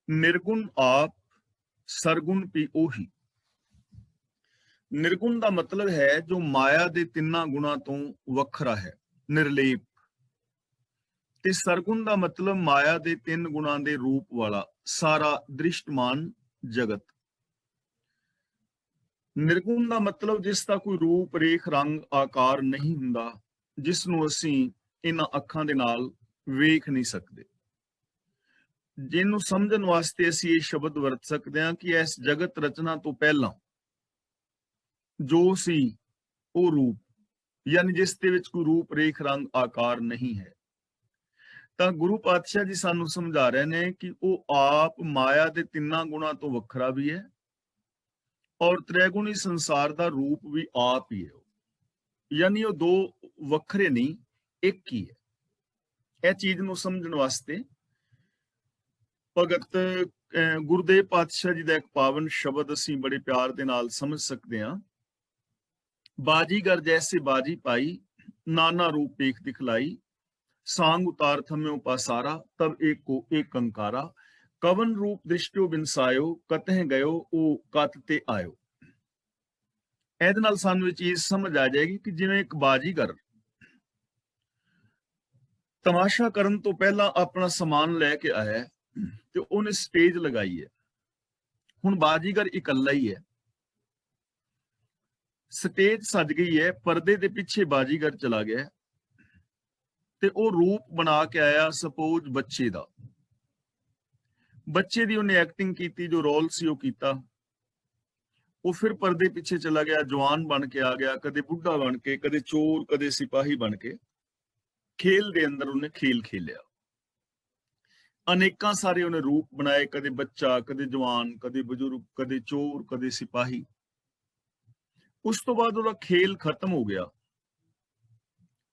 निर्गुण आप सरगुण भी ओही। निर्गुण ਦਾ ਮਤਲਬ ਹੈ ਜੋ ਮਾਇਆ ਦੇ ਤਿੰਨਾਂ ਗੁਣਾਂ ਤੋਂ ਵੱਖਰਾ ਹੈ, ਨਿਰਲੇਪ। ਤੇ ਸਰਗੁਣ ਦਾ ਮਤਲਬ ਮਾਇਆ ਦੇ ਤਿੰਨ ਗੁਣਾਂ ਦੇ ਰੂਪ ਵਾਲਾ ਸਾਰਾ ਦ੍ਰਿਸ਼ਟਮਾਨ ਜਗਤ। ਨਿਰਗੁਣ ਦਾ ਮਤਲਬ ਜਿਸ ਦਾ ਕੋਈ ਰੂਪ ਰੇਖ ਰੰਗ ਆਕਾਰ ਨਹੀਂ ਹੁੰਦਾ, ਜਿਸ ਨੂੰ ਅਸੀਂ ਇਹਨਾਂ ਅੱਖਾਂ ਦੇ ਨਾਲ ਵੇਖ ਨਹੀਂ ਸਕਦੇ। ਜਿਹਨੂੰ ਸਮਝਣ ਵਾਸਤੇ ਅਸੀਂ ਇਹ ਸ਼ਬਦ ਵਰਤ ਸਕਦੇ ਹਾਂ ਕਿ ਇਸ ਜਗਤ ਰਚਨਾ ਤੋਂ ਪਹਿਲਾਂ ਜੋ ਸੀ ਉਹ ਰੂਪ, ਯਾਨੀ ਜਿਸ ਦੇ ਵਿੱਚ ਕੋਈ ਰੂਪ ਰੇਖ ਰੰਗ ਆਕਾਰ ਨਹੀਂ ਹੈ। ਤਾਂ ਗੁਰੂ ਪਾਤਸ਼ਾਹ ਜੀ ਸਾਨੂੰ ਸਮਝਾ ਰਹੇ ਨੇ ਕਿ ਉਹ ਆਪ ਮਾਇਆ ਦੇ ਤਿੰਨਾਂ ਗੁਣਾਂ ਤੋਂ ਵੱਖਰਾ ਵੀ ਹੈ ਔਰ ਤ੍ਰੈਗੁਣੀ ਸੰਸਾਰ ਦਾ ਰੂਪ ਵੀ ਆਪ ਹੀ ਹੈ। ਯਾਨੀ ਉਹ ਦੋ ਵੱਖਰੇ ਨਹੀਂ, ਇੱਕ ਹੀ ਹੈ। ਇਹ ਚੀਜ਼ ਨੂੰ ਸਮਝਣ ਵਾਸਤੇ ਭਗਤ ਗੁਰਦੇਵ ਪਾਤਸ਼ਾਹ ਜੀ ਦਾ ਇੱਕ ਪਾਵਨ ਸ਼ਬਦ ਅਸੀਂ ਬੜੇ ਪਿਆਰ ਦੇ ਨਾਲ ਸਮਝ ਸਕਦੇ ਹਾਂ। ਬਾਜੀਗਰ ਜੈਸੇ ਬਾਜੀ ਪਾਈ, ਨਾਨਾ ਰੂਪ ਏਕ ਦਿਖਲਾਈ, सांग उतार थम्यो पासारा, तब एक को एक कंकारा, कवन रूप दृष्टियो बिनसायो, कतह गयो ओ कत ते आयो। ਇਹਦੇ ਨਾਲ ਸਾਨੂੰ ਇਹ ਚੀਜ਼ ਸਮਝ ਆ ਜਾਏਗੀ ਕਿ ਜਿਵੇਂ ਇੱਕ ਬਾਜੀਗਰ ਤਮਾਸ਼ਾ ਕਰਨ ਤੋਂ ਪਹਿਲਾਂ ਆਪਣਾ ਸਮਾਨ ਲੈ ਕੇ ਆਇਆ ਤੇ ਉਹਨੇ ਸਟੇਜ ਲਗਾਈ ਹੈ। ਹੁਣ ਬਾਜੀਗਰ ਇਕੱਲਾ ਹੀ ਹੈ, ਸਟੇਜ ਸਜ ਗਈ ਹੈ, ਪਰਦੇ ਦੇ ਪਿੱਛੇ ਬਾਜੀਗਰ ਚਲਾ ਗਿਆ ਤੇ ਉਹ ਰੂਪ ਬਣਾ ਕੇ ਆਇਆ ਸਪੋਜ਼ ਬੱਚੇ ਦਾ। ਬੱਚੇ ਦੀ ਉਹਨੇ ਐਕਟਿੰਗ ਕੀਤੀ, ਜੋ ਰੋਲ ਸੀ ਉਹ ਕੀਤਾ। ਉਹ ਫਿਰ ਪਰਦੇ ਪਿੱਛੇ ਚਲਾ ਗਿਆ, ਜਵਾਨ ਬਣ ਕੇ ਆ ਗਿਆ, ਕਦੇ ਬੁੱਢਾ ਬਣ ਕੇ, ਕਦੇ ਚੋਰ, ਕਦੇ ਸਿਪਾਹੀ ਬਣ ਕੇ। ਖੇਲ ਦੇ ਅੰਦਰ ਉਹਨੇ ਖੇਲ ਖੇਲਿਆ। ਅਨੇਕਾਂ ਸਾਰੇ ਉਹਨੇ ਰੂਪ ਬਣਾਏ, ਕਦੇ ਬੱਚਾ, ਕਦੇ ਜਵਾਨ, ਕਦੇ ਬਜ਼ੁਰਗ, ਕਦੇ ਚੋਰ, ਕਦੇ ਸਿਪਾਹੀ। ਉਸ ਤੋਂ ਬਾਅਦ ਉਹਦਾ ਖੇਲ ਖਤਮ ਹੋ ਗਿਆ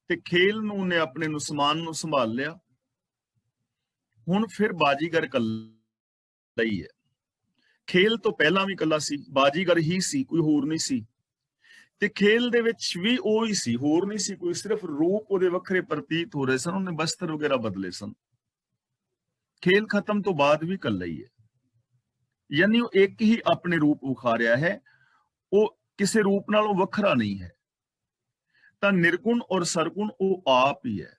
ਤੇ ਖੇਲ ਨੂੰ ਉਹਨੇ ਆਪਣੇ ਨੂੰ ਸਮਾਨ ਨੂੰ ਸੰਭਾਲ ਲਿਆ। ਹੁਣ ਫਿਰ ਬਾਜੀਗਰ ਇਕੱਲਾ ਹੀ ਹੈ। ਖੇਲ ਤੋਂ ਪਹਿਲਾਂ ਵੀ ਇਕੱਲਾ ਸੀ, ਬਾਜੀਗਰ ਹੀ ਸੀ, ਕੋਈ ਹੋਰ ਨਹੀਂ ਸੀ। ਤੇ ਖੇਲ ਦੇ ਵਿੱਚ ਵੀ ਉਹ ਹੀ ਸੀ, ਹੋਰ ਨਹੀਂ ਸੀ ਕੋਈ, ਸਿਰਫ ਰੂਪ ਉਹਦੇ ਵੱਖਰੇ ਪ੍ਰਤੀਤ ਹੋ ਰਹੇ ਸਨ, ਉਹਨੇ ਬਸਤਰ ਵਗੈਰਾ ਬਦਲੇ ਸਨ। ਖੇਲ ਖਤਮ ਤੋਂ ਬਾਅਦ ਵੀ ਇਕੱਲਾ ਹੀ ਹੈ, ਯਾਨੀ ਉਹ ਇੱਕ ਹੀ ਆਪਣੇ ਰੂਪ ਵਿਖਾ ਰਿਹਾ ਹੈ, ਉਹ ਕਿਸੇ ਰੂਪ ਨਾਲੋਂ ਵੱਖਰਾ ਨਹੀਂ ਹੈ। ਤਾਂ ਨਿਰਗੁਣ ਔਰ ਸਰਗੁਣ ਉਹ ਆਪ ਹੀ ਹੈ,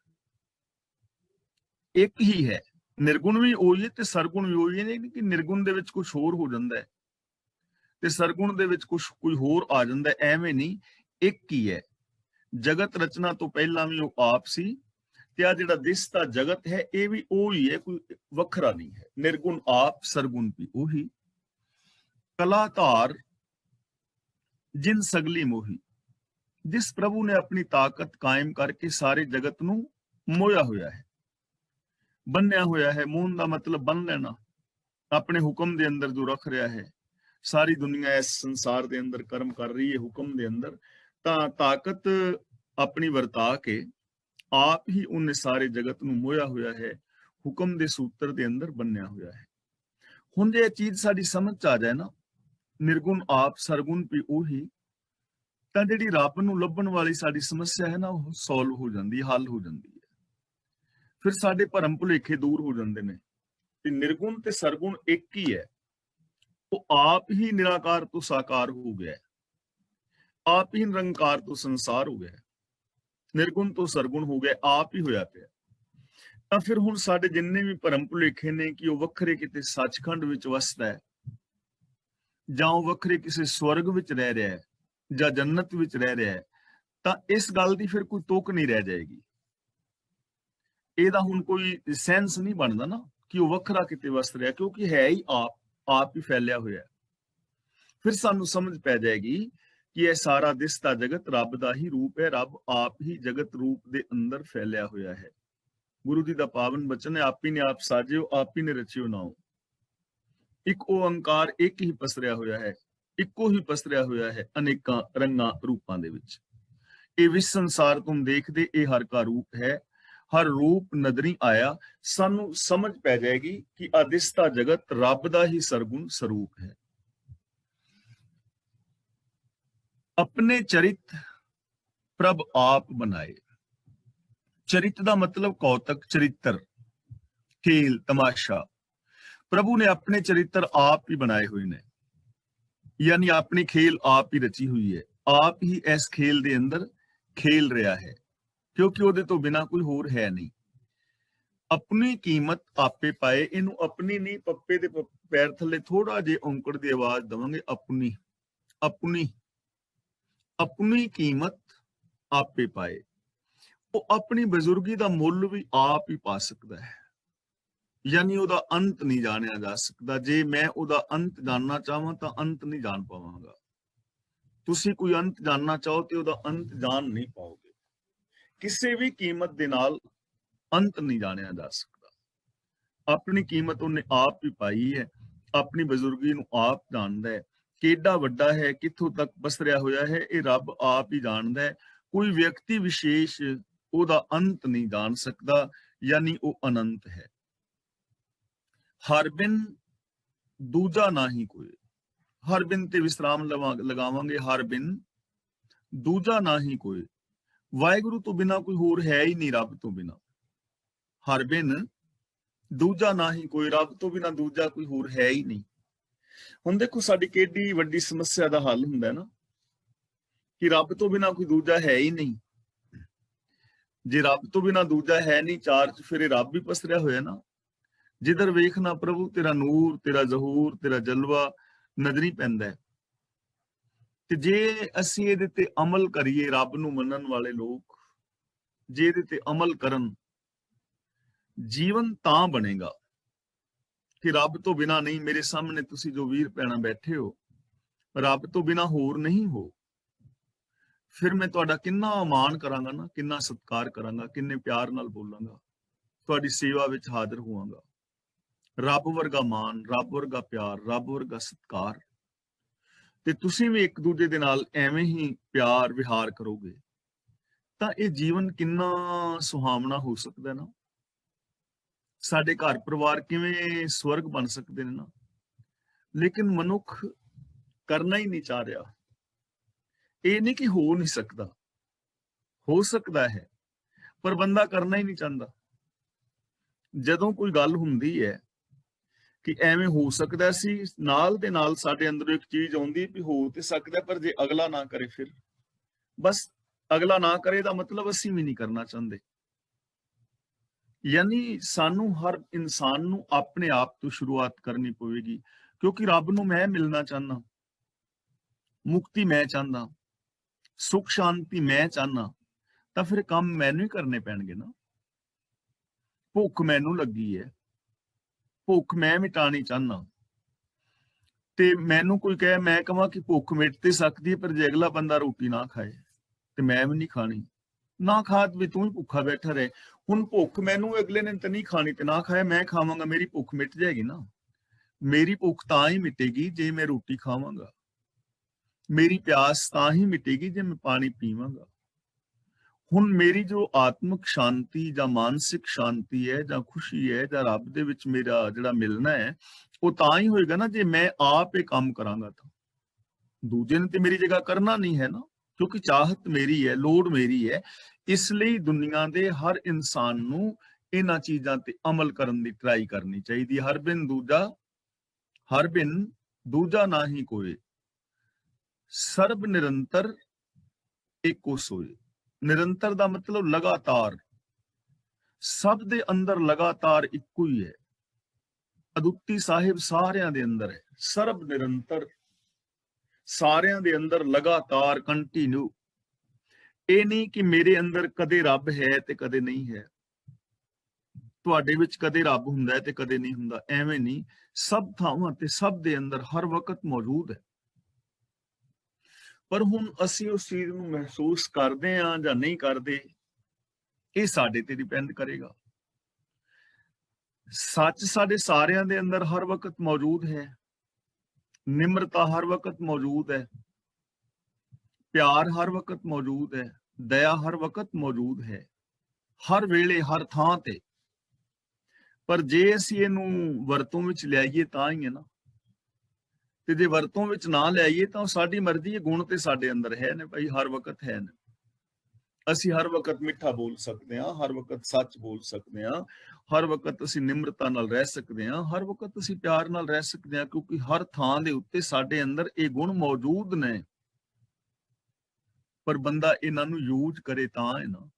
ਇੱਕ ਹੀ ਹੈ। ਨਿਰਗੁਣ ਵੀ ਉਹੀ ਹੈ ਤੇ ਸਰਗੁਣ ਵੀ ਉਹੀ ਹੈ, ਨਹੀਂ ਕਿ ਨਿਰਗੁਣ ਦੇ ਵਿੱਚ ਕੁਝ ਹੋਰ ਹੋ ਜਾਂਦਾ ਹੈ ਤੇ ਸਰਗੁਣ ਦੇ ਵਿੱਚ ਕੁਝ ਕੋਈ ਹੋਰ ਆ ਜਾਂਦਾ ਹੈ, ਐਵੇਂ ਨਹੀਂ, ਇੱਕ ਹੀ ਹੈ। ਜਗਤ ਰਚਨਾ ਤੋਂ ਪਹਿਲਾਂ ਵੀ ਉਹ ਆਪ ਸੀ ਤੇ ਆ ਜਿਹੜਾ ਦਿਸਦਾ ਜਗਤ ਹੈ ਇਹ ਵੀ ਉਹੀ ਹੈ, ਕੋਈ ਵੱਖਰਾ ਨਹੀਂ ਹੈ। ਨਿਰਗੁਣ ਆਪ, ਸਰਗੁਣ ਵੀ ਉਹੀ। ਕਲਾਧਾਰ ਜਿਨ ਸਗਲੀ ਮੋਹੀ, जिस प्रभु ने अपनी ताकत कायम करके सारे जगत ਨੂੰ ਮੋਇਆ ਹੋਇਆ ਹੈ, ਬੰਨਿਆ ਹੋਇਆ ਹੈ। ਮੋਹਨ ਦਾ ਮਤਲਬ ਬੰਨ ਲੈਣਾ, ਆਪਣੇ ਹੁਕਮ ਦੇ ਅੰਦਰ ਜੋ ਰੱਖ ਰਿਹਾ ਹੈ। ਸਾਰੀ ਦੁਨੀਆ ਇਸ ਸੰਸਾਰ ਦੇ ਅੰਦਰ ਕਰਮ ਕਰ ਰਹੀ ਹੈ ਹੁਕਮ ਦੇ ਅੰਦਰ, ਤਾਂ ਤਾਕਤ ਆਪਣੀ ਵਰਤਾ ਕੇ ਆਪ ਹੀ ਉਹਨੇ ਸਾਰੇ ਜਗਤ ਨੂੰ ਮੋਇਆ ਹੋਇਆ ਹੈ, ਹੁਕਮ ਦੇ ਸੂਤਰ ਦੇ ਅੰਦਰ ਬੰਨਿਆ ਹੋਇਆ ਹੈ। ਹੁਣ ਜੇ ਇਹ ਚੀਜ਼ ਸਾਡੀ ਸਮਝ ਚ ਆ ਜਾਏ ਨਾ, ਨਿਰਗੁਣ ਆਪ ਸਰਗੁਣ ਵੀ ਉਹੀ, ਤਾਂ ਜਿਹੜੀ ਰੱਬ ਨੂੰ ਲੱਭਣ ਵਾਲੀ ਸਾਡੀ ਸਮੱਸਿਆ ਹੈ ਨਾ, ਉਹ ਸੋਲਵ ਹੋ ਜਾਂਦੀ ਹੈ, ਹੱਲ ਹੋ ਜਾਂਦੀ ਹੈ। ਫਿਰ ਸਾਡੇ ਭਰਮ ਭੁਲੇਖੇ ਦੂਰ ਹੋ ਜਾਂਦੇ ਨੇ। ਤੇ ਨਿਰਗੁਣ ਤੇ ਸਰਗੁਣ ਇੱਕ ਹੀ ਹੈ, ਉਹ ਆਪ ਹੀ ਨਿਰਾਕਾਰ ਤੋਂ ਸਾਕਾਰ ਹੋ ਗਿਆ, ਆਪ ਹੀ ਨਿਰੰਕਾਰ ਤੋਂ ਸੰਸਾਰ ਹੋ ਗਿਆ, ਨਿਰਗੁਣ ਤੋਂ ਸਰਗੁਣ ਹੋ ਗਿਆ, ਆਪ ਹੀ ਹੋਇਆ ਪਿਆ। ਤਾਂ ਫਿਰ ਹੁਣ ਸਾਡੇ ਜਿੰਨੇ ਵੀ ਭਰਮ ਭੁਲੇਖੇ ਨੇ ਕਿ ਉਹ ਵੱਖਰੇ ਕਿਤੇ ਸੱਚਖੰਡ ਵਿੱਚ ਵਸਦਾ ਹੈ ਜਾਂ ਉਹ ਵੱਖਰੇ ਕਿਸੇ ਸਵਰਗ ਵਿੱਚ ਰਹਿ ਰਿਹਾ ਹੈ ਜਾਂ ਜੰਨਤ ਵਿੱਚ ਰਹਿ ਰਿਹਾ ਹੈ, ਤਾਂ ਇਸ ਗੱਲ ਦੀ ਫਿਰ ਕੋਈ ਤੁਕ ਨਹੀਂ ਰਹਿ ਜਾਏਗੀ। ਇਹਦਾ ਹੁਣ ਕੋਈ ਸੈਂਸ ਨਹੀਂ ਬਣਦਾ ਨਾ ਕਿ ਉਹ ਵੱਖਰਾ ਕਿਤੇ ਵਸ ਰਿਹਾ, ਕਿਉਂਕਿ ਹੈ ਹੀ ਆਪ ਹੀ ਫੈਲਿਆ ਹੋਇਆ। ਫਿਰ ਸਾਨੂੰ ਸਮਝ ਪੈ ਜਾਏਗੀ ਕਿ ਇਹ ਸਾਰਾ ਦਿਸਦਾ ਜਗਤ ਰੱਬ ਦਾ ਹੀ ਰੂਪ ਹੈ, ਰੱਬ ਆਪ ਹੀ ਜਗਤ ਰੂਪ ਦੇ ਅੰਦਰ ਫੈਲਿਆ ਹੋਇਆ ਹੈ। ਗੁਰੂ ਜੀ ਦਾ ਪਾਵਨ ਬਚਨ ਹੈ, ਆਪੀ ਨੇ ਆਪ ਸਾਜਿਓ, ਆਪੀ ਨੇ ਰਚਿਓ ਨਾਉ। ਇੱਕ ਓੰਕਾਰ ਇੱਕ ਹੀ ਪਸਰਿਆ ਹੋਇਆ ਹੈ, ਇੱਕੋ ਹੀ ਪਸਰਿਆ ਹੋਇਆ ਹੈ ਅਨੇਕਾਂ ਰੰਗਾਂ ਰੂਪਾਂ ਦੇ ਵਿੱਚ। ਇਹ ਵਿਸ਼ ਸੰਸਾਰ ਤੁਮ ਦੇਖਦੇ, ਇਹ ਹਰ ਕਾ ਰੂਪ ਹੈ, ਹਰ ਰੂਪ ਨਦਰੀ ਆਇਆ। ਸਾਨੂੰ ਸਮਝ ਪੈ ਜਾਏਗੀ ਕਿ ਅਦਿਸਤਾ ਜਗਤ ਰੱਬ ਦਾ ਹੀ ਸਰਗੁਣ ਸਰੂਪ ਹੈ। ਆਪਣੇ ਚਰਿਤ ਪ੍ਰਭ ਆਪ ਬਣਾਏ। ਚਰਿਤ ਦਾ ਮਤਲਬ ਕੌਤਕ, ਚਰਿੱਤਰ, ਖੇਲ, ਤਮਾਸ਼ਾ। ਪ੍ਰਭੂ ਨੇ ਆਪਣੇ ਚਰਿੱਤਰ ਆਪ ਹੀ ਬਣਾਏ ਹੋਏ ਨੇ, ਯਾਨੀ ਆਪਣੀ ਖੇਲ ਆਪ ਹੀ ਰਚੀ ਹੋਈ ਹੈ, ਆਪ ਹੀ ਇਸ ਖੇਲ ਦੇ ਅੰਦਰ ਖੇਲ ਰਿਹਾ ਹੈ, ਕਿਉਂਕਿ ਉਹਦੇ ਤੋਂ ਬਿਨਾ ਕੋਈ ਹੋਰ ਹੈ ਨਹੀਂ। ਆਪਣੀ ਕੀਮਤ ਆਪੇ ਪਾਏ, ਇਹਨੂੰ ਆਪਣੀ ਨਹੀਂ, ਪੱਪੇ ਦੇ ਪੈਰ ਥੱਲੇ ਥੋੜਾ ਜਿਹਾ ਔਂਕੜ ਦੀ ਆਵਾਜ਼ ਦਵਾਂਗੇ, ਆਪਣੀ ਆਪਣੀ ਆਪਣੀ ਕੀਮਤ ਆਪੇ ਪਾਏ। ਉਹ ਆਪਣੀ ਬਜ਼ੁਰਗੀ ਦਾ ਮੁੱਲ ਵੀ ਆਪ ਹੀ ਪਾ ਸਕਦਾ ਹੈ, ਯਾਨੀ ਉਹਦਾ ਅੰਤ ਨਹੀਂ ਜਾਣਿਆ ਜਾ ਸਕਦਾ। ਜੇ ਮੈਂ ਉਹਦਾ ਅੰਤ ਜਾਣਨਾ ਚਾਹਾਂ ਤਾਂ ਅੰਤ ਨਹੀਂ ਜਾਣ ਪਾਵਾਂਗਾ। ਤੁਸੀਂ ਕੋਈ ਅੰਤ ਜਾਣਨਾ ਚਾਹੋ ਤੇ ਉਹਦਾ ਅੰਤ ਜਾਣ ਨਹੀਂ ਪਾਓਗੇ। ਕਿਸੇ ਵੀ ਕੀਮਤ ਦੇ ਨਾਲ ਅੰਤ ਨਹੀਂ ਜਾਣਿਆ ਜਾ ਸਕਦਾ। ਆਪਣੀ ਕੀਮਤ ਉਹਨੇ ਆਪ ਹੀ ਪਾਈ ਹੈ, ਆਪਣੀ ਬਜ਼ੁਰਗੀ ਨੂੰ ਆਪ ਜਾਣਦਾ ਹੈ। ਕਿੱਡਾ ਵੱਡਾ ਹੈ, ਕਿੱਥੋਂ ਤੱਕ ਪਸਰਿਆ ਹੋਇਆ ਹੈ, ਇਹ ਰੱਬ ਆਪ ਹੀ ਜਾਣਦਾ ਹੈ। ਕੋਈ ਵਿਅਕਤੀ ਵਿਸ਼ੇਸ਼ ਉਹਦਾ ਅੰਤ ਨਹੀਂ ਜਾਣ ਸਕਦਾ, ਯਾਨੀ ਉਹ ਅਨੰਤ ਹੈ। ਹਰ ਬਿਨ ਦੂਜਾ ਨਾ ਹੀ ਕੋਈ, ਹਰ ਬਿਨ ਤੇ ਵਿਸਰਾਮ ਲਗਾਵਾਂਗੇ, ਹਰ ਬਿਨ ਦੂਜਾ ਨਾ ਹੀ ਕੋਈ। ਵਾਹਿਗੁਰੂ ਤੋਂ ਬਿਨਾ ਕੋਈ ਹੋਰ ਹੈ ਹੀ ਨਹੀਂ, ਰੱਬ ਤੋਂ ਬਿਨਾ। ਹਰ ਬਿਨ ਦੂਜਾ ਨਾ ਹੀ ਕੋਈ, ਰੱਬ ਤੋਂ ਬਿਨਾ ਦੂਜਾ ਕੋਈ ਹੋਰ ਹੈ ਹੀ ਨਹੀਂ। ਹੁਣ ਦੇਖੋ ਸਾਡੀ ਕਿੱਡੀ ਵੱਡੀ ਸਮੱਸਿਆ ਦਾ ਹੱਲ ਹੁੰਦਾ ਨਾ, ਕਿ ਰੱਬ ਤੋਂ ਬਿਨਾ ਕੋਈ ਦੂਜਾ ਹੈ ਹੀ ਨਹੀਂ। ਜੇ ਰੱਬ ਤੋਂ ਬਿਨਾ ਦੂਜਾ ਹੈ ਨਹੀਂ ਚਾਰ ਚ, ਫਿਰ ਇਹ ਰੱਬ ਹੀ ਪਸਰਿਆ ਹੋਇਆ ਨਾ। ਜਿੱਧਰ ਵੇਖਣਾ ਪ੍ਰਭੂ ਤੇਰਾ ਨੂਰ, ਤੇਰਾ ਜ਼ਹੂਰ, ਤੇਰਾ ਜਲਵਾ ਨਜ਼ਰੀ ਪੈਂਦਾ ਹੈ। ਤੇ ਜੇ ਅਸੀਂ ਇਹਦੇ ਤੇ ਅਮਲ ਕਰੀਏ, ਰੱਬ ਨੂੰ ਮੰਨਣ ਵਾਲੇ ਲੋਕ ਜੇ ਇਹਦੇ ਤੇ ਅਮਲ ਕਰਨ, ਜੀਵਨ ਤਾਂ ਬਣੇਗਾ ਕਿ ਰੱਬ ਤੋਂ ਬਿਨਾ ਨਹੀਂ। ਮੇਰੇ ਸਾਹਮਣੇ ਤੁਸੀਂ ਜੋ ਵੀਰ ਭੈਣਾਂ ਬੈਠੇ ਹੋ, ਰੱਬ ਤੋਂ ਬਿਨਾ ਹੋਰ ਨਹੀਂ ਹੋ। ਫਿਰ ਮੈਂ ਤੁਹਾਡਾ ਕਿੰਨਾ ਮਾਣ ਕਰਾਂਗਾ ਨਾ, ਕਿੰਨਾ ਸਤਿਕਾਰ ਕਰਾਂਗਾ, ਕਿੰਨੇ ਪਿਆਰ ਨਾਲ ਬੋਲਾਂਗਾ, ਤੁਹਾਡੀ ਸੇਵਾ ਵਿੱਚ ਹਾਜ਼ਰ ਹੋਵਾਂਗਾ। ਰੱਬ ਵਰਗਾ ਮਾਣ, ਰੱਬ ਵਰਗਾ ਪਿਆਰ, ਰੱਬ ਵਰਗਾ ਸਤਿਕਾਰ। ਤੇ ਤੁਸੀਂ ਵੀ ਇੱਕ ਦੂਜੇ ਦੇ ਨਾਲ ਐਵੇਂ ਹੀ ਪਿਆਰ ਵਿਹਾਰ ਕਰੋਗੇ ਤਾਂ ਇਹ ਜੀਵਨ ਕਿੰਨਾ ਸੁਹਾਵਣਾ ਹੋ ਸਕਦਾ ਨਾ। ਸਾਡੇ ਘਰ ਪਰਿਵਾਰ ਕਿਵੇਂ ਸਵਰਗ ਬਣ ਸਕਦੇ ਨੇ ਨਾ। ਲੇਕਿਨ ਮਨੁੱਖ ਕਰਨਾ ਹੀ ਨਹੀਂ ਚਾਹ ਰਿਹਾ। ਇਹ ਨਹੀਂ ਕਿ ਹੋ ਨਹੀਂ ਸਕਦਾ, ਹੋ ਸਕਦਾ ਹੈ, ਪਰ ਬੰਦਾ ਕਰਨਾ ਹੀ ਨਹੀਂ ਚਾਹੁੰਦਾ। ਜਦੋਂ ਕੋਈ ਗੱਲ ਹੁੰਦੀ ਹੈ ਕਿ ਐਵੇਂ ਹੋ ਸਕਦਾ ਸੀ, ਨਾਲ ਦੇ ਨਾਲ ਸਾਡੇ ਅੰਦਰ ਇੱਕ ਚੀਜ਼ ਆਉਂਦੀ ਵੀ ਹੋ ਤੇ ਸਕਦਾ, ਪਰ ਜੇ ਅਗਲਾ ਨਾ ਕਰੇ, ਫਿਰ ਬਸ ਅਗਲਾ ਨਾ ਕਰੇ ਦਾ ਮਤਲਬ ਅਸੀਂ ਵੀ ਨਹੀਂ ਕਰਨਾ ਚਾਹੁੰਦੇ। ਯਾਨੀ ਸਾਨੂੰ ਹਰ ਇਨਸਾਨ ਨੂੰ ਆਪਣੇ ਆਪ ਤੋਂ ਸ਼ੁਰੂਆਤ ਕਰਨੀ ਪਵੇਗੀ, ਕਿਉਂਕਿ ਰੱਬ ਨੂੰ ਮੈਂ ਮਿਲਣਾ ਚਾਹੁੰਦਾ, ਮੁਕਤੀ ਮੈਂ ਚਾਹੁੰਦਾ, ਸੁਖ ਸ਼ਾਂਤੀ ਮੈਂ ਚਾਹੁੰਦਾ, ਤਾਂ ਫਿਰ ਕੰਮ ਮੈਨੂੰ ਹੀ ਕਰਨੇ ਪੈਣਗੇ ਨਾ। ਭੁੱਖ ਮੈਨੂੰ ਲੱਗੀ ਹੈ, ਭੁੱਖ ਮੈਂ ਮਿਟਾਣੀ ਚਾਹੁੰਦਾ, ਤੇ ਮੈਨੂੰ ਕੋਈ ਕਹੇ, ਮੈਂ ਕਹਾਂ ਕਿ ਭੁੱਖ ਮਿਟ ਤੇ ਸਕਦੀ ਹੈ, ਪਰ ਜੇ ਅਗਲਾ ਬੰਦਾ ਰੋਟੀ ਨਾ ਖਾਏ ਤੇ ਮੈਂ ਵੀ ਨਹੀਂ ਖਾਣੀ। ਨਾ ਖਾ ਵੀ ਤੂੰ ਹੀ ਭੁੱਖਾ ਬੈਠਾ ਰਹੇ। ਹੁਣ ਭੁੱਖ ਮੈਨੂੰ ਅਗਲੇ ਨੇ ਤਾਂ ਨਹੀਂ ਖਾਣੀ, ਤੇ ਨਾ ਖਾਇਆ ਮੈਂ ਖਾਵਾਂਗਾ, ਮੇਰੀ ਭੁੱਖ ਮਿਟ ਜਾਏਗੀ ਨਾ। ਮੇਰੀ ਭੁੱਖ ਤਾਂ ਹੀ ਮਿਟੇਗੀ ਜੇ ਮੈਂ ਰੋਟੀ ਖਾਵਾਂਗਾ, ਮੇਰੀ ਪਿਆਸ ਤਾਂ ਹੀ ਮਿਟੇਗੀ ਜੇ ਮੈਂ ਪਾਣੀ ਪੀਵਾਂਗਾ। ਹੁਣ ਮੇਰੀ ਜੋ ਆਤਮਿਕ ਸ਼ਾਂਤੀ ਜਾਂ ਮਾਨਸਿਕ ਸ਼ਾਂਤੀ ਹੈ ਜਾਂ ਖੁਸ਼ੀ ਹੈ ਜਾਂ ਰੱਬ ਦੇ ਵਿੱਚ ਮੇਰਾ ਜਿਹੜਾ ਮਿਲਣਾ ਹੈ, ਉਹ ਤਾਂ ਹੀ ਹੋਏਗਾ ਨਾ ਜੇ ਮੈਂ ਆਪ ਇਹ ਕੰਮ ਕਰਾਂਗਾ। ਤਾਂ ਦੂਜੇ ਨੇ ਤੇ ਮੇਰੀ ਜਗ੍ਹਾ ਕਰਨਾ ਨਹੀਂ ਹੈ ਨਾ, ਕਿਉਂਕਿ ਚਾਹਤ ਮੇਰੀ ਹੈ, ਲੋੜ ਮੇਰੀ ਹੈ। ਇਸ ਲਈ ਦੁਨੀਆ ਦੇ ਹਰ ਇਨਸਾਨ ਨੂੰ ਇਹਨਾਂ ਚੀਜ਼ਾਂ ਤੇ ਅਮਲ ਕਰਨ ਦੀ ਟਰਾਈ ਕਰਨੀ ਚਾਹੀਦੀ ਹੈ। ਹਰ ਬਿਨ ਦੂਜਾ ਨਾ ਹੀ ਕੋਈ, ਸਰਬ ਨਿਰੰਤਰ ਏਕੋ ਸੋਏ। ਨਿਰੰਤਰ ਦਾ ਮਤਲਬ ਲਗਾਤਾਰ, ਸਭ ਦੇ ਅੰਦਰ ਲਗਾਤਾਰ ਇੱਕੋ ਹੀ ਹੈ। ਅਦੁੱਤੀ ਸਾਹਿਬ ਸਾਰਿਆਂ ਦੇ ਅੰਦਰ ਹੈ, ਸਰਬ ਨਿਰੰਤਰ ਸਾਰਿਆਂ ਦੇ ਅੰਦਰ ਲਗਾਤਾਰ ਕੰਟੀਨਿਊ। ਇਹ ਨਹੀਂ ਕਿ ਮੇਰੇ ਅੰਦਰ ਕਦੇ ਰੱਬ ਹੈ ਤੇ ਕਦੇ ਨਹੀਂ ਹੈ, ਤੁਹਾਡੇ ਵਿੱਚ ਕਦੇ ਰੱਬ ਹੁੰਦਾ ਹੈ ਤੇ ਕਦੇ ਨਹੀਂ ਹੁੰਦਾ, ਐਵੇਂ ਨਹੀਂ। ਸਭ ਥਾਵਾਂ ਤੇ ਸਭ ਦੇ ਅੰਦਰ ਹਰ ਵਕਤ ਮੌਜੂਦ ਹੈ। ਪਰ ਹੁਣ ਅਸੀਂ ਉਸ ਚੀਜ਼ ਨੂੰ ਮਹਿਸੂਸ ਕਰਦੇ ਹਾਂ ਜਾਂ ਨਹੀਂ ਕਰਦੇ, ਇਹ ਸਾਡੇ ਤੇ ਡਿਪੈਂਡ ਕਰੇਗਾ। ਸੱਚ ਸਾਡੇ ਸਾਰਿਆਂ ਦੇ ਅੰਦਰ ਹਰ ਵਕਤ ਮੌਜੂਦ ਹੈ, ਨਿਮਰਤਾ ਹਰ ਵਕਤ ਮੌਜੂਦ ਹੈ, ਪਿਆਰ ਹਰ ਵਕਤ ਮੌਜੂਦ ਹੈ, ਦਇਆ ਹਰ ਵਕਤ ਮੌਜੂਦ ਹੈ, ਹਰ ਵੇਲੇ ਹਰ ਥਾਂ ਤੇ। ਪਰ ਜੇ ਅਸੀਂ ਇਹਨੂੰ ਵਰਤੋਂ ਵਿੱਚ ਲਿਆਈਏ ਤਾਂ ਹੀ ਹੈ ਨਾ, ਤੇ ਜੇ ਵਰਤੋਂ ਵਿੱਚ ਨਾ ਲਿਆਈਏ ਤਾਂ ਸਾਡੀ ਮਰਜ਼ੀ ਹੈ। ਗੁਣ ਤੇ ਸਾਡੇ ਅੰਦਰ ਹੈ ਨੇ ਭਾਈ, ਹਰ ਵਕਤ ਹੈ ਨੇ। ਅਸੀਂ ਹਰ ਵਕਤ ਮਿੱਠਾ ਬੋਲ ਸਕਦੇ ਹਾਂ, ਹਰ ਵਕਤ ਸੱਚ ਬੋਲ ਸਕਦੇ ਹਾਂ, ਹਰ ਵਕਤ ਅਸੀਂ ਨਿਮਰਤਾ ਨਾਲ ਰਹਿ ਸਕਦੇ ਹਾਂ, ਹਰ ਵਕਤ ਅਸੀਂ ਪਿਆਰ ਨਾਲ ਰਹਿ ਸਕਦੇ ਹਾਂ, ਕਿਉਂਕਿ ਹਰ ਥਾਂ ਦੇ ਉੱਤੇ ਸਾਡੇ ਅੰਦਰ ਇਹ ਗੁਣ ਮੌਜੂਦ ਨੇ। ਪਰ ਬੰਦਾ ਇਹਨਾਂ ਨੂੰ ਯੂਜ਼ ਕਰੇ ਤਾਂ ਹੈ ਨਾ।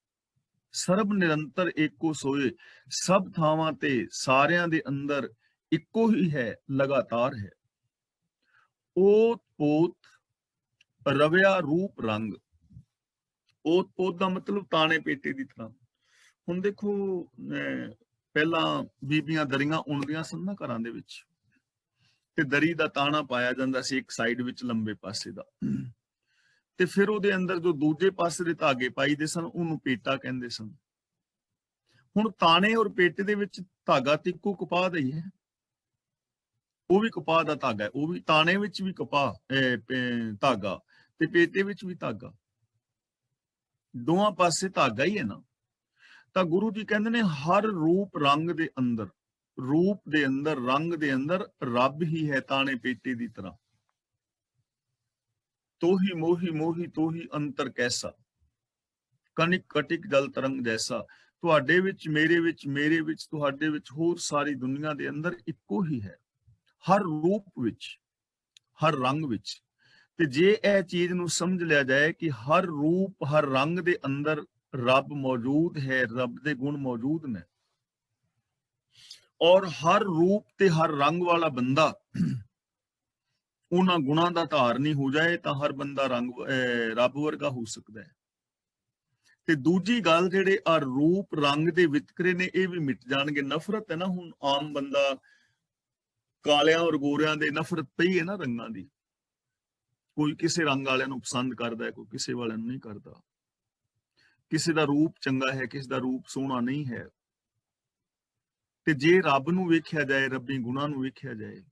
ਸਰਬ ਨਿਰੰਤਰ ਏਕੋ ਸੋਏ, ਸਭ ਥਾਵਾਂ ਤੇ ਸਾਰਿਆਂ ਦੇ ਅੰਦਰ ਇੱਕੋ ਹੀ ਹੈ, ਲਗਾਤਾਰ ਹੈ। ਓਤ ਪੋਤ ਰਵਿਆ ਰੂਪ ਰੰਗ। ਓਤ ਪੋਤ ਦਾ ਮਤਲਬ ਤਾਣੇ ਪੇਟੇ ਦੀ ਤਰ੍ਹਾਂ। ਹੁਣ ਦੇਖੋ, ਪਹਿਲਾਂ ਬੀਬੀਆਂ ਦਰੀਆਂ ਉਣਦੀਆਂ ਸਨ ਨਾ ਘਰਾਂ ਦੇ ਵਿੱਚ, ਤੇ ਦਰੀ ਦਾ ਤਾਣਾ ਪਾਇਆ ਜਾਂਦਾ ਸੀ ਇੱਕ ਸਾਈਡ ਵਿੱਚ ਲੰਬੇ ਪਾਸੇ ਦਾ, ਤੇ ਫਿਰ ਉਹਦੇ ਅੰਦਰ ਜੋ ਦੂਜੇ ਪਾਸੇ ਦੇ ਧਾਗੇ ਪਾਈਦੇ ਸਨ ਉਹਨੂੰ ਪੇਟਾ ਕਹਿੰਦੇ ਸਨ। ਹੁਣ ਤਾਣੇ ਔਰ ਪੇਟੇ ਦੇ ਵਿੱਚ ਧਾਗਾ ਤੇ ਇੱਕੋ ਕਪਾਹ ਦਾ ਹੀ ਹੈ, ਉਹ ਵੀ ਕਪਾਹ ਦਾ ਧਾਗਾ ਹੈ, ਉਹ ਵੀ ਤਾਣੇ ਵਿੱਚ ਵੀ ਕਪਾਹ ਧਾਗਾ ਤੇ ਪੇਟੇ ਵਿੱਚ ਵੀ ਧਾਗਾ, ਦੋਵਾਂ ਪਾਸੇ ਧਾਗਾ ਹੀ ਹੈ ਨਾ। ਤਾਂ ਗੁਰੂ ਜੀ ਕਹਿੰਦੇ ਨੇ ਹਰ ਰੂਪ ਰੰਗ ਦੇ ਅੰਦਰ, ਰੂਪ ਦੇ ਅੰਦਰ, ਰੰਗ ਦੇ ਅੰਦਰ ਰੱਬ ਹੀ ਹੈ, ਤਾਣੇ ਪੇਟੇ ਦੀ ਤਰ੍ਹਾਂ। ਤੋਹੀ ਮੋਹੀ ਮੋਹੀ ਤੋਹੀ ਅੰਤਰ ਕੈਸਾ, ਕਨਿਕ ਕਟਿਕ ਜਲ ਤਰੰਗ ਜੈਸਾ। ਤੁਹਾਡੇ ਵਿੱਚ, ਮੇਰੇ ਵਿੱਚ, ਮੇਰੇ ਵਿੱਚ, ਤੁਹਾਡੇ ਵਿੱਚ, ਹੋਰ ਸਾਰੀ ਦੁਨੀਆ ਦੇ ਅੰਦਰ ਇੱਕੋ ਹੀ ਹੈ, ਹਰ ਰੂਪ ਵਿੱਚ, ਹਰ ਰੰਗ ਵਿੱਚ। ਤੇ ਜੇ ਇਹ ਚੀਜ਼ ਨੂੰ ਸਮਝ ਲਿਆ ਜਾਏ ਕਿ ਹਰ ਰੂਪ, ਹਰ ਰੰਗ ਦੇ ਅੰਦਰ ਰੱਬ ਮੌਜੂਦ ਹੈ, ਰੱਬ ਦੇ ਗੁਣ ਮੌਜੂਦ ਨੇ, ਔਰ ਹਰ ਰੂਪ ਤੇ ਹਰ ਰੰਗ ਵਾਲਾ ਬੰਦਾ ਉਹਨਾਂ ਗੁਣਾਂ ਦਾ ਧਾਰਨੀ ਹੋ ਜਾਏ ਤਾਂ ਹਰ ਬੰਦਾ ਰੱਬ ਵਰਗਾ ਹੋ ਸਕਦਾ ਹੈ। ਤੇ ਦੂਜੀ ਗੱਲ, ਜਿਹੜੇ ਆ ਰੂਪ ਰੰਗ ਦੇ ਵਿਤਕਰੇ ਨੇ ਇਹ ਵੀ ਮਿਟ ਜਾਣਗੇ। ਨਫ਼ਰਤ ਹੈ ਨਾ, ਹੁਣ ਆਮ ਬੰਦਾ ਕਾਲਿਆਂ ਔਰ ਗੋਰਿਆਂ ਦੇ ਨਫ਼ਰਤ ਪਈ ਹੈ ਨਾ ਰੰਗਾਂ ਦੀ, ਕੋਈ ਕਿਸੇ ਰੰਗ ਵਾਲਿਆਂ ਨੂੰ ਪਸੰਦ ਕਰਦਾ ਹੈ, ਕੋਈ ਕਿਸੇ ਵਾਲਿਆਂ ਨੂੰ ਨਹੀਂ ਕਰਦਾ, ਕਿਸੇ ਦਾ ਰੂਪ ਚੰਗਾ ਹੈ, ਕਿਸੇ ਦਾ ਰੂਪ ਸੋਹਣਾ ਨਹੀਂ ਹੈ। ਤੇ ਜੇ ਰੱਬ ਨੂੰ ਵੇਖਿਆ ਜਾਏ, ਰੱਬੀ ਗੁਣਾਂ ਨੂੰ ਵੇਖਿਆ ਜਾਏ,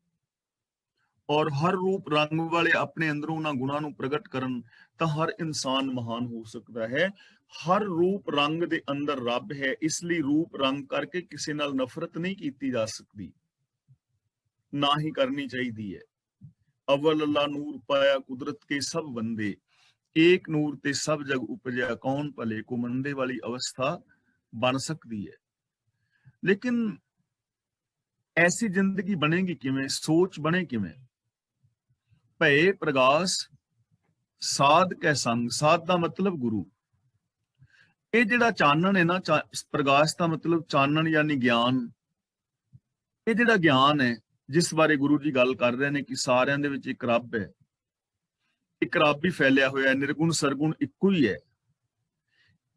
ਔਰ ਹਰ ਰੂਪ ਰੰਗ ਵਾਲੇ ਆਪਣੇ ਅੰਦਰੋਂ ਉਹਨਾਂ ਗੁਣਾਂ ਨੂੰ ਪ੍ਰਗਟ ਕਰਨ, ਤਾਂ ਹਰ ਇਨਸਾਨ ਮਹਾਨ ਹੋ ਸਕਦਾ ਹੈ। ਹਰ ਰੂਪ ਰੰਗ ਦੇ ਅੰਦਰ ਰੱਬ ਹੈ, ਇਸ ਲਈ ਰੂਪ ਰੰਗ ਕਰਕੇ ਕਿਸੇ ਨਾਲ ਨਫ਼ਰਤ ਨਹੀਂ ਕੀਤੀ ਜਾ ਸਕਦੀ, ਨਾ ਹੀ ਕਰਨੀ ਚਾਹੀਦੀ ਹੈ। ਅਵਲ ਅੱਲਾ ਨੂਰ ਪਾਇਆ ਕੁਦਰਤ ਕੇ ਸਭ ਬੰਦੇ, ਏਕ ਨੂਰ ਤੇ ਸਭ ਜਗ ਉਪਜਿਆ, ਕੌਣ ਭਲੇ ਕੋ ਮੰਦੇ ਵਾਲੀ ਅਵਸਥਾ ਬਣ ਸਕਦੀ ਹੈ। ਲੇਕਿਨ ਐਸੀ ਜ਼ਿੰਦਗੀ ਬਣੇਗੀ ਕਿਵੇਂ, ਸੋਚ ਬਣੇ ਕਿਵੇਂ? ਭਏ ਪ੍ਰਗਾਸ ਸਾਧ ਕੈ ਸੰਗ, ਸਾਧ ਦਾ ਮਤਲਬ ਗੁਰੂ। ਇਹ ਜਿਹੜਾ ਚਾਨਣ ਹੈ ਨਾ, ਪ੍ਰਗਾਸ ਦਾ ਮਤਲਬ ਚਾਨਣ ਯਾਨੀ ਗਿਆਨ। ਇਹ ਜਿਹੜਾ ਗਿਆਨ ਹੈ ਜਿਸ ਬਾਰੇ ਗੁਰੂ ਜੀ ਗੱਲ ਕਰ ਰਹੇ ਨੇ ਕਿ ਸਾਰਿਆਂ ਦੇ ਵਿੱਚ ਇੱਕ ਰੱਬ ਹੈ, ਇੱਕ ਰੱਬ ਹੀ ਫੈਲਿਆ ਹੋਇਆ ਹੈ, ਨਿਰਗੁਣ ਸਰਗੁਣ ਇੱਕੋ ਹੀ ਹੈ,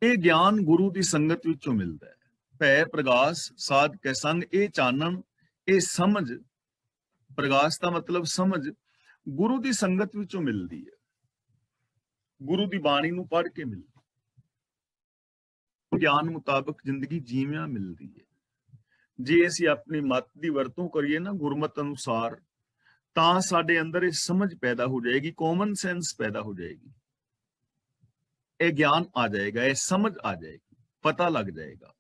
ਇਹ ਗਿਆਨ ਗੁਰੂ ਦੀ ਸੰਗਤ ਵਿੱਚੋਂ ਮਿਲਦਾ ਹੈ। ਭੈ ਪ੍ਰਗਾਸ ਸਾਧ ਕੈ ਸੰਗ, ਇਹ ਚਾਨਣ, ਇਹ ਸਮਝ, ਪ੍ਰਗਾਸ ਦਾ ਮਤਲਬ ਸਮਝ, ਗੁਰੂ ਦੀ ਸੰਗਤ ਵਿੱਚੋਂ ਮਿਲਦੀ ਹੈ, ਗੁਰੂ ਦੀ ਬਾਣੀ ਨੂੰ ਪੜ੍ਹ ਕੇ ਮਿਲਦੀ, ਗਿਆਨ ਮੁਤਾਬਕ ਜ਼ਿੰਦਗੀ ਜੀਵਿਆਂ ਮਿਲਦੀ ਹੈ। ਜੇ ਅਸੀਂ ਆਪਣੀ ਮੱਤ ਦੀ ਵਰਤੋਂ ਕਰੀਏ ਨਾ ਗੁਰਮਤ ਅਨੁਸਾਰ, ਤਾਂ ਸਾਡੇ ਅੰਦਰ ਇਹ ਸਮਝ ਪੈਦਾ ਹੋ ਜਾਏਗੀ, ਕਾਮਨ ਸੈਂਸ ਪੈਦਾ ਹੋ ਜਾਏਗੀ, ਇਹ ਗਿਆਨ ਆ ਜਾਏਗਾ, ਇਹ ਸਮਝ ਆ ਜਾਏਗੀ, ਪਤਾ ਲੱਗ ਜਾਏਗਾ।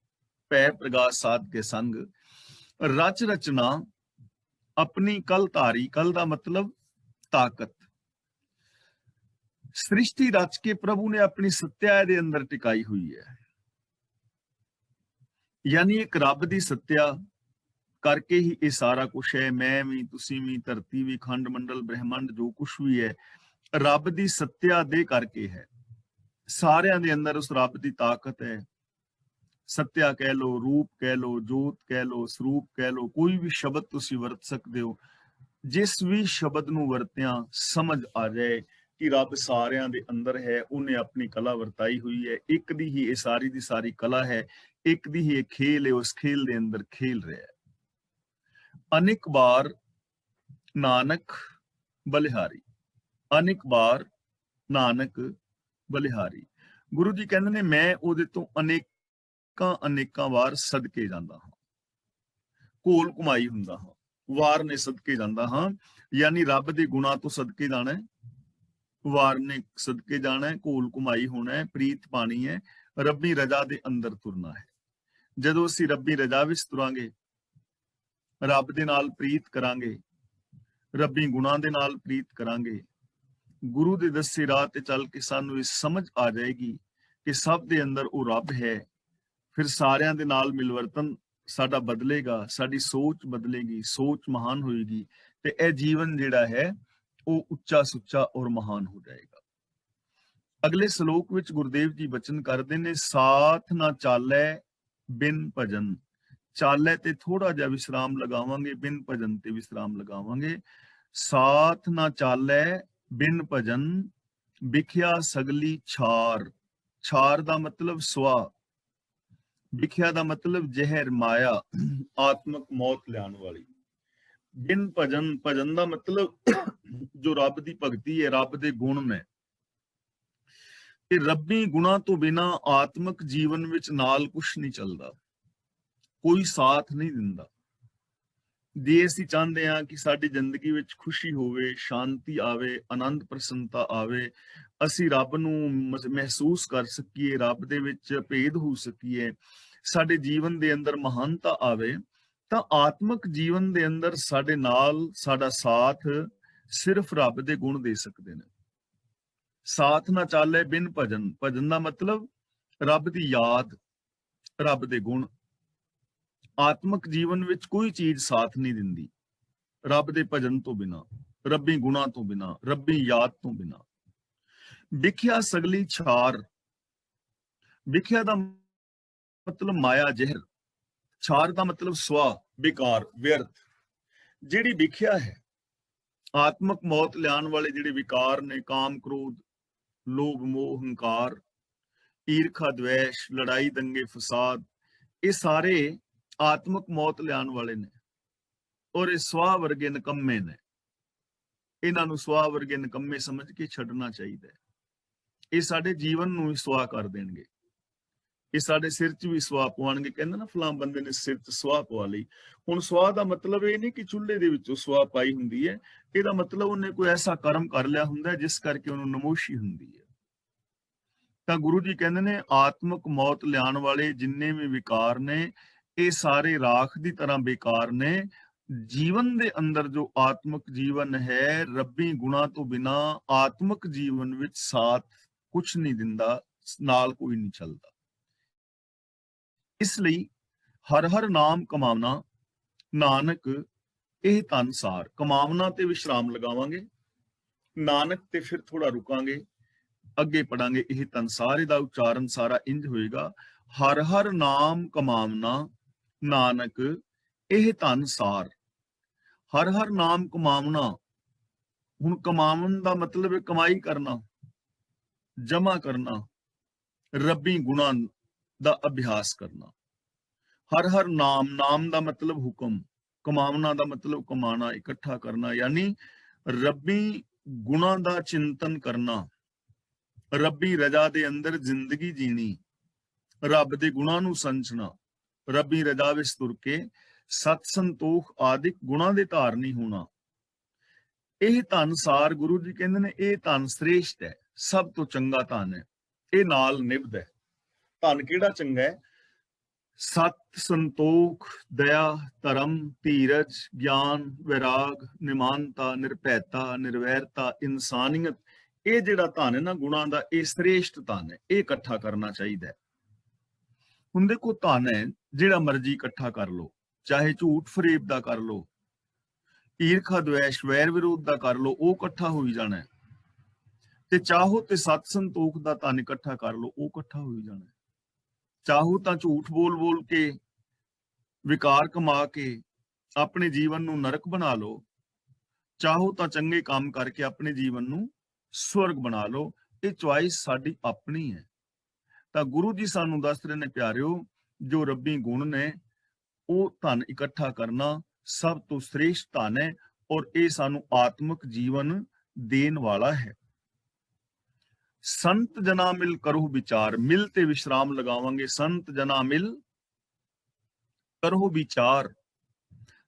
ਭੈ ਪ੍ਰਗਾਸ ਸਾਧ ਕੇ ਸੰਗ, ਰਚ ਰਚਨਾ ਆਪਣੀ ਕਲ ਧਾਰੀ, ਕਲ ਦਾ ਮਤਲਬ ਤਾਕਤ। ਸ੍ਰਿਸ਼ਟੀ ਰਚ ਕੇ ਪ੍ਰਭੂ ਨੇ ਆਪਣੀ ਸੱਤਿਆ ਦੇ ਅੰਦਰ ਟਿਕਾਈ ਹੋਈ ਹੈ, ਯਾਨੀ ਇੱਕ ਰੱਬ ਦੀ ਸੱਤਿਆ ਕਰਕੇ ਹੀ ਇਹ ਸਾਰਾ ਕੁਛ ਹੈ। ਮੈਂ ਵੀ, ਤੁਸੀਂ ਵੀ, ਧਰਤੀ ਵੀ, ਖੰਡ ਮੰਡਲ ਬ੍ਰਹਿਮੰਡ ਜੋ ਕੁਛ ਵੀ ਹੈ, ਰੱਬ ਦੀ ਸੱਤਿਆ ਦੇ ਕਰਕੇ ਹੈ। ਸਾਰਿਆਂ ਦੇ ਅੰਦਰ ਉਸ ਰੱਬ ਦੀ ਤਾਕਤ ਹੈ। ਸੱਤਿਆ ਕਹਿ ਲੋ, ਰੂਪ ਕਹਿ ਲੋ, ਜੋਤ ਕਹਿ ਲੋ, ਸਰੂਪ ਕਹਿ ਲੋ, ਕੋਈ ਵੀ ਸ਼ਬਦ ਤੁਸੀਂ ਵਰਤ ਸਕਦੇ ਹੋ। ਜਿਸ ਵੀ ਸ਼ਬਦ ਨੂੰ ਵਰਤਿਆਂ ਸਮਝ ਆ ਜਾਏ ਕਿ ਰੱਬ ਸਾਰਿਆਂ ਦੇ ਅੰਦਰ ਹੈ, ਉਹਨੇ ਆਪਣੀ ਕਲਾ ਵਰਤਾਈ ਹੋਈ ਹੈ, ਇੱਕ ਦੀ ਹੀ ਇਹ ਸਾਰੀ ਦੀ ਸਾਰੀ ਕਲਾ ਹੈ, ਇੱਕ ਦੀ ਹੀ ਇਹ ਖੇਲ ਹੈ, ਉਸ ਖੇਲ ਦੇ ਅੰਦਰ ਖੇਲ ਰਿਹਾ ਹੈ। ਅਨੇਕ ਬਾਰ ਨਾਨਕ ਬਲਿਹਾਰੀ, ਅਨੇਕ ਬਾਰ ਨਾਨਕ ਬਲਿਹਾਰੀ। ਗੁਰੂ ਜੀ ਕਹਿੰਦੇ ਨੇ ਮੈਂ ਉਹਦੇ ਤੋਂ ਅਨੇਕਾਂ ਵਾਰ ਸਦਕੇ ਜਾਂਦਾ ਹਾਂ, ਘੋਲ ਘੁਮਾਈ ਹੁੰਦਾ ਹਾਂ, ਵਾਰ ਨੇ ਸਦਕੇ ਜਾਂਦਾ ਹਾਂ, ਯਾਨੀ ਰੱਬ ਦੇ ਗੁਣਾਂ ਤੋਂ ਸਦਕੇ ਜਾਣਾ ਹੈ, ਵਾਰ ਨੇ ਸਦਕੇ ਜਾਣਾ ਹੈ, ਘੋਲ ਘੁਮਾਈ ਹੋਣਾ ਹੈ, ਪ੍ਰੀਤ ਪਾਣੀ ਹੈ, ਰੱਬੀ ਰਜਾ ਦੇ ਅੰਦਰ ਤੁਰਨਾ ਹੈ। ਜਦੋਂ ਅਸੀਂ ਰੱਬੀ ਰਜਾ ਵਿੱਚ ਤੁਰਾਂਗੇ, ਰੱਬ ਦੇ ਨਾਲ ਪ੍ਰੀਤ ਕਰਾਂਗੇ, ਰੱਬੀ ਗੁਣਾਂ ਦੇ ਨਾਲ ਪ੍ਰੀਤ ਕਰਾਂਗੇ, ਗੁਰੂ ਦੇ ਦੱਸੇ ਰਾਹ ਤੇ ਚੱਲ ਕੇ ਸਾਨੂੰ ਇਹ ਸਮਝ ਆ ਜਾਏਗੀ ਕਿ ਸਭ ਦੇ ਅੰਦਰ ਉਹ ਰੱਬ ਹੈ, ਫਿਰ ਸਾਰਿਆਂ ਦੇ ਨਾਲ ਮਿਲਵਰਤਨ ਸਾਡਾ ਬਦਲੇਗਾ, ਸਾਡੀ ਸੋਚ ਬਦਲੇਗੀ, ਸੋਚ ਮਹਾਨ ਹੋਏਗੀ ਤੇ ਇਹ ਜੀਵਨ ਜਿਹੜਾ ਹੈ ਉਹ ਉੱਚਾ ਸੁੱਚਾ ਔਰ ਮਹਾਨ ਹੋ ਜਾਏਗਾ। ਅਗਲੇ ਸ਼ਲੋਕ ਵਿੱਚ ਗੁਰਦੇਵ ਜੀ ਬਚਨ ਕਰਦੇ ਨੇ, ਸਾਥ ਨਾ ਚਾਲੈ ਬਿਨ ਭਜਨ। ਚਾਲੈ ਤੇ ਥੋੜਾ ਜਿਹਾ ਵਿਸਰਾਮ ਲਗਾਵਾਂਗੇ, ਬਿਨ ਭਜਨ ਤੇ ਵਿਸਰਾਮ ਲਗਾਵਾਂਗੇ। ਸਾਥ ਨਾ ਚਾਲੈ ਬਿਨ ਭਜਨ, ਵਿਖਿਆ ਸਗਲੀ ਛਾਰ। ਛਾਰ ਦਾ ਮਤਲਬ ਸਵਾ, ਵਿਖਿਆ ਦਾ ਮਤਲਬ ਜ਼ਹਿਰ, ਮਾਇਆ, ਆਤਮਕ ਮੌਤ ਲਿਆਉਣ ਵਾਲੀ। ਬਿਨ ਭਜਨ, ਭਜਨ ਦਾ ਮਤਲਬ ਜੋ ਰੱਬ ਦੀ ਭਗਤੀ ਹੈ, ਰੱਬ ਦੇ ਗੁਣ ਨੇ। ਤੇ ਰੱਬੀ ਗੁਣਾਂ ਤੋਂ ਬਿਨਾ ਆਤਮਕ ਜੀਵਨ ਵਿੱਚ ਨਾਲ ਕੁਛ ਨਹੀਂ ਚੱਲਦਾ, ਕੋਈ ਸਾਥ ਨਹੀਂ ਦਿੰਦਾ। ਜੇ ਅਸੀਂ ਚਾਹੁੰਦੇ ਹਾਂ ਕਿ ਸਾਡੀ ਜ਼ਿੰਦਗੀ ਵਿੱਚ ਖੁਸ਼ੀ ਹੋਵੇ, ਸ਼ਾਂਤੀ ਆਵੇ, ਆਨੰਦ ਪ੍ਰਸੰਨਤਾ ਆਵੇ, ਅਸੀਂ ਰੱਬ ਨੂੰ ਮਹਿਸੂਸ ਕਰ ਸਕੀਏ, ਰੱਬ ਦੇ ਵਿੱਚ ਭੇਦ ਹੋ ਸਕੀਏ, ਸਾਡੇ ਜੀਵਨ ਦੇ ਅੰਦਰ ਮਹਾਨਤਾ ਆਵੇ, ਤਾਂ ਆਤਮਕ ਜੀਵਨ ਦੇ ਅੰਦਰ ਸਾਡੇ ਨਾਲ ਸਾਡਾ ਸਾਥ ਸਿਰਫ ਰੱਬ ਦੇ ਗੁਣ ਦੇ ਸਕਦੇ ਨੇ। ਸਾਥ ਨਾ ਚਾਲੇ ਬਿਨ ਭਜਨ, ਭਜਨ ਦਾ ਮਤਲਬ ਰੱਬ ਦੀ ਯਾਦ, ਰੱਬ ਦੇ ਗੁਣ। ਆਤਮਕ ਜੀਵਨ ਵਿੱਚ ਕੋਈ ਚੀਜ਼ ਸਾਥ ਨਹੀਂ ਦਿੰਦੀ ਰੱਬ ਦੇ ਭਜਨ ਤੋਂ ਬਿਨਾ, ਰੱਬੀ ਗੁਣਾਂ ਤੋਂ ਬਿਨਾ, ਰੱਬੀ ਯਾਦ ਤੋਂ ਬਿਨਾ। ਵਿਖਿਆ ਸਗਲੀ ਛਾਰ, ਵਿਖਿਆ ਦਾ ਮਤਲਬ ਮਾਇਆ, ਜ਼ਹਿਰ। ਛਾਰ ਦਾ ਮਤਲਬ ਸਵਾ, ਬੇਕਾਰ, ਵਿਅਰਥ। ਜਿਹੜੀ ਵਿਖਿਆ ਹੈ, ਆਤਮਕ ਮੌਤ ਲਿਆਉਣ ਵਾਲੇ ਜਿਹੜੇ ਵਿਕਾਰ ਨੇ, ਕਾਮ, ਕ੍ਰੋਧ, ਲੋਭ, ਮੋਹ, ਹੰਕਾਰ, ਈਰਖਾ, ਦਵੇਸ਼, ਲੜਾਈ, ਦੰਗੇ, ਫਸਾਦ, ਇਹ ਸਾਰੇ ਆਤਮਕ ਮੌਤ ਲਿਆਉਣ ਵਾਲੇ ਨੇ ਔਰ ਇਹ ਸਵਾ ਵਰਗੇ ਨਿਕੰਮੇ ਨੇ। ਇਹਨਾਂ ਨੂੰ ਸਵਾ ਵਰਗੇ ਨਿਕੰਮੇ ਸਮਝ ਕੇ ਛੱਡਣਾ ਚਾਹੀਦਾ ਹੈ। ਇਹ ਸਾਡੇ ਜੀਵਨ ਨੂੰ ਹੀ ਸਵਾ ਕਰ ਦੇਣਗੇ, ਇਹ ਸਾਡੇ ਸਿਰ 'ਚ ਵੀ ਸਵਾ ਪਵਾਉਣਗੇ। ਕਹਿੰਦੇ ਨਾ ਫਲਾਂ ਬੰਦੇ ਨੇ ਸਿਰ 'ਚ ਸਵਾ ਪਵਾ ਲਈ। ਹੁਣ ਸਵਾ ਦਾ ਮਤਲਬ ਇਹ ਨਹੀਂ ਕਿ ਚੁੱਲ੍ਹੇ ਦੇ ਵਿੱਚੋਂ ਸਵਾ ਪਾਈ ਹੁੰਦੀ ਹੈ, ਇਹਦਾ ਮਤਲਬ ਉਹਨੇ ਕੋਈ ਐਸਾ ਕਰਮ ਕਰ ਲਿਆ ਹੁੰਦਾ ਜਿਸ ਕਰਕੇ ਉਹਨੂੰ ਨਮੋਸ਼ੀ ਹੁੰਦੀ ਹੈ। ਤਾਂ ਗੁਰੂ ਜੀ ਕਹਿੰਦੇ ਨੇ ਆਤਮਕ ਮੌਤ ਲਿਆਉਣ ਵਾਲੇ ਜਿੰਨੇ ਵੀ ਵਿਕਾਰ ਨੇ, ਇਹ ਸਾਰੇ ਰਾਖ ਦੀ ਤਰ੍ਹਾਂ ਬੇਕਾਰ ਨੇ। ਜੀਵਨ ਦੇ ਅੰਦਰ ਜੋ ਆਤਮਕ ਜੀਵਨ ਹੈ, ਰੱਬੀ ਗੁਣਾਂ ਤੋਂ ਬਿਨਾ ਆਤਮਕ ਜੀਵਨ ਵਿੱਚ ਸਾਥ ਕੁਛ ਨਹੀਂ ਦਿੰਦਾ, ਨਾਲ ਕੋਈ ਨਹੀਂ ਚੱਲਦਾ। ਇਸ ਲਈ ਹਰ ਹਰ ਨਾਮ ਕਮਾਵਨਾ, ਨਾਨਕ ਇਹ ਧਨ ਸਾਰ। ਕਮਾਵਨਾ ਤੇ ਵਿਸ਼ਰਾਮ ਲਗਾਵਾਂਗੇ, ਨਾਨਕ ਤੇ ਫਿਰ ਥੋੜਾ ਰੁਕਾਂਗੇ, ਅੱਗੇ ਪੜਾਂਗੇ। ਇਹ ਧਨ ਸਾਰ, ਦਾ ਉਚਾਰਨ ਸਾਰਾ ਇੰਜ ਹੋਏਗਾ, ਹਰ ਹਰ ਨਾਮ ਕਮਾਵਨਾ, ਨਾਨਕ ਇਹ ਧਨ ਸਾਰ। ਹਰ ਹਰ ਨਾਮ ਕਮਾਵਨਾ, ਹੁਣ ਕਮਾਵਨ ਦਾ ਮਤਲਬ ਹੈ ਕਮਾਈ ਕਰਨਾ, ਜਮਾ ਕਰਨਾ, ਰੱਬੀ ਗੁਣਾਂ ਦਾ ਅਭਿਆਸ ਕਰਨਾ। ਹਰ ਹਰ ਨਾਮ, ਨਾਮ ਦਾ ਮਤਲਬ ਹੁਕਮ, ਕਮਾਵਨਾ ਦਾ ਮਤਲਬ ਕਮਾਣਾ, ਇਕੱਠਾ ਕਰਨਾ, ਯਾਨੀ ਰੱਬੀ ਗੁਣਾਂ ਦਾ ਚਿੰਤਨ ਕਰਨਾ, ਰੱਬੀ ਰਜਾ ਦੇ ਅੰਦਰ ਜ਼ਿੰਦਗੀ ਜੀਣੀ, ਰੱਬ ਦੇ ਗੁਣਾਂ ਨੂੰ ਸੰਚਣਾ, ਰੱਬੀ ਰਜਾ ਵਿੱਚ ਤੁਰ ਕੇ ਸਤ ਸੰਤੋਖ ਆਦਿਕ ਗੁਣਾਂ ਦੇ ਧਾਰਨੀ ਹੋਣਾ। ਇਹ ਧਨ ਸਾਰ, ਗੁਰੂ ਜੀ ਕਹਿੰਦੇ ਨੇ ਇਹ ਧਨ ਸ੍ਰੇਸ਼ਟ ਹੈ, ਸਭ ਤੋਂ ਚੰਗਾ ਧਨ ਹੈ, ਇਹ ਨਾਲ ਨਿਭਦ ਹੈ। ਧਨ ਕਿਹੜਾ ਚੰਗਾ ਹੈ? ਸਤ, ਸੰਤੋਖ, ਦਇਆ, ਧਰਮ, ਧੀਰਜ, ਗਿਆਨ, ਵੈਰਾਗ, ਨਿਮਾਨਤਾ, ਨਿਰਭੈਤਾ, ਨਿਰਵੈਰਤਾ, ਇਨਸਾਨੀਅਤ, ਇਹ ਜਿਹੜਾ ਧਨ ਹੈ ਨਾ ਗੁਣਾਂ ਦਾ, ਇਹ ਸ੍ਰੇਸ਼ਟ ਧਨ ਹੈ, ਇਹ ਇਕੱਠਾ ਕਰਨਾ ਚਾਹੀਦਾ ਹੈ। ਹੁਣ ਦੇਖੋ ਧਨ ਹੈ ਜਿਹੜਾ ਮਰਜ਼ੀ ਇਕੱਠਾ ਕਰ ਲੋ, ਚਾਹੇ ਝੂਠ ਫਰੇਬ ਦਾ ਕਰ ਲੋ, ਈਰਖਾ ਦਵੇਸ਼ ਵੈਰ ਵਿਰੋਧ ਦਾ ਕਰ ਲੋ, ਉਹ ਇਕੱਠਾ ਹੋਈ ਜਾਣਾ। ਤੇ ਚਾਹੋ ਤੇ ਸਤ ਸੰਤੋਖ ਦਾ ਧਨ ਇਕੱਠਾ ਕਰ ਲੋ, ਉਹ ਇਕੱਠਾ ਹੋਈ ਜਾਣਾ। ਚਾਹੋ ਤਾਂ ਝੂਠ ਬੋਲ ਬੋਲ ਕੇ, ਵਿਕਾਰ ਕਮਾ ਕੇ ਆਪਣੇ ਜੀਵਨ ਨੂੰ ਨਰਕ ਬਣਾ ਲਓ, ਚਾਹੋ ਤਾਂ ਚੰਗੇ ਕੰਮ ਕਰਕੇ ਆਪਣੇ ਜੀਵਨ ਨੂੰ ਸਵਰਗ ਬਣਾ ਲਓ। ਇਹ ਚੁਆਇਸ ਸਾਡੀ ਆਪਣੀ ਹੈ। ਤਾਂ ਗੁਰੂ ਜੀ ਸਾਨੂੰ ਦੱਸ ਰਹੇ ਨੇ ਪਿਆਰਿਓ, ਜੋ ਰੱਬੀ ਗੁਣ ਨੇ ਉਹ ਧਨ ਇਕੱਠਾ ਕਰਨਾ ਸਭ ਤੋਂ ਸ੍ਰੇਸ਼ਟ ਧਨ ਹੈ ਔਰ ਇਹ ਸਾਨੂੰ ਆਤਮਿਕ ਜੀਵਨ ਦੇਣ ਵਾਲਾ ਹੈ। ਸੰਤ ਜਨਾ ਮਿਲ ਕਰੋ ਵਿਚਾਰ, ਮਿਲ ਤੇ ਵਿਸ਼ਰਾਮ ਲਗਾਵਾਂਗੇ। ਸੰਤ ਜਨਾ ਮਿਲ ਕਰੋ ਵਿਚਾਰ।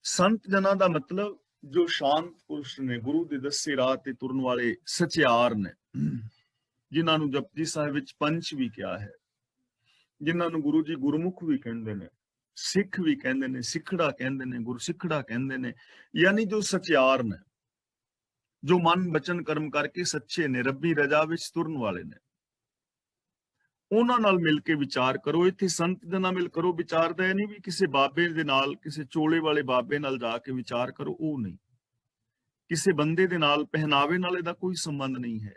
ਸੰਤ ਜਨਾ ਦਾ ਮਤਲਬ ਜੋ ਸ਼ਾਂਤ ਪੁਰਸ਼ ਨੇ, ਗੁਰੂ ਦੇ ਦੱਸੇ ਰਾਹ ਤੇ ਤੁਰਨ ਵਾਲੇ ਸਚਿਆਰ ਨੇ, ਜਿਨ੍ਹਾਂ ਨੂੰ ਜਪਜੀ ਸਾਹਿਬ ਵਿੱਚ ਪੰਚ ਵੀ ਕਿਹਾ ਹੈ, ਜਿਨ੍ਹਾਂ ਨੂੰ ਗੁਰੂ ਜੀ ਗੁਰਮੁਖ ਵੀ ਕਹਿੰਦੇ ਨੇ, ਸਿੱਖ ਵੀ ਕਹਿੰਦੇ ਨੇ, ਸਿੱਖੜਾ ਕਹਿੰਦੇ ਨੇ, ਗੁਰਸਿੱਖੜਾ ਕਹਿੰਦੇ ਨੇ, ਯਾਨੀ ਜੋ ਸਚਿਆਰ ਨੇ, ਜੋ ਮਨ ਬਚਨ ਕਰਮ ਕਰਕੇ ਸੱਚੇ ਨੇ, ਰੱਬੀ ਰਜਾ ਵਿੱਚ ਤੁਰਨ ਵਾਲੇ ਨੇ। ਉਹਨਾਂ ਨਾਲ ਮਿਲ ਕੇ ਵਿਚਾਰ ਕਰੋ। ਇੱਥੇ ਸੰਤ ਦੇ ਨਾਲ ਮਿਲ ਕਰੋ ਵਿਚਾਰ ਦਾ ਇਹ ਨਹੀਂ ਵੀ ਕਿਸੇ ਬਾਬੇ ਦੇ ਨਾਲ, ਕਿਸੇ ਚੋਲੇ ਵਾਲੇ ਬਾਬੇ ਨਾਲ ਜਾ ਕੇ ਵਿਚਾਰ ਕਰੋ, ਉਹ ਨਹੀਂ। ਕਿਸੇ ਬੰਦੇ ਦੇ ਨਾਲ, ਪਹਿਨਾਵੇ ਨਾਲ ਇਹਦਾ ਕੋਈ ਸੰਬੰਧ ਨਹੀਂ ਹੈ।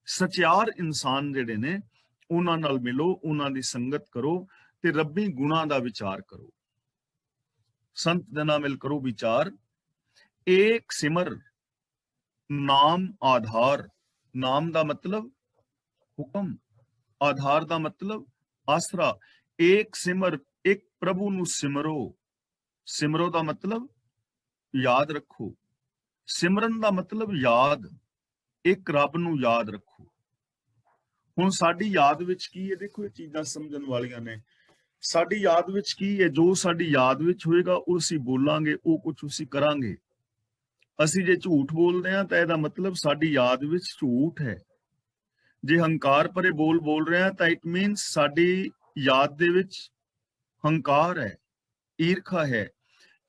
ਸਚਿਆਰ ਇਨਸਾਨ ਜਿਹੜੇ ਨੇ ਉਹਨਾਂ ਨਾਲ ਮਿਲੋ, ਉਹਨਾਂ ਦੀ ਸੰਗਤ ਕਰੋ ਤੇ ਰੱਬੀ ਗੁਣਾਂ ਦਾ ਵਿਚਾਰ ਕਰੋ। ਸੰਤ ਦੇ ਨਾਲ ਮਿਲ ਕਰੋ ਵਿਚਾਰ। ਏਕ ਸਿਮਰ ਨਾਮ ਆਧਾਰ। ਨਾਮ ਦਾ ਮਤਲਬ ਹੁਕਮ, ਆਧਾਰ ਦਾ ਮਤਲਬ ਆਸਰਾ। ਏਕ ਸਿਮਰ, ਇੱਕ ਪ੍ਰਭੂ ਨੂੰ ਸਿਮਰੋ। ਸਿਮਰੋ ਦਾ ਮਤਲਬ ਯਾਦ ਰੱਖੋ। ਸਿਮਰਨ ਦਾ ਮਤਲਬ ਯਾਦ, ਇੱਕ ਰੱਬ ਨੂੰ ਯਾਦ ਰੱਖੋ। ਹੁਣ ਸਾਡੀ ਯਾਦ ਵਿੱਚ ਕੀ ਹੈ? ਦੇਖੋ, ਇਹ ਚੀਜ਼ਾਂ ਸਮਝਣ ਵਾਲੀਆਂ ਨੇ। ਸਾਡੀ ਯਾਦ ਵਿੱਚ ਕੀ ਹੈ? ਜੋ ਸਾਡੀ ਯਾਦ ਵਿੱਚ ਹੋਏਗਾ ਉਹ ਅਸੀਂ ਬੋਲਾਂਗੇ, ਉਹ ਕੁਝ ਅਸੀਂ ਕਰਾਂਗੇ। ਅਸੀਂ ਜੇ ਝੂਠ ਬੋਲਦੇ ਹਾਂ ਤਾਂ ਇਹਦਾ ਮਤਲਬ ਸਾਡੀ ਯਾਦ ਵਿੱਚ ਝੂਠ ਹੈ। ਜੇ ਹੰਕਾਰ ਭਰੇ ਬੋਲ ਰਹੇ ਹਾਂ ਤਾਂ ਇਟ ਮੀਨਸ ਸਾਡੀ ਯਾਦ ਦੇ ਵਿੱਚ ਹੰਕਾਰ ਹੈ, ਈਰਖਾ ਹੈ।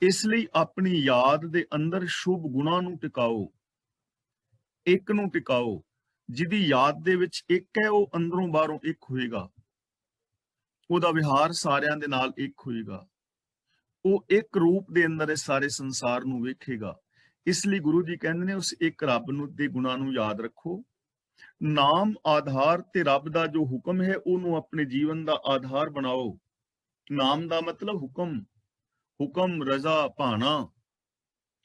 ਇਸ ਲਈ ਆਪਣੀ ਯਾਦ ਦੇ ਅੰਦਰ ਸ਼ੁਭ ਗੁਣਾਂ ਨੂੰ ਟਿਕਾਓ, ਇੱਕ ਨੂੰ ਟਿਕਾਓ। ਜਿਹਦੀ ਯਾਦ ਦੇ ਵਿੱਚ ਇੱਕ ਹੈ ਉਹ ਅੰਦਰੋਂ ਬਾਹਰੋਂ ਇੱਕ ਹੋਏਗਾ। ਉਹਦਾ ਵਿਹਾਰ ਸਾਰਿਆਂ ਦੇ ਨਾਲ ਇੱਕ ਹੋਏਗਾ। ਉਹ ਇੱਕ ਰੂਪ ਦੇ ਅੰਦਰ ਇਸ ਸਾਰੇ ਸੰਸਾਰ ਨੂੰ ਵੇਖੇਗਾ। ਇਸ ਲਈ ਗੁਰੂ ਜੀ ਕਹਿੰਦੇ ਨੇ ਉਸ ਇੱਕ ਰੱਬ ਨੂੰ ਦੇ ਗੁਣਾਂ ਨੂੰ ਯਾਦ ਰੱਖੋ। ਨਾਮ ਆਧਾਰ ਤੇ ਰੱਬ ਦਾ ਜੋ ਹੁਕਮ ਹੈ ਉਹਨੂੰ ਆਪਣੇ ਜੀਵਨ ਦਾ ਆਧਾਰ ਬਣਾਓ। ਨਾਮ ਦਾ ਮਤਲਬ ਹੁਕਮ, ਹੁਕਮ ਰਜ਼ਾ ਭਾਣਾ,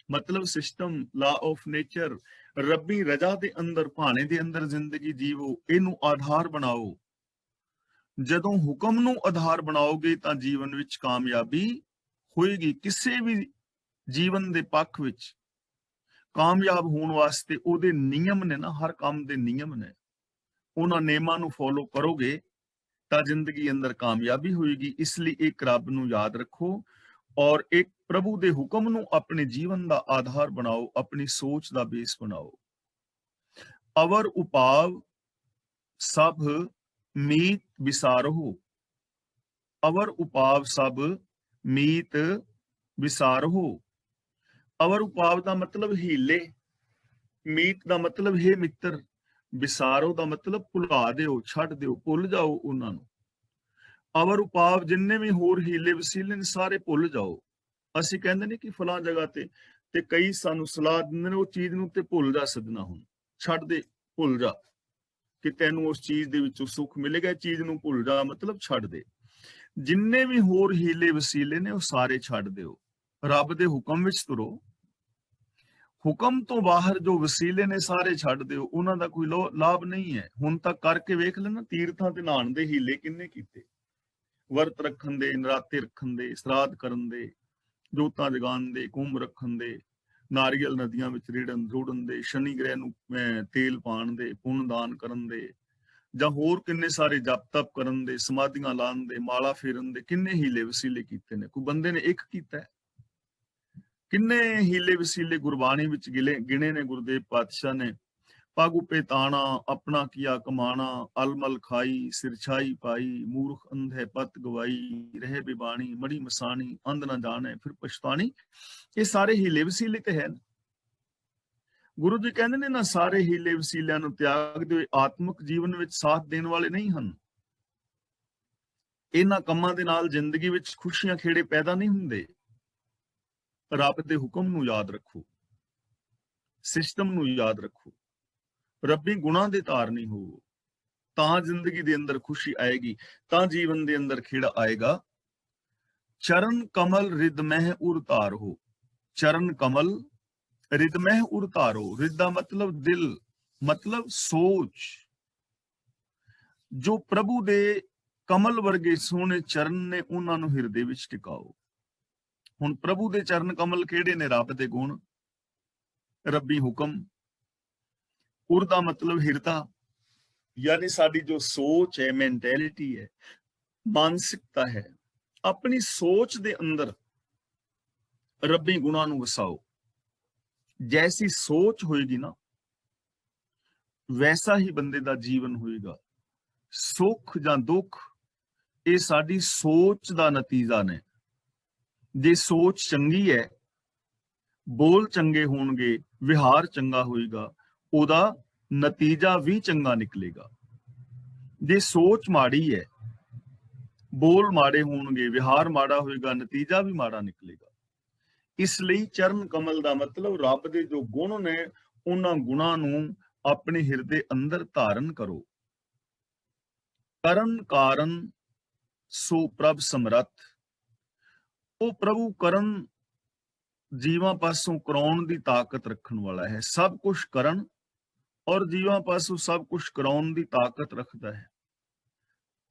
ਮਤਲਬ ਸਿਸਟਮ, ਲਾ ਆਫ ਨੇਚਰ। ਰੱਬੀ ਰਜ਼ਾ ਦੇ ਅੰਦਰ, ਭਾਣੇ ਦੇ ਅੰਦਰ ਜ਼ਿੰਦਗੀ ਜੀਵੋ, ਇਹਨੂੰ ਆਧਾਰ ਬਣਾਓ। ਜਦੋਂ ਹੁਕਮ ਨੂੰ ਆਧਾਰ ਬਣਾਓਗੇ ਤਾਂ ਜੀਵਨ ਵਿੱਚ ਕਾਮਯਾਬੀ ਹੋਏਗੀ। ਕਿਸੇ ਵੀ ਜੀਵਨ ਦੇ ਪੱਖ ਵਿੱਚ ਕਾਮਯਾਬ ਹੋਣ ਵਾਸਤੇ ਉਹਦੇ ਨਿਯਮ ਨੇ ਨਾ, ਹਰ ਕੰਮ ਦੇ ਨਿਯਮ ਨੇ। ਉਹਨਾਂ ਨਿਯਮਾਂ ਨੂੰ ਫੋਲੋ ਕਰੋਗੇ ਤਾਂ ਜ਼ਿੰਦਗੀ ਅੰਦਰ ਕਾਮਯਾਬੀ ਹੋਏਗੀ। ਇਸ ਲਈ ਇੱਕ ਰੱਬ ਨੂੰ ਯਾਦ ਰੱਖੋ ਔਰ ਇੱਕ ਪ੍ਰਭੂ ਦੇ ਹੁਕਮ ਨੂੰ ਆਪਣੇ ਜੀਵਨ ਦਾ ਆਧਾਰ ਬਣਾਓ, ਆਪਣੀ ਸੋਚ ਦਾ ਬੇਸ ਬਣਾਓ। ਅਵਰ ਉਪਾਵ ਸਭ ਮੀਤ ਵਿਸਾਰਹੁ। ਅਵਰ ਉਪਾਵ ਸਭ ਮੀਤ ਵਿਸਾਰਹੁ। ਅਵਰ ਉਪਾਵ ਦਾ ਮਤਲਬ ਹੀਲੇ, ਮੀਤ ਦਾ ਮਤਲਬ ਹੈ ਮਿੱਤਰ, ਵਿਸਾਰੋ ਦਾ ਮਤਲਬ ਭੁਲਾ ਦਿਓ, ਛੱਡ ਦਿਓ, ਭੁੱਲ ਜਾਓ ਉਹਨਾਂ ਨੂੰ। ਅਵਰ ਉਪਾਵ ਜਿੰਨੇ ਵੀ ਹੋਰ ਹੀਲੇ ਵਸੀਲੇ ਨੇ ਸਾਰੇ ਭੁੱਲ ਜਾਓ। ਅਸੀਂ ਕਹਿੰਦੇ ਨੇ ਕਿ ਫਲਾਂ ਜਗ੍ਹਾ ਤੇ ਕਈ ਸਾਨੂੰ ਸਲਾਹ ਦਿੰਦੇ ਨੇ ਉਹ ਚੀਜ਼ ਨੂੰ ਤੇ ਭੁੱਲ ਜਾ ਸਦਨਾ, ਹੁਣ ਛੱਡ ਦੇ, ਭੁੱਲ ਜਾ ਕਿ ਤੈਨੂੰ ਉਸ ਚੀਜ਼ ਦੇ ਵਿੱਚੋਂ ਸੁੱਖ ਮਿਲੇਗਾ। ਚੀਜ਼ ਨੂੰ ਭੁੱਲ ਜਾ ਮਤਲਬ ਛੱਡ ਦੇ। ਜਿੰਨੇ ਵੀ ਹੋਰ ਹੀਲੇ ਵਸੀਲੇ ਨੇ ਉਹ ਸਾਰੇ ਛੱਡ ਦਿਓ, ਰੱਬ ਦੇ ਹੁਕਮ ਵਿੱਚ ਤੁਰੋ। ਹੁਕਮ ਤੋਂ ਬਾਹਰ ਜੋ ਵਸੀਲੇ ਨੇ ਸਾਰੇ ਛੱਡ ਦਿਓ, ਉਹਨਾਂ ਦਾ ਕੋਈ ਲਾਭ ਨਹੀਂ ਹੈ। ਹੁਣ ਤੱਕ ਕਰਕੇ ਵੇਖ ਲੈਣਾ, ਤੀਰਥਾਂ ਤੇ ਨਹਾਉਣ ਦੇ ਹੀਲੇ ਕਿੰਨੇ ਕੀਤੇ, ਵਰਤ ਰੱਖਣ ਦੇ, ਨਰਾਤੇ ਰੱਖਣ ਦੇ, ਸਰਾਧ ਕਰਨ ਦੇ, ਜੋਤਾਂ ਜਗਾਉਣ ਦੇ, ਕੁੰਭ ਰੱਖਣ ਦੇ, ਨਾਰੀਅਲ ਨਦੀਆਂ ਵਿੱਚ ਰੋੜਨ ਦੇ, ਸ਼ਨੀ ਗ੍ਰਹਿ ਨੂੰ ਤੇਲ ਪਾਉਣ ਦੇ, ਪੁੰਨ ਦਾਨ ਕਰਨ ਦੇ, ਜਾਂ ਹੋਰ ਕਿੰਨੇ ਸਾਰੇ ਜਪ ਤਪ ਕਰਨ ਦੇ, ਸਮਾਧੀਆਂ ਲਾਉਣ ਦੇ, ਮਾਲਾ ਫੇਰਨ ਦੇ, ਕਿੰਨੇ ਹੀਲੇ ਵਸੀਲੇ ਕੀਤੇ ਨੇ। ਕੋਈ ਬੰਦੇ ਨੇ ਇੱਕ ਕੀਤਾ ਹੈ? ਕਿੰਨੇ ਹੀਲੇ ਵਸੀਲੇ ਗੁਰਬਾਣੀ ਵਿੱਚ ਗਿਣੇ ਨੇ ਗੁਰਦੇਵ ਪਾਤਸ਼ਾਹ ਨੇ। ਪਗ ਉਪੇ ਤਾਣਾ, ਆਪਣਾ ਕੀਆ ਕਮਾਣਾ, ਅਲਮਲ ਖਾਈ, ਸਿਰਛਾਈ ਪਾਈ, ਮੂਰਖ ਅੰਧੇ ਪਤ ਗਵਾਈ, ਰਹੇ ਬਿਬਾਣੀ, ਮੜੀ ਮਸਾਣੀ, ਅੰਧ ਨਾ ਜਾਣੇ ਫਿਰ ਪਛਤਾਣੀ। ਇਹ ਸਾਰੇ ਹੀਲੇ ਵਸੀਲੇ ਤੇ ਹਨ। ਗੁਰੂ ਜੀ ਕਹਿੰਦੇ ਨੇ ਨਾ, ਸਾਰੇ ਹੀਲੇ ਵਸੀਲਿਆਂ ਨੂੰ ਤਿਆਗ ਦਿਓ, ਆਤਮਿਕ ਜੀਵਨ ਵਿੱਚ ਸਾਥ ਦੇਣ ਵਾਲੇ ਨਹੀਂ ਹਨ। ਇਹਨਾਂ ਕੰਮਾਂ ਦੇ ਨਾਲ ਜ਼ਿੰਦਗੀ ਵਿੱਚ ਖੁਸ਼ੀਆਂ ਖੇੜੇ ਪੈਦਾ ਨਹੀਂ ਹੁੰਦੇ। ਰੱਬ ਦੇ ਹੁਕਮ ਨੂੰ ਯਾਦ ਰੱਖੋ, ਸਿਸਟਮ ਨੂੰ ਯਾਦ ਰੱਖੋ, ਰੱਬੀ ਗੁਣਾਂ ਦੇ ਧਾਰਨੀ ਹੋਵੋ, ਤਾਂ ਜ਼ਿੰਦਗੀ ਦੇ ਅੰਦਰ ਖੁਸ਼ੀ ਆਏਗੀ, ਤਾਂ ਜੀਵਨ ਦੇ ਅੰਦਰ ਖੇੜਾ ਆਏਗਾ। ਚਰਨ ਕਮਲ ਰਿਦ ਮਹਿ ਉਰ ਧਾਰੋ। ਚਰਨ ਕਮਲ ਰਿਦ ਮਹਿ ਉਰ ਧਾਰੋ। ਰਿਦ ਦਾ ਮਤਲਬ ਦਿਲ, ਮਤਲਬ ਸੋਚ। ਜੋ ਪ੍ਰਭੂ ਦੇ ਕਮਲ ਵਰਗੇ ਸੋਹਣੇ ਚਰਨ ਨੇ ਉਹਨਾਂ ਨੂੰ ਹਿਰਦੇ ਵਿੱਚ ਟਿਕਾਓ। ਹੁਣ ਪ੍ਰਭੂ ਦੇ ਚਰਨ ਕਮਲ ਕਿਹੜੇ ਨੇ? ਰੱਬ ਦੇ ਗੁਣ, ਰੱਬੀ ਹੁਕਮ। ਉਰ ਦਾ ਮਤਲਬ ਹਿਰਦਾ, ਯਾਨੀ ਸਾਡੀ ਜੋ ਸੋਚ ਹੈ, ਮੈਂਟੈਲਿਟੀ ਹੈ, ਮਾਨਸਿਕਤਾ ਹੈ, ਆਪਣੀ ਸੋਚ ਦੇ ਅੰਦਰ ਰੱਬੀ ਗੁਣਾਂ ਨੂੰ ਵਸਾਓ। ਜੈਸੀ ਸੋਚ ਹੋਏਗੀ ਨਾ, ਵੈਸਾ ਹੀ ਬੰਦੇ ਦਾ ਜੀਵਨ ਹੋਏਗਾ। ਸੁੱਖ ਜਾਂ ਦੁੱਖ ਇਹ ਸਾਡੀ ਸੋਚ ਦਾ ਨਤੀਜਾ ਨੇ। ਜੇ ਸੋਚ ਚੰਗੀ ਹੈ, ਬੋਲ ਚੰਗੇ ਹੋਣਗੇ, ਵਿਹਾਰ ਚੰਗਾ ਹੋਏਗਾ, ਉਹਦਾ ਨਤੀਜਾ ਵੀ ਚੰਗਾ ਨਿਕਲੇਗਾ। ਜੇ ਸੋਚ ਮਾੜੀ ਹੈ, ਬੋਲ ਮਾੜੇ ਹੋਣਗੇ, ਵਿਹਾਰ ਮਾੜਾ ਹੋਏਗਾ, ਨਤੀਜਾ ਵੀ ਮਾੜਾ ਨਿਕਲੇਗਾ। ਇਸ ਲਈ ਚਰਨ ਕਮਲ ਦਾ ਮਤਲਬ ਰੱਬ ਦੇ ਜੋ ਗੁਣ ਨੇ ਉਹਨਾਂ ਗੁਣਾਂ ਨੂੰ ਆਪਣੇ ਹਿਰਦੇ ਅੰਦਰ ਧਾਰਨ ਕਰੋ। ਕਰਨ ਕਾਰਨ ਸੋ ਪ੍ਰਭ ਸਮਰੱਥ, ਉਹ ਪ੍ਰਭੂ ਕਰਨ ਜੀਵਾਂ ਪਾਸੋਂ ਕਰਾਉਣ ਦੀ ਤਾਕਤ ਰੱਖਣ ਵਾਲਾ ਹੈ। ਸਭ ਕੁਝ ਕਰਨ ਔਰ ਜੀਵਾਂ ਪਾਸੋਂ ਸਭ ਕੁਝ ਕਰਾਉਣ ਦੀ ਤਾਕਤ ਰੱਖਦਾ ਹੈ।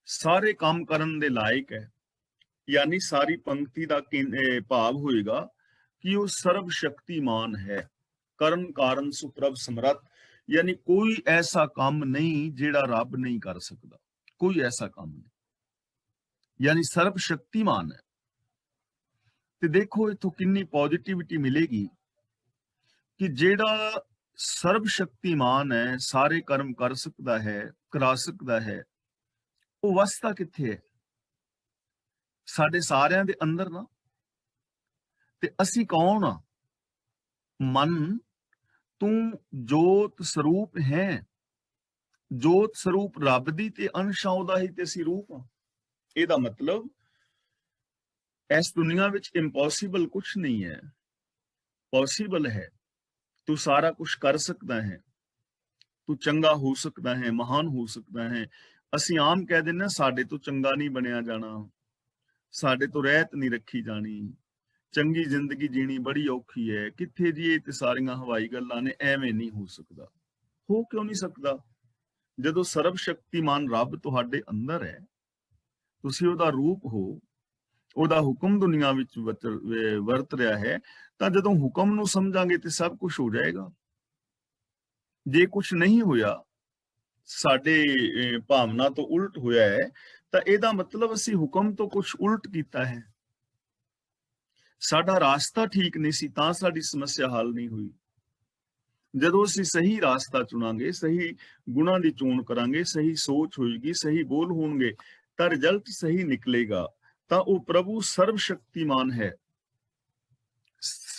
ਸਾਰੇ ਕੰਮ ਕਰਨ ਦੇ ਲਾਇਕ ਹੈ। ਯਾਨੀ ਸਾਰੀ ਪੰਕਤੀ ਦਾ ਭਾਵ ਹੋਏਗਾ ਕਿ ਉਹ ਸਰਬ ਸ਼ਕਤੀਮਾਨ ਹੈ। ਕਰਨ ਕਾਰਨ ਸੋ ਪ੍ਰਭ ਸਮਰੱਥ, ਯਾਨੀ ਕੋਈ ਐਸਾ ਕੰਮ ਨਹੀਂ ਜਿਹੜਾ ਰੱਬ ਨਹੀਂ ਕਰ ਸਕਦਾ, ਕੋਈ ਐਸਾ ਕੰਮ ਨਹੀਂ, ਯਾਨੀ ਸਰਬ ਸ਼ਕਤੀਮਾਨ ਹੈ। ਤੇ ਦੇਖੋ ਇਥੋਂ ਕਿੰਨੀ ਪੋਜ਼ਿਟਿਵਿਟੀ ਮਿਲੇਗੀ ਕਿ ਜਿਹੜਾ ਸਰਬ ਸ਼ਕਤੀਮਾਨ ਹੈ, ਸਾਰੇ ਕਰਮ ਕਰ ਸਕਦਾ ਹੈ, ਕਰਾ ਸਕਦਾ ਹੈ, ਉਹ ਵਸਦਾ ਕਿੱਥੇ ਹੈ? ਸਾਡੇ ਸਾਰਿਆਂ ਦੇ ਅੰਦਰ ਨਾ। ਤੇ ਅਸੀਂ ਕੌਣ ਆ? ਮਨ, ਤੂੰ ਜੋਤ ਸਰੂਪ ਹੈ, ਜੋਤ ਸਰੂਪ ਰੱਬ ਦੀ ਤੇ ਅੰਸ਼ ਉਹਦਾ ਹੀ ਤੇ ਅਸੀਂ ਰੂਪ ਆ। ਇਹਦਾ ਮਤਲਬ ਇਸ ਦੁਨੀਆ ਵਿੱਚ ਇੰਪੋਸੀਬਲ ਕੁਝ ਨਹੀਂ ਹੈ, ਪੋਸੀਬਲ ਹੈ। ਤੂੰ ਸਾਰਾ ਕੁਝ ਕਰ ਸਕਦਾ ਹੈ, ਤੂੰ ਚੰਗਾ ਹੋ ਸਕਦਾ ਹੈ, ਮਹਾਨ ਹੋ ਸਕਦਾ ਹੈ। ਅਸੀਂ ਆਮ ਕਹਿ ਦਿੰਦੇ ਸਾਡੇ ਤੋਂ ਚੰਗਾ ਨਹੀਂ ਬਣਿਆ ਜਾਣਾ, ਸਾਡੇ ਤੋਂ ਰਹਿਤ ਨਹੀਂ ਰੱਖੀ ਜਾਣੀ, ਚੰਗੀ ਜ਼ਿੰਦਗੀ ਜੀਣੀ ਬੜੀ ਔਖੀ ਹੈ। ਕਿੱਥੇ ਜੀ, ਇਹ ਤੇ ਸਾਰੀਆਂ ਹਵਾਈ ਗੱਲਾਂ ਨੇ, ਐਵੇਂ ਨਹੀਂ ਹੋ ਸਕਦਾ। ਹੋ ਕਿਉਂ ਨਹੀਂ ਸਕਦਾ? ਜਦੋਂ ਸਰਬ ਸ਼ਕਤੀਮਾਨ ਰੱਬ ਤੁਹਾਡੇ ਅੰਦਰ ਹੈ, ਤੁਸੀਂ ਉਹਦਾ ਰੂਪ ਹੋ, ਉਹਦਾ ਹੁਕਮ ਦੁਨੀਆ ਵਿੱਚ ਵਰਤ ਰਿਹਾ ਹੈ, ਤਾਂ ਜਦੋਂ ਹੁਕਮ ਨੂੰ ਸਮਝਾਂਗੇ ਤੇ ਸਭ ਕੁਝ ਹੋ ਜਾਏਗਾ। ਜੇ ਕੁਝ ਨਹੀਂ ਹੋਇਆ, ਸਾਡੇ ਭਾਵਨਾ ਤੋਂ ਉਲਟ ਹੋਇਆ ਹੈ, ਤਾਂ ਇਹਦਾ ਮਤਲਬ ਅਸੀਂ ਹੁਕਮ ਤੋਂ ਕੁਝ ਉਲਟ ਕੀਤਾ ਹੈ। ਸਾਡਾ ਰਾਸਤਾ ਠੀਕ ਨਹੀਂ ਸੀ, ਤਾਂ ਸਾਡੀ ਸਮੱਸਿਆ ਹੱਲ ਨਹੀਂ ਹੋਈ। ਜਦੋਂ ਅਸੀਂ ਸਹੀ ਰਾਸਤਾ ਚੁਣਾਂਗੇ, ਸਹੀ ਗੁਣਾਂ ਦੀ ਚੋਣ ਕਰਾਂਗੇ, ਸਹੀ ਸੋਚ ਹੋਏਗੀ, ਸਹੀ ਬੋਲ ਹੋਣਗੇ, ਤਾਂ ਰਿਜ਼ਲਟ ਸਹੀ ਨਿਕਲੇਗਾ। ਤਾਂ ਉਹ ਪ੍ਰਭੂ ਸਰਬ ਸ਼ਕਤੀਮਾਨ ਹੈ,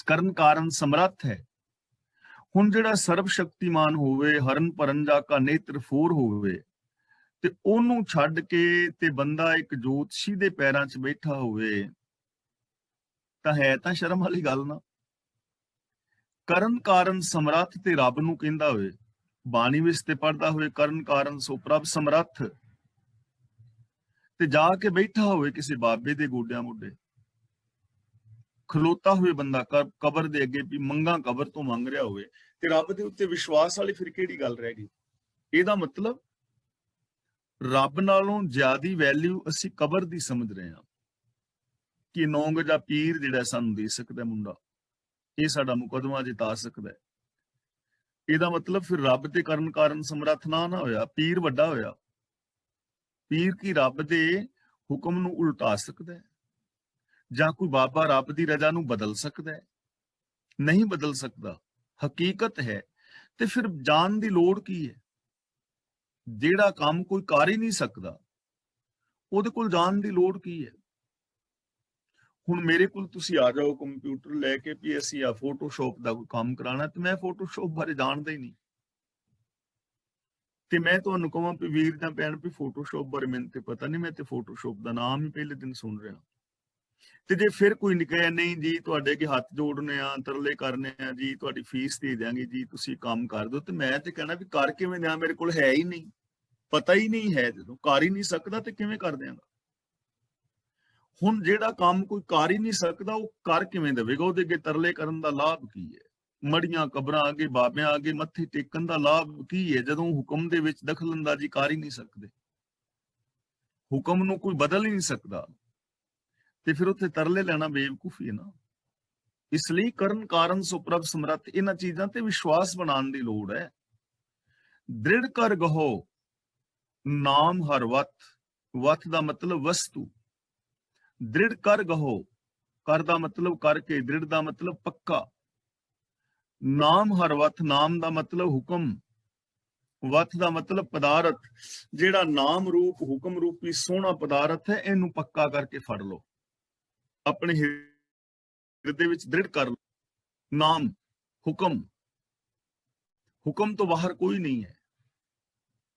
ਕਰਨ ਕਾਰਨ ਸਮਰੱਥ ਹੈ। ਹੁਣ ਜਿਹੜਾ ਸਰਬ ਸ਼ਕਤੀਮਾਨ ਹੋਵੇ, ਹਰਨ ਭਰਨ ਜਾ ਕਾ ਨੇਤਰ ਫੋਰ ਹੋਵੇ, ਤੇ ਉਹਨੂੰ ਛੱਡ ਕੇ ਤੇ ਬੰਦਾ ਇੱਕ ਜੋਤਸ਼ੀ ਦੇ ਪੈਰਾਂ 'ਚ ਬੈਠਾ ਹੋਵੇ, ਤਾਂ ਹੈ ਤਾਂ ਸ਼ਰਮ ਵਾਲੀ ਗੱਲ ਨਾ। ਕਰਨ ਕਾਰਨ ਸਮਰੱਥ ਤੇ ਰੱਬ ਨੂੰ ਕਹਿੰਦਾ ਹੋਵੇ, ਬਾਣੀ ਵਿੱਚ ਤੇ ਪੜਦਾ ਹੋਵੇ ਕਰਨ ਕਾਰਨ ਸੋ ਪ੍ਰਭ ਸਮਰੱਥ, ਤੇ ਜਾ ਕੇ ਬੈਠਾ ਹੋਵੇ ਕਿਸੇ ਬਾਬੇ ਦੇ ਗੋਡਿਆਂ ਮੁੱਢੇ, ਖਲੋਤਾ ਹੋਵੇ ਬੰਦਾ ਕਬਰ ਦੇ ਅੱਗੇ ਵੀ ਮੰਗਾ ਕਬਰ ਤੋਂ ਮੰਗ ਰਿਹਾ ਹੋਵੇ, ਤੇ ਰੱਬ ਦੇ ਉੱਤੇ ਵਿਸ਼ਵਾਸ ਵਾਲੀ ਫਿਰ ਕਿਹੜੀ ਗੱਲ ਰਹਿ ਗਈ? ਇਹਦਾ ਮਤਲਬ ਰੱਬ ਨਾਲੋਂ ਜ਼ਿਆਦੀ ਵੈਲਿਊ ਅਸੀਂ ਕਬਰ ਦੀ ਸਮਝ ਰਹੇ ਹਾਂ ਕਿ ਨੌਂਗ ਜਾਂ ਪੀਰ ਜਿਹੜਾ ਸਾਨੂੰ ਦੇ ਸਕਦਾ ਮੁੰਡਾ, ਇਹ ਸਾਡਾ ਮੁਕਦਮਾ ਜਿਤਾ ਸਕਦਾ ਹੈ। ਇਹਦਾ ਮਤਲਬ ਫਿਰ ਰੱਬ ਤੇ ਕਰਨ ਕਾਰਨ ਸਮਰੱਥ ਨਾ ਹੋਇਆ, ਪੀਰ ਵੱਡਾ ਹੋਇਆ। ਪੀਰ ਕੀ ਰੱਬ ਦੇ ਹੁਕਮ ਨੂੰ ਉਲਟਾ ਸਕਦਾ ਹੈ? ਜਾਂ ਕੋਈ ਬਾਬਾ ਰੱਬ ਦੀ ਰਜ਼ਾ ਨੂੰ ਬਦਲ ਸਕਦਾ ਹੈ? ਨਹੀਂ ਬਦਲ ਸਕਦਾ, ਹਕੀਕਤ ਹੈ। ਤੇ ਫਿਰ ਜਾਣ ਦੀ ਲੋੜ ਕੀ ਹੈ? ਜਿਹੜਾ ਕੰਮ ਕੋਈ ਕਰ ਹੀ ਨਹੀਂ ਸਕਦਾ, ਉਹਦੇ ਕੋਲ ਜਾਣ ਦੀ ਲੋੜ ਕੀ ਹੈ? ਹੁਣ ਮੇਰੇ ਕੋਲ ਤੁਸੀਂ ਆ ਜਾਓ ਕੰਪਿਊਟਰ ਲੈ ਕੇ ਵੀ ਅਸੀਂ ਆ ਫੋਟੋਸ਼ਾਪ ਦਾ ਕੋਈ ਕੰਮ ਕਰਾਉਣਾ, ਤੇ ਮੈਂ ਫੋਟੋਸ਼ਾਪ ਬਾਰੇ ਜਾਣਦਾ ਹੀ ਨਹੀਂ, ਤੇ ਮੈਂ ਤੁਹਾਨੂੰ ਕਹਾਂ ਵੀ ਵੀਰ ਜਾਂ ਭੈਣ ਵੀ ਫੋਟੋਸ਼ਾਪ ਬਾਰੇ ਮੈਨੂੰ ਤੇ ਪਤਾ ਨਹੀਂ, ਮੈਂ ਤੇ ਫੋਟੋਸ਼ਾਪ ਦਾ ਨਾਮ ਹੀ ਪਹਿਲੇ ਦਿਨ ਸੁਣ ਰਿਹਾ। ਤੇ ਜੇ ਫਿਰ ਕੋਈ ਨਿਕਲਿਆ ਨਹੀਂ ਜੀ ਤੁਹਾਡੇ ਅੱਗੇ ਹੱਥ ਜੋੜਨੇ ਆ, ਤਰਲੇ ਕਰਨੇ ਆ ਜੀ, ਤੁਹਾਡੀ ਫੀਸ ਦੇ ਦਿਆਂਗੇ ਜੀ, ਤੁਸੀਂ ਕੰਮ ਕਰ ਦਿਓ, ਤੇ ਮੈਂ ਤੇ ਕਹਿਣਾ ਵੀ ਕਰ ਕਿਵੇਂ ਦਿਆਂ? ਮੇਰੇ ਕੋਲ ਹੈ ਹੀ ਨਹੀਂ, ਪਤਾ ਹੀ ਨਹੀਂ ਹੈ। ਜਦੋਂ ਕਰ ਹੀ ਨਹੀਂ ਸਕਦਾ ਤੇ ਕਿਵੇਂ ਕਰ ਦਿਆਂਗਾ? ਹੁਣ ਜਿਹੜਾ ਕੰਮ ਕੋਈ ਕਰ ਹੀ ਨਹੀਂ ਸਕਦਾ, ਉਹ ਕਰ ਕਿਵੇਂ ਦੇਵੇਗਾ? ਉਹਦੇ ਅੱਗੇ ਤਰਲੇ ਕਰਨ ਦਾ ਲਾਭ ਕੀ ਹੈ? ਮੜੀਆਂ ਕਬਰਾਂ ਅੱਗੇ, ਬਾਬਿਆਂ ਅੱਗੇ ਮੱਥੇ ਟੇਕਣ ਦਾ ਲਾਭ ਕੀ ਹੈ, ਜਦੋਂ ਹੁਕਮ ਦੇ ਵਿੱਚ ਦਖਲ ਅੰਦਾਜ਼ੀ ਕਰ ਹੀ ਨਹੀਂ ਸਕਦੇ? ਹੁਕਮ ਨੂੰ ਕੋਈ ਬਦਲ ਹੀ ਨਹੀਂ ਸਕਦਾ, ਤੇ ਫਿਰ ਉੱਥੇ ਤਰਲੇ ਲੈਣਾ ਬੇਵਕੂਫੀ ਹੈ ਨਾ। ਇਸ ਲਈ ਕਰਨ ਕਾਰਨ ਸੋ ਪ੍ਰਭ ਸਮਰੱਥ, ਇਹਨਾਂ ਚੀਜ਼ਾਂ ਤੇ ਵਿਸ਼ਵਾਸ ਬਣਾਉਣ ਦੀ ਲੋੜ ਹੈ। ਦ੍ਰਿੜ ਕਰ ਗਹੋ ਨਾਮ ਹਰ ਵਤ, ਵਤ ਦਾ ਮਤਲਬ ਵਸਤੂ, ਦ੍ਰਿੜ ਕਰ ਗਹੋ, ਕਰ ਦਾ ਮਤਲਬ ਕਰਕੇ, ਦ੍ਰਿੜ ਦਾ ਮਤਲਬ ਪੱਕਾ, ਨਾਮ ਹਰ ਵਤ, ਨਾਮ ਦਾ ਮਤਲਬ ਹੁਕਮ, ਵਤ ਦਾ ਮਤਲਬ ਪਦਾਰਥ। ਜਿਹੜਾ ਨਾਮ ਰੂਪ ਹੁਕਮ ਰੂਪੀ ਸੋਹਣਾ ਪਦਾਰਥ ਹੈ, ਇਹਨੂੰ ਪੱਕਾ ਕਰਕੇ ਫੜ ਲਓ, ਆਪਣੇ ਹਿਰਦੇ ਵਿੱਚ ਦ੍ਰਿੜ ਕਰ ਲਓ। ਨਾਮ, ਹੁਕਮ, ਹੁਕਮ ਤੋਂ ਬਾਹਰ ਕੋਈ ਨਹੀਂ ਹੈ।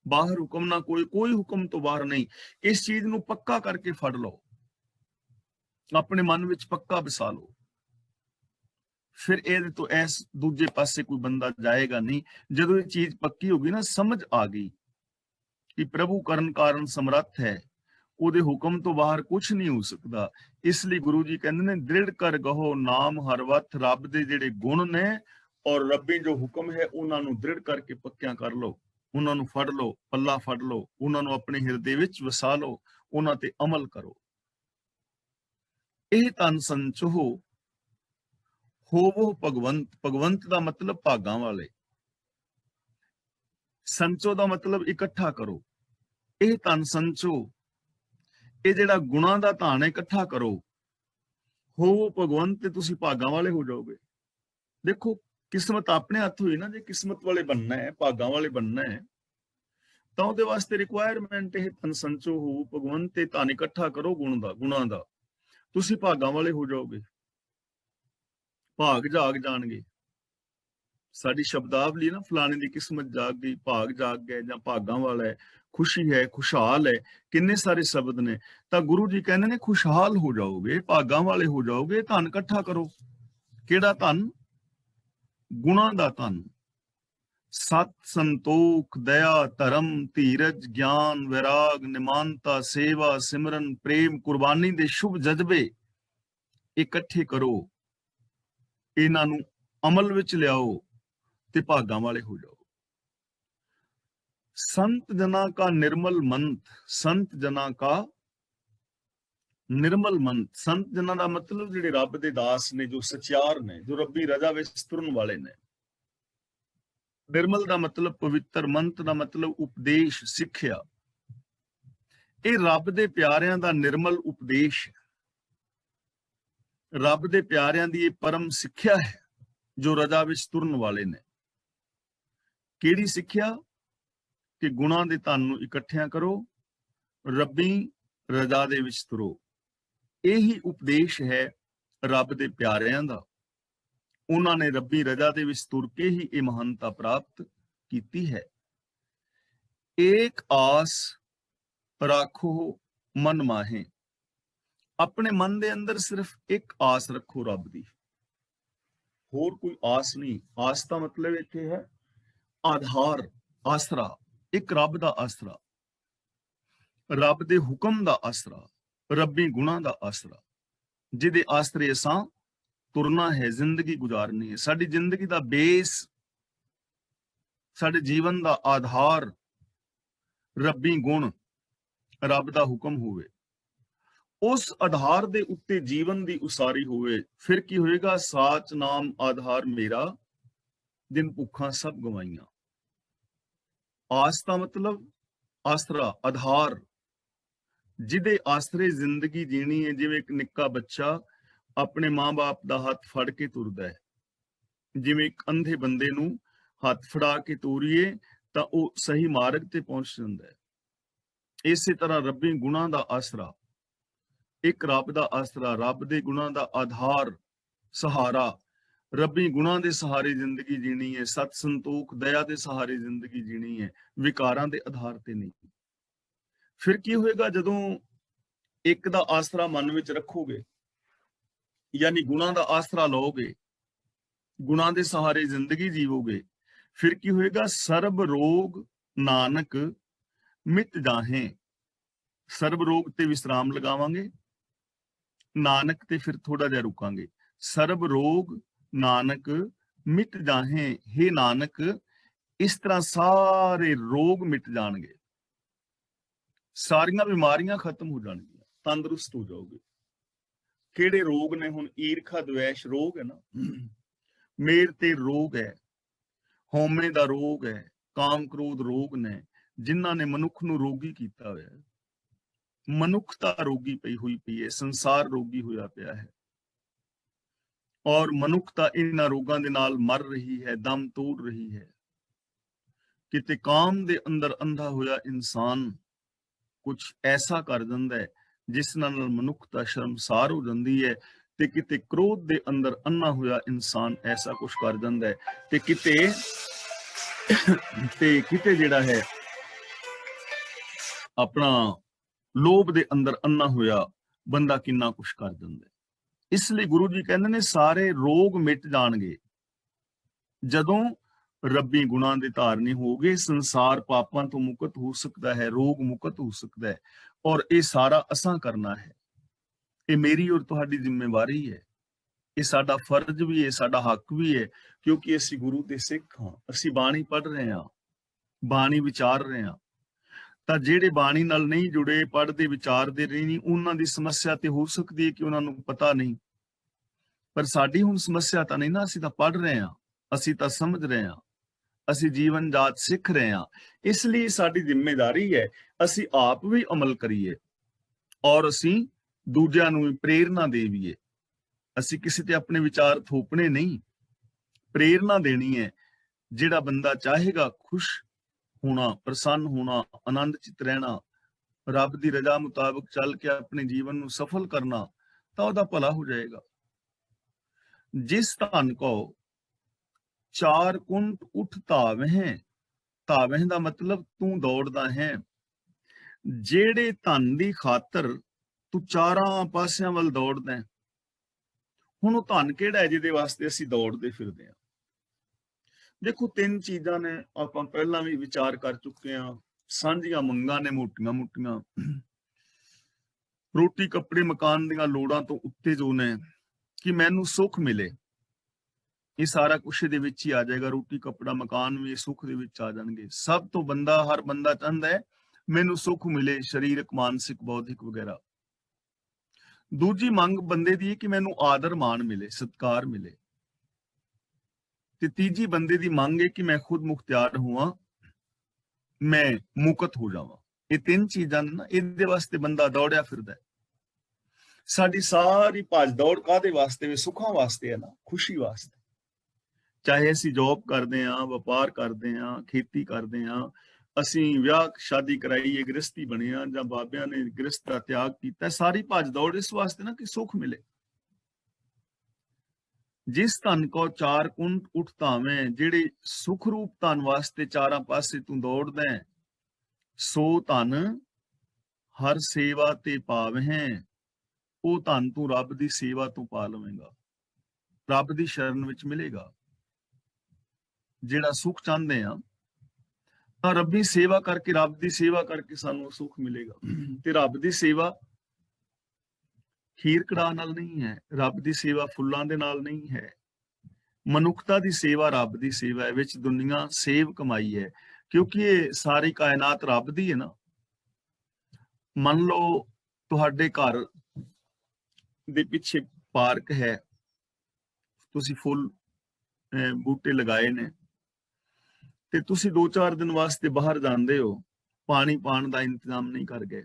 बाहर हुक्म ना कोई, कोई हुक्म तो बाहर नहीं। इस चीज ਨੂੰ ਪੱਕਾ ਕਰਕੇ ਫੜ ਲਓ, ਆਪਣੇ ਮਨ ਵਿੱਚ ਪੱਕਾ ਵਸਾ ਲਓ, ਫਿਰ ਇਹਦੇ ਤੋਂ ਇਸ ਦੂਜੇ ਪਾਸੇ ਕੋਈ ਬੰਦਾ ਜਾਏਗਾ ਨਹੀਂ। ਜਦੋਂ ਇਹ ਚੀਜ਼ ਪੱਕੀ ਹੋ ਗਈ ਨਾ, ਸਮਝ ਆ ਗਈ ਕਿ ਪ੍ਰਭੂ ਕਰਨ ਕਾਰਨ ਸਮਰੱਥ ਹੈ, ਉਹਦੇ ਹੁਕਮ ਤੋਂ ਬਾਹਰ ਕੁਝ ਨਹੀਂ ਹੋ ਸਕਦਾ। ਇਸ ਲਈ ਗੁਰੂ ਜੀ ਕਹਿੰਦੇ ਨੇ ਦ੍ਰਿੜ ਕਰ ਗਹੋ ਨਾਮ ਹਰ ਵਕਤ, ਰੱਬ ਦੇ ਜਿਹੜੇ ਗੁਣ ਨੇ ਔਰ ਰੱਬੀ ਜੋ ਹੁਕਮ ਹੈ ਉਹਨਾਂ ਨੂੰ ਦ੍ਰਿੜ ਕਰਕੇ ਪੱਕਿਆਂ ਕਰ ਲਓ, ਉਹਨਾਂ ਨੂੰ ਫੜ ਲਓ, ਪੱਲਾ ਫੜ ਲਓ, ਉਹਨਾਂ ਨੂੰ ਆਪਣੇ ਹਿਰਦੇ ਵਿੱਚ ਵਸਾ ਲਓ, ਉਹਨਾਂ ਤੇ ਅਮਲ ਕਰੋ। ਇਹ ਤਨ ਸੰਚੋ ਹੋਵੋ ਭਗਵੰਤ। ਭਗਵੰਤ ਦਾ ਮਤਲਬ ਭਾਗਾਂ ਵਾਲੇ, ਸੰਚੋ ਦਾ ਮਤਲਬ ਇਕੱਠਾ ਕਰੋ। ਇਹ ਤਨ ਸੰਚੋ, ਇਹ ਜਿਹੜਾ ਗੁਣਾਂ ਦਾ ਧਾਨ ਹੈ ਇਕੱਠਾ ਕਰੋ। ਹੋਵੋ ਭਗਵੰਤ, ਤੇ ਤੁਸੀਂ ਭਾਗਾਂ ਵਾਲੇ ਹੋ ਜਾਓਗੇ। ਦੇਖੋ ਕਿਸਮਤ ਆਪਣੇ ਹੱਥ ਹੋਈ ਨਾ, ਜੇ ਕਿਸਮਤ ਵਾਲੇ ਬਣਨਾ ਹੈ, ਭਾਗਾਂ ਵਾਲੇ ਬਣਨਾ ਹੈ, ਤਾਂ ਉਹਦੇ ਵਾਸਤੇ ਰਿਕੁਆਇਰਮੈਂਟ ਇਹ ਤਨ ਸੰਚੋ ਹੋਵੋ ਭਗਵੰਤ, ਤੇ ਧਨ ਇਕੱਠਾ ਕਰੋ ਗੁਣਾਂ ਦਾ, ਤੁਸੀਂ ਭਾਗਾਂ ਵਾਲੇ ਹੋ ਜਾਓਗੇ। ਭਾਗ ਜਾਗ ਜਾਣਗੇ। ਸਾਡੀ ਸ਼ਬਦਾਵਲੀ ਨਾ, ਫਲਾਣੇ ਦੀ ਕਿਸਮਤ ਜਾਗ ਗਈ, ਭਾਗ ਜਾਗ ਗਏ, ਜਾਂ ਭਾਗਾਂ ਵਾਲਾ ਹੈ, ਖੁਸ਼ੀ ਹੈ, ਖੁਸ਼ਹਾਲ ਹੈ, ਕਿੰਨੇ ਸਾਰੇ ਸ਼ਬਦ ਨੇ। ਤਾਂ ਗੁਰੂ ਜੀ ਕਹਿੰਦੇ ਨੇ ਖੁਸ਼ਹਾਲ ਹੋ ਜਾਓਗੇ, ਭਾਗਾਂ ਵਾਲੇ ਹੋ ਜਾਓਗੇ, ਧਨ ਇਕੱਠਾ ਕਰੋ। ਕਿਹੜਾ ਧਨ? ਗੁਣਾਂ ਦਾ ਧਨ। ਸਤ, ਸੰਤੋਖ, ਦਇਆ, ਧਰਮ, ਧੀਰਜ, ਗਿਆਨ, ਵਿਰਾਗ, ਨਿਮਾਨਤਾ, ਸੇਵਾ, ਸਿਮਰਨ, ਪ੍ਰੇਮ, ਕੁਰਬਾਨੀ ਦੇ ਸ਼ੁਭ ਜਜ਼ਬੇ ਇਕੱਠੇ ਕਰੋ, ਇਹਨਾਂ ਨੂੰ ਅਮਲ ਵਿੱਚ ਲਿਆਓ ਤੇ ਭਾਗਾਂ ਵਾਲੇ ਹੋ ਜਾਓ। संत जना का निर्मल मंत, संत जना का निर्मल मंत। संत जना का मतलब ਜਿਹੜੇ ਰੱਬ ਦੇ ਦਾਸ ਨੇ, ਜੋ ਸਚਿਆਰ ਨੇ, ਜੋ ਰੱਬੀ ਰਜ਼ਾ ਵਿੱਚ ਤੁਰਨ ਵਾਲੇ ਨੇ। ਨਿਰਮਲ ਦਾ ਮਤਲਬ ਪਵਿੱਤਰ, ਮੰਤ ਦਾ ਮਤਲਬ ਉਪਦੇਸ਼, ਸਿੱਖਿਆ। ਇਹ ਰੱਬ ਦੇ ਪਿਆਰਿਆਂ ਦਾ ਨਿਰਮਲ ਉਪਦੇਸ਼ ਹੈ, ਰੱਬ ਦੇ ਪਿਆਰਿਆਂ ਦੀ ਇਹ ਪਰਮ ਸਿੱਖਿਆ ਹੈ, ਜੋ ਰਜ਼ਾ ਵਿੱਚ ਤੁਰਨ ਵਾਲੇ ਨੇ। ਕਿਹੜੀ ਸਿੱਖਿਆ? ਕਿ ਗੁਣਾਂ ਦੇ ਧਨ ਨੂੰ ਇਕੱਠਿਆਂ ਕਰੋ, ਰੱਬੀ ਰਜ਼ਾ ਦੇ ਵਿੱਚ ਤੁਰੋ। ਇਹੀ ਉਪਦੇਸ਼ ਹੈ ਰੱਬ ਦੇ ਪਿਆਰਿਆਂ ਦਾ। ਉਹਨਾਂ ਨੇ ਰੱਬੀ ਰਜ਼ਾ ਦੇ ਵਿੱਚ ਤੁਰ ਕੇ ਹੀ ਇਹ ਮਹਾਨਤਾ ਪ੍ਰਾਪਤ ਕੀਤੀ ਹੈ। ਏਕ ਆਸ ਰੱਖੋ ਮਨ ਮਾਹੇ, ਆਪਣੇ ਮਨ ਦੇ ਅੰਦਰ ਸਿਰਫ ਇੱਕ ਆਸ ਰੱਖੋ ਰੱਬ ਦੀ, ਹੋਰ ਕੋਈ ਆਸ ਨਹੀਂ। ਆਸ ਦਾ ਮਤਲਬ ਇੱਥੇ ਹੈ ਆਧਾਰ, ਆਸਰਾ, ਇੱਕ ਰੱਬ ਦਾ ਆਸਰਾ, ਰੱਬ ਦੇ ਹੁਕਮ ਦਾ ਆਸਰਾ, ਰੱਬੀ ਗੁਣਾਂ ਦਾ ਆਸਰਾ, ਜਿਹਦੇ ਆਸਰੇ ਅਸਾਂ ਤੁਰਨਾ ਹੈ, ਜ਼ਿੰਦਗੀ ਗੁਜ਼ਾਰਨੀ ਹੈ। ਸਾਡੀ ਜ਼ਿੰਦਗੀ ਦਾ ਬੇਸ, ਸਾਡੇ ਜੀਵਨ ਦਾ ਆਧਾਰ ਰੱਬੀ ਗੁਣ, ਰੱਬ ਦਾ ਹੁਕਮ ਹੋਵੇ। ਉਸ ਆਧਾਰ ਦੇ ਉੱਤੇ ਜੀਵਨ ਦੀ ਉਸਾਰੀ ਹੋਵੇ, ਫਿਰ ਕੀ ਹੋਏਗਾ? ਸਾਚ ਨਾਮ ਆਧਾਰ ਮੇਰਾ, ਦਿਨ ਭੁੱਖਾਂ ਸਭ ਗਵਾਈਆਂ। ਆਸ ਦਾ ਮਤਲਬ ਆਸਰਾ, ਆਧਾਰ, ਜਿਹਦੇ ਆਸਰੇ ਜ਼ਿੰਦਗੀ ਜੀਣੀ ਹੈ। ਜਿਵੇਂ ਇੱਕ ਨਿੱਕਾ ਬੱਚਾ ਆਪਣੇ ਮਾਂ-ਬਾਪ ਦਾ ਹੱਥ ਫੜ ਕੇ ਤੁਰਦਾ ਹੈ, ਜਿਵੇਂ ਇੱਕ ਅੰਧੇ ਬੰਦੇ ਨੂੰ ਹੱਥ ਫੜਾ ਕੇ ਤੋਰੀਏ ਤਾਂ ਉਹ ਸਹੀ ਮਾਰਗ ਤੇ ਪਹੁੰਚ ਜਾਂਦਾ ਹੈ। ਇਸੇ ਤਰ੍ਹਾਂ ਰੱਬੀ ਗੁਣਾਂ ਦਾ ਆਸਰਾ, ਇੱਕ ਰੱਬ ਦਾ ਆਸਰਾ, ਰੱਬ ਦੇ ਗੁਣਾਂ ਦਾ ਆਧਾਰ, ਸਹਾਰਾ, ਰੱਬੀ ਗੁਣਾਂ ਦੇ ਸਹਾਰੇ ਜ਼ਿੰਦਗੀ ਜੀਣੀ ਹੈ। ਸਤ, ਸੰਤੋਖ, ਦਇਆ ਦੇ ਸਹਾਰੇ ਜ਼ਿੰਦਗੀ ਜੀਣੀ ਹੈ, ਵਿਕਾਰਾਂ ਦੇ ਆਧਾਰ ਤੇ ਨਹੀਂ। ਫਿਰ ਕੀ ਹੋਏਗਾ? ਜਦੋਂ ਇੱਕ ਦਾ ਆਸਰਾ ਮਨ ਵਿੱਚ ਰੱਖੋਗੇ, ਯਾਨੀ ਗੁਣਾਂ ਦਾ ਆਸਰਾ ਲਓਗੇ, ਗੁਣਾਂ ਦੇ ਸਹਾਰੇ ਜ਼ਿੰਦਗੀ ਜੀਵੋਗੇ, ਫਿਰ ਕੀ ਹੋਏਗਾ? ਸਰਬ ਰੋਗ ਨਾਨਕ ਮਿਟ ਜਾਹੇ। ਸਰਬ ਰੋਗ ਤੇ ਵਿਸਰਾਮ ਲਗਾਵਾਂਗੇ, ਨਾਨਕ ਤੇ ਫਿਰ ਥੋੜਾ ਜਿਹਾ ਰੁਕਾਂਗੇ। ਸਰਬ ਰੋਗ ਨਾਨਕ ਮਿਟ ਜਾਹੇ, हे ਨਾਨਕ, ਇਸ ਤਰ੍ਹਾਂ ਸਾਰੇ ਰੋਗ ਮਿਟ ਜਾਣਗੇ, ਸਾਰੀਆਂ ਬਿਮਾਰੀਆਂ ਖਤਮ ਹੋ ਜਾਣਗੀਆਂ, ਤੰਦਰੁਸਤ ਹੋ ਜਾਓਗੇ। ਕਿਹੜੇ ਰੋਗ ਨੇ? ਹੁਣ ਈਰਖਾ ਦਵੇਸ਼ ਰੋਗ ਹੈ ਨਾ, ਮੇਰ ਤੇ ਰੋਗ ਹੈ, ਹਉਮੈ ਦਾ ਰੋਗ ਹੈ, ਕਾਮ ਕ੍ਰੋਧ ਰੋਗ ਨੇ, ਜਿਨ੍ਹਾਂ ਨੇ ਮਨੁੱਖ ਨੂੰ ਰੋਗੀ ਕੀਤਾ ਹੋਇਆ ਹੈ। ਮਨੁੱਖਤਾ ਰੋਗੀ ਹੋਈ ਪਈ ਹੈ, ਸੰਸਾਰ ਰੋਗੀ ਹੋਇਆ ਪਿਆ ਹੈ, ਔਰ ਮਨੁੱਖਤਾ ਇਹਨਾਂ ਰੋਗਾਂ ਦੇ ਨਾਲ ਮਰ ਰਹੀ ਹੈ, ਦਮ ਤੋੜ ਰਹੀ ਹੈ। ਕਿਤੇ ਕਾਮ ਦੇ ਅੰਦਰ ਅੰਧਾ ਹੋਇਆ ਇਨਸਾਨ ਕੁਝ ਐਸਾ ਕਰ ਦਿੰਦਾ ਹੈ ਜਿਸ ਨਾਲ ਮਨੁੱਖਤਾ ਸ਼ਰਮਸਾਰ ਹੋ ਜਾਂਦੀ ਹੈ, ਤੇ ਕਿਤੇ ਕ੍ਰੋਧ ਦੇ ਅੰਦਰ ਅੰਨਾ ਹੋਇਆ ਇਨਸਾਨ ਐਸਾ ਕੁਝ ਕਰ ਦਿੰਦਾ ਹੈ, ਤੇ ਕਿਤੇ ਜਿਹੜਾ ਹੈ ਆਪਣਾ ਲੋਭ ਦੇ ਅੰਦਰ ਅੰਨਾ ਹੋਇਆ ਬੰਦਾ ਕਿੰਨਾ ਕੁਛ ਕਰ ਦਿੰਦਾ। ਇਸ ਲਈ ਗੁਰੂ ਜੀ ਕਹਿੰਦੇ ਨੇ ਸਾਰੇ ਰੋਗ ਮਿਟ ਜਾਣਗੇ ਜਦੋਂ ਰੱਬੀ ਗੁਣਾਂ ਦੇ ਧਾਰਨੀ ਹੋ ਗਏ। ਸੰਸਾਰ ਪਾਪਾਂ ਤੋਂ ਮੁਕਤ ਹੋ ਸਕਦਾ ਹੈ, ਰੋਗ ਮੁਕਤ ਹੋ ਸਕਦਾ ਹੈ, ਔਰ ਇਹ ਸਾਰਾ ਅਸਾਂ ਕਰਨਾ ਹੈ। ਇਹ ਮੇਰੀ ਔਰ ਤੁਹਾਡੀ ਜ਼ਿੰਮੇਵਾਰੀ ਹੈ, ਇਹ ਸਾਡਾ ਫਰਜ਼ ਵੀ ਹੈ, ਸਾਡਾ ਹੱਕ ਵੀ ਹੈ, ਕਿਉਂਕਿ ਅਸੀਂ ਗੁਰੂ ਦੇ ਸਿੱਖ ਹਾਂ। ਅਸੀਂ ਬਾਣੀ ਪੜ੍ਹ ਰਹੇ ਹਾਂ, ਬਾਣੀ ਵਿਚਾਰ ਰਹੇ ਹਾਂ। ਤਾਂ ਜਿਹੜੇ ਬਾਣੀ ਨਾਲ ਨਹੀਂ ਜੁੜੇ, ਪੜ੍ਹਦੇ ਵਿਚਾਰਦੇ ਨਹੀਂ, ਉਹਨਾਂ ਦੀ ਸਮੱਸਿਆ ਤੇ ਹੋ ਸਕਦੀ ਹੈ ਕਿ ਉਹਨਾਂ ਨੂੰ ਪਤਾ ਨਹੀਂ, ਪਰ ਸਾਡੀ ਹੁਣ ਸਮੱਸਿਆ ਤਾਂ ਨਹੀਂ ਨਾ। ਅਸੀਂ ਤਾਂ ਪੜ੍ਹ ਰਹੇ ਹਾਂ, ਅਸੀਂ ਤਾਂ ਸਮਝ ਰਹੇ ਹਾਂ, ਅਸੀਂ ਜੀਵਨ ਜਾਚ ਸਿੱਖ ਰਹੇ ਹਾਂ। ਇਸ ਲਈ ਸਾਡੀ ਜ਼ਿੰਮੇਵਾਰੀ ਹੈ ਅਸੀਂ ਆਪ ਵੀ ਅਮਲ ਕਰੀਏ ਔਰ ਅਸੀਂ ਦੂਜਿਆਂ ਨੂੰ ਵੀ ਪ੍ਰੇਰਨਾ ਦੇਈਏ। ਅਸੀਂ ਕਿਸੇ ਤੇ ਆਪਣੇ ਵਿਚਾਰ ਥੋਪਣੇ ਨਹੀਂ, ਪ੍ਰੇਰਨਾ ਦੇਣੀ ਹੈ। ਜਿਹੜਾ ਬੰਦਾ ਚਾਹੇਗਾ ਖੁਸ਼ ਹੋਣਾ, ਪ੍ਰਸੰਨ ਹੋਣਾ, ਆਨੰਦ ਚਿਤ ਰਹਿਣਾ, ਰੱਬ ਦੀ ਰਜ਼ਾ ਮੁਤਾਬਕ ਚੱਲ ਕੇ ਆਪਣੇ ਜੀਵਨ ਨੂੰ ਸਫਲ ਕਰਨਾ, ਤਾਂ ਉਹਦਾ ਭਲਾ ਹੋ ਜਾਏਗਾ। ਜਿਸ ਧਨ ਕੋ ਚਾਰ ਕੁੰਟ ਉਠ ਧਾਵਹਿ, ਧਾਵਹਿ ਦਾ ਮਤਲਬ ਤੂੰ ਦੌੜਦਾ ਹੈ। ਜਿਹੜੇ ਧਨ ਦੀ ਖਾਤਰ ਤੂੰ ਚਾਰਾਂ ਪਾਸਿਆਂ ਵੱਲ ਦੌੜਦਾ, ਹੁਣ ਉਹ ਧਨ ਕਿਹੜਾ ਹੈ ਜਿਹਦੇ ਵਾਸਤੇ ਅਸੀਂ ਦੌੜਦੇ ਫਿਰਦੇ ਹਾਂ? ਦੇਖੋ, ਤਿੰਨ ਚੀਜ਼ਾਂ ਨੇ, ਆਪਾਂ ਪਹਿਲਾਂ ਵੀ ਵਿਚਾਰ ਕਰ ਚੁੱਕੇ ਹਾਂ। ਸਾਂਝੀਆਂ ਮੰਗਾਂ ਨੇ ਮੋਟੀਆਂ ਮੋਟੀਆਂ, ਰੋਟੀ ਕੱਪੜੇ ਮਕਾਨ ਦੀਆਂ ਲੋੜਾਂ ਤੋਂ ਉੱਤੇ ਜੋ ਨੇ, ਕਿ ਮੈਨੂੰ ਸੁੱਖ ਮਿਲੇ, ਇਹ ਸਾਰਾ ਕੁਛ ਇਹਦੇ ਵਿੱਚ ਹੀ ਆ ਜਾਏਗਾ। ਰੋਟੀ ਕੱਪੜਾ ਮਕਾਨ ਵੀ ਸੁੱਖ ਦੇ ਵਿੱਚ ਆ ਜਾਣਗੇ। ਸਭ ਤੋਂ ਹਰ ਬੰਦਾ ਚਾਹੁੰਦਾ ਹੈ ਮੈਨੂੰ ਸੁੱਖ ਮਿਲੇ, ਸਰੀਰਕ, ਮਾਨਸਿਕ, ਬੌਧਿਕ ਵਗੈਰਾ। ਦੂਜੀ ਮੰਗ ਬੰਦੇ ਦੀ ਹੈ ਕਿ ਮੈਨੂੰ ਆਦਰ ਮਾਣ ਮਿਲੇ, ਸਤਿਕਾਰ ਮਿਲੇ। ਤੇ ਤੀਜੀ ਬੰਦੇ ਦੀ ਮੰਗ ਹੈ ਕਿ ਮੈਂ ਖੁਦ ਮੁਖਤਿਆਰ ਹੋਵਾਂ, ਮੈਂ ਮੁਕਤ ਹੋ ਜਾਵਾਂ। ਇਹ ਤਿੰਨ ਚੀਜ਼ਾਂ ਨੇ ਨਾ, ਇਹਦੇ ਵਾਸਤੇ ਬੰਦਾ ਦੌੜਿਆ ਫਿਰਦਾ ਹੈ। ਸਾਡੀ ਸਾਰੀ ਭੱਜ ਦੌੜ ਕਾਹਦੇ ਵਾਸਤੇ ਵੇ? ਸੁੱਖਾਂ ਵਾਸਤੇ ਹੈ ਨਾ, ਖੁਸ਼ੀ ਵਾਸਤੇ। ਚਾਹੇ ਅਸੀਂ ਜੌਬ ਕਰਦੇ ਹਾਂ, ਵਪਾਰ ਕਰਦੇ ਹਾਂ, ਖੇਤੀ ਕਰਦੇ ਹਾਂ, ਅਸੀਂ ਵਿਆਹ ਸ਼ਾਦੀ ਕਰਾਈਏ, ਗ੍ਰਸਤੀ ਬਣੇ ਹਾਂ, ਜਾਂ ਬਾਬਿਆਂ ਨੇ ਗ੍ਰਸਤ ਦਾ ਤਿਆਗ ਕੀਤਾ, ਸਾਰੀ ਭੱਜ ਦੌੜ ਇਸ ਵਾਸਤੇ ਨਾ ਕਿ ਸੁੱਖ ਮਿਲੇ। ਜਿਸ ਧਨ ਕੋ ਚਾਰ ਕੁੰਟ ਉਠ ਧਾਵੇਂ, ਜਿਹੜੇ ਸੁਖ ਰੂਪ ਧਨ ਵਾਸਤੇ ਚਾਰਾਂ ਪਾਸੇ ਤੂੰ ਦੌੜਦਾ, ਸੋ ਧਨ ਹਰ ਸੇਵਾ ਤੇ ਪਾਵਹਿ, ਉਹ ਧਨ ਤੂੰ ਰੱਬ ਦੀ ਸੇਵਾ ਤੋਂ ਪਾ ਲਵੇਂਗਾ, ਰੱਬ ਦੀ ਸ਼ਰਨ ਵਿੱਚ ਮਿਲੇਗਾ। ਜਿਹੜਾ ਸੁੱਖ ਚਾਹੁੰਦੇ ਆ ਤਾਂ ਰੱਬੀ ਸੇਵਾ ਕਰਕੇ, ਰੱਬ ਦੀ ਸੇਵਾ ਕਰਕੇ ਸਾਨੂੰ ਸੁੱਖ ਮਿਲੇਗਾ। ਤੇ ਰੱਬ ਦੀ ਸੇਵਾ ਖੀਰ ਕੜਾਹ ਨਾਲ ਨਹੀਂ ਹੈ, ਰੱਬ ਦੀ ਸੇਵਾ ਫੁੱਲਾਂ ਦੇ ਨਾਲ ਨਹੀਂ ਹੈ। ਮਨੁੱਖਤਾ ਦੀ ਸੇਵਾ ਰੱਬ ਦੀ ਸੇਵਾ ਹੈ, ਵਿੱਚ ਦੁਨੀਆ ਸੇਵ ਕਮਾਈ ਹੈ, ਕਿਉਂਕਿ ਇਹ ਸਾਰੀ ਕਾਇਨਾਤ ਰੱਬ ਦੀ ਹੈ ਨਾ। ਮੰਨ ਲਓ ਤੁਹਾਡੇ ਘਰ ਦੇ ਪਿੱਛੇ ਪਾਰਕ ਹੈ, ਤੁਸੀਂ ਫੁੱਲ ਬੂਟੇ ਲਗਾਏ ਨੇ, ਤੇ ਤੁਸੀਂ 2-4 ਦਿਨ ਵਾਸਤੇ ਬਾਹਰ ਜਾਂਦੇ ਹੋ, ਪਾਣੀ ਪਾਣ ਦਾ ਇੰਤਜ਼ਾਮ ਨਹੀਂ ਕਰ ਗਏ।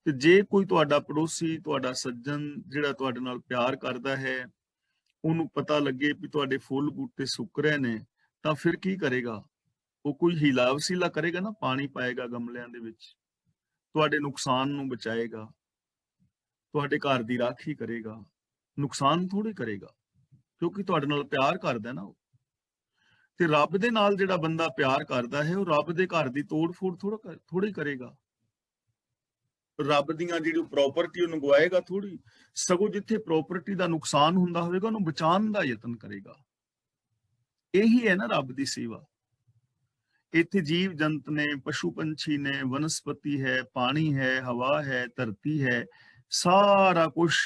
ਤੇ ਜੇ ਕੋਈ ਤੁਹਾਡਾ ਪੜੋਸੀ, ਤੁਹਾਡਾ ਸੱਜਣ, ਜਿਹੜਾ ਤੁਹਾਡੇ ਨਾਲ ਪਿਆਰ ਕਰਦਾ ਹੈ, ਉਹਨੂੰ ਪਤਾ ਲੱਗੇ ਵੀ ਤੁਹਾਡੇ ਫੁੱਲ ਬੂਟੇ ਸੁੱਕ ਰਹੇ ਨੇ, ਤਾਂ ਫਿਰ ਕੀ ਕਰੇਗਾ? ਉਹ ਕੋਈ ਹੀਲਾ ਵਸੀਲਾ ਕਰੇਗਾ ਨਾ, ਪਾਣੀ ਪਾਏਗਾ ਗਮਲਿਆਂ ਦੇ ਵਿੱਚ, ਤੁਹਾਡੇ ਨੁਕਸਾਨ ਨੂੰ ਬਚਾਏਗਾ, ਤੁਹਾਡੇ ਘਰ ਦੀ ਰਾਖੀ ਕਰੇਗਾ, ਨੁਕਸਾਨ ਥੋੜੀ ਕਰੇਗਾ, ਕਿਉਂਕਿ ਤੁਹਾਡੇ ਨਾਲ ਪਿਆਰ ਕਰਦਾ ਨਾ ਉਹ। ਤੇ ਰੱਬ ਦੇ ਨਾਲ ਜਿਹੜਾ ਬੰਦਾ ਪਿਆਰ ਕਰਦਾ ਹੈ, ਉਹ ਰੱਬ ਦੇ ਘਰ ਦੀ ਤੋੜ ਫੋੜ ਥੋੜੀ ਕਰੇਗਾ, ਰੱਬ ਦੀਆਂ ਜਿਹੜੀ ਪ੍ਰੋਪਰਟੀ ਉਹਨੂੰ ਗਵਾਏਗਾ ਥੋੜੀ, ਸਗੋਂ ਜਿੱਥੇ ਪ੍ਰੋਪਰਟੀ ਦਾ ਨੁਕਸਾਨ ਹੁੰਦਾ ਹੋਵੇਗਾ ਉਹਨੂੰ ਬਚਾਉਣ ਦਾ ਯਤਨ ਕਰੇਗਾ। ਇਹੀ ਹੈ ਨਾ ਰੱਬ ਦੀ ਸੇਵਾ। ਇੱਥੇ ਜੀਵ ਜੰਤ ਨੇ, ਪਸ਼ੂ ਪੰਛੀ ਨੇ, ਵਨਸਪਤੀ ਹੈ, ਪਾਣੀ ਹੈ, ਹਵਾ ਹੈ, ਧਰਤੀ ਹੈ, ਸਾਰਾ ਕੁਛ।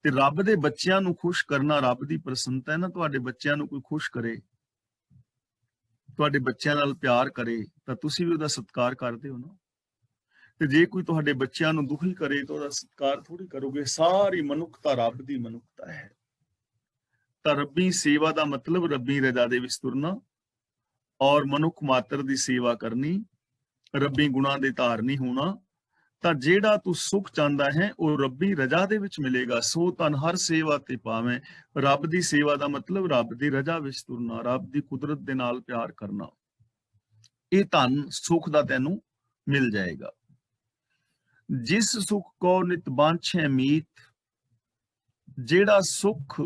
ਤੇ ਰੱਬ ਦੇ ਬੱਚਿਆਂ ਨੂੰ ਖੁਸ਼ ਕਰਨਾ ਰੱਬ ਦੀ ਪ੍ਰਸੰਨਤਾ ਹੈ ਨਾ। ਤੁਹਾਡੇ ਬੱਚਿਆਂ ਨੂੰ ਕੋਈ ਖੁਸ਼ ਕਰੇ, ਤੁਹਾਡੇ ਬੱਚਿਆਂ ਨਾਲ ਪਿਆਰ ਕਰੇ, ਤਾਂ ਤੁਸੀਂ ਵੀ ਉਹਦਾ ਸਤਿਕਾਰ ਕਰਦੇ ਹੋ ਨਾ। ਤੇ ਜੇ ਕੋਈ ਤੁਹਾਡੇ ਬੱਚਿਆਂ ਨੂੰ ਦੁਖੀ ਕਰੇ ਤਾਂ ਉਹਦਾ ਸਤਿਕਾਰ ਥੋੜੀ ਕਰੋਗੇ। ਸਾਰੀ ਮਨੁੱਖਤਾ ਰੱਬ ਦੀ ਮਨੁੱਖਤਾ ਹੈ। ਤਾਂ ਰੱਬੀ ਸੇਵਾ ਦਾ ਮਤਲਬ ਰੱਬੀ ਰਜ਼ਾ ਦੇ ਵਿੱਚ ਤੁਰਨਾ ਔਰ ਮਨੁੱਖ ਮਾਤਰ ਦੀ ਸੇਵਾ ਕਰਨੀ, ਰੱਬੀ ਗੁਣਾਂ ਦੇ ਧਾਰਨੀ ਹੋਣਾ। ਤਾਂ ਜਿਹੜਾ ਤੂੰ ਸੁੱਖ ਚਾਹੁੰਦਾ ਹੈ ਉਹ ਰੱਬੀ ਰਜ਼ਾ ਦੇ ਵਿੱਚ ਮਿਲੇਗਾ। ਸੋ ਧਨ ਹਰ ਸੇਵਾ ਤੇ ਪਾਵੇਂ। ਰੱਬ ਦੀ ਸੇਵਾ ਦਾ ਮਤਲਬ ਰੱਬ ਦੀ ਰਜ਼ਾ ਵਿੱਚ ਤੁਰਨਾ, ਰੱਬ ਦੀ ਕੁਦਰਤ ਦੇ ਨਾਲ ਪਿਆਰ ਕਰਨਾ। ਇਹ ਧਨ ਸੁੱਖ ਦਾ ਤੈਨੂੰ ਮਿਲ ਜਾਏਗਾ। ਜਿਸ ਸੁਖ ਕੋ ਨਿਤ ਬਾਂਛੈ ਮੀਤ, ਜਿਹੜਾ ਸੁਖ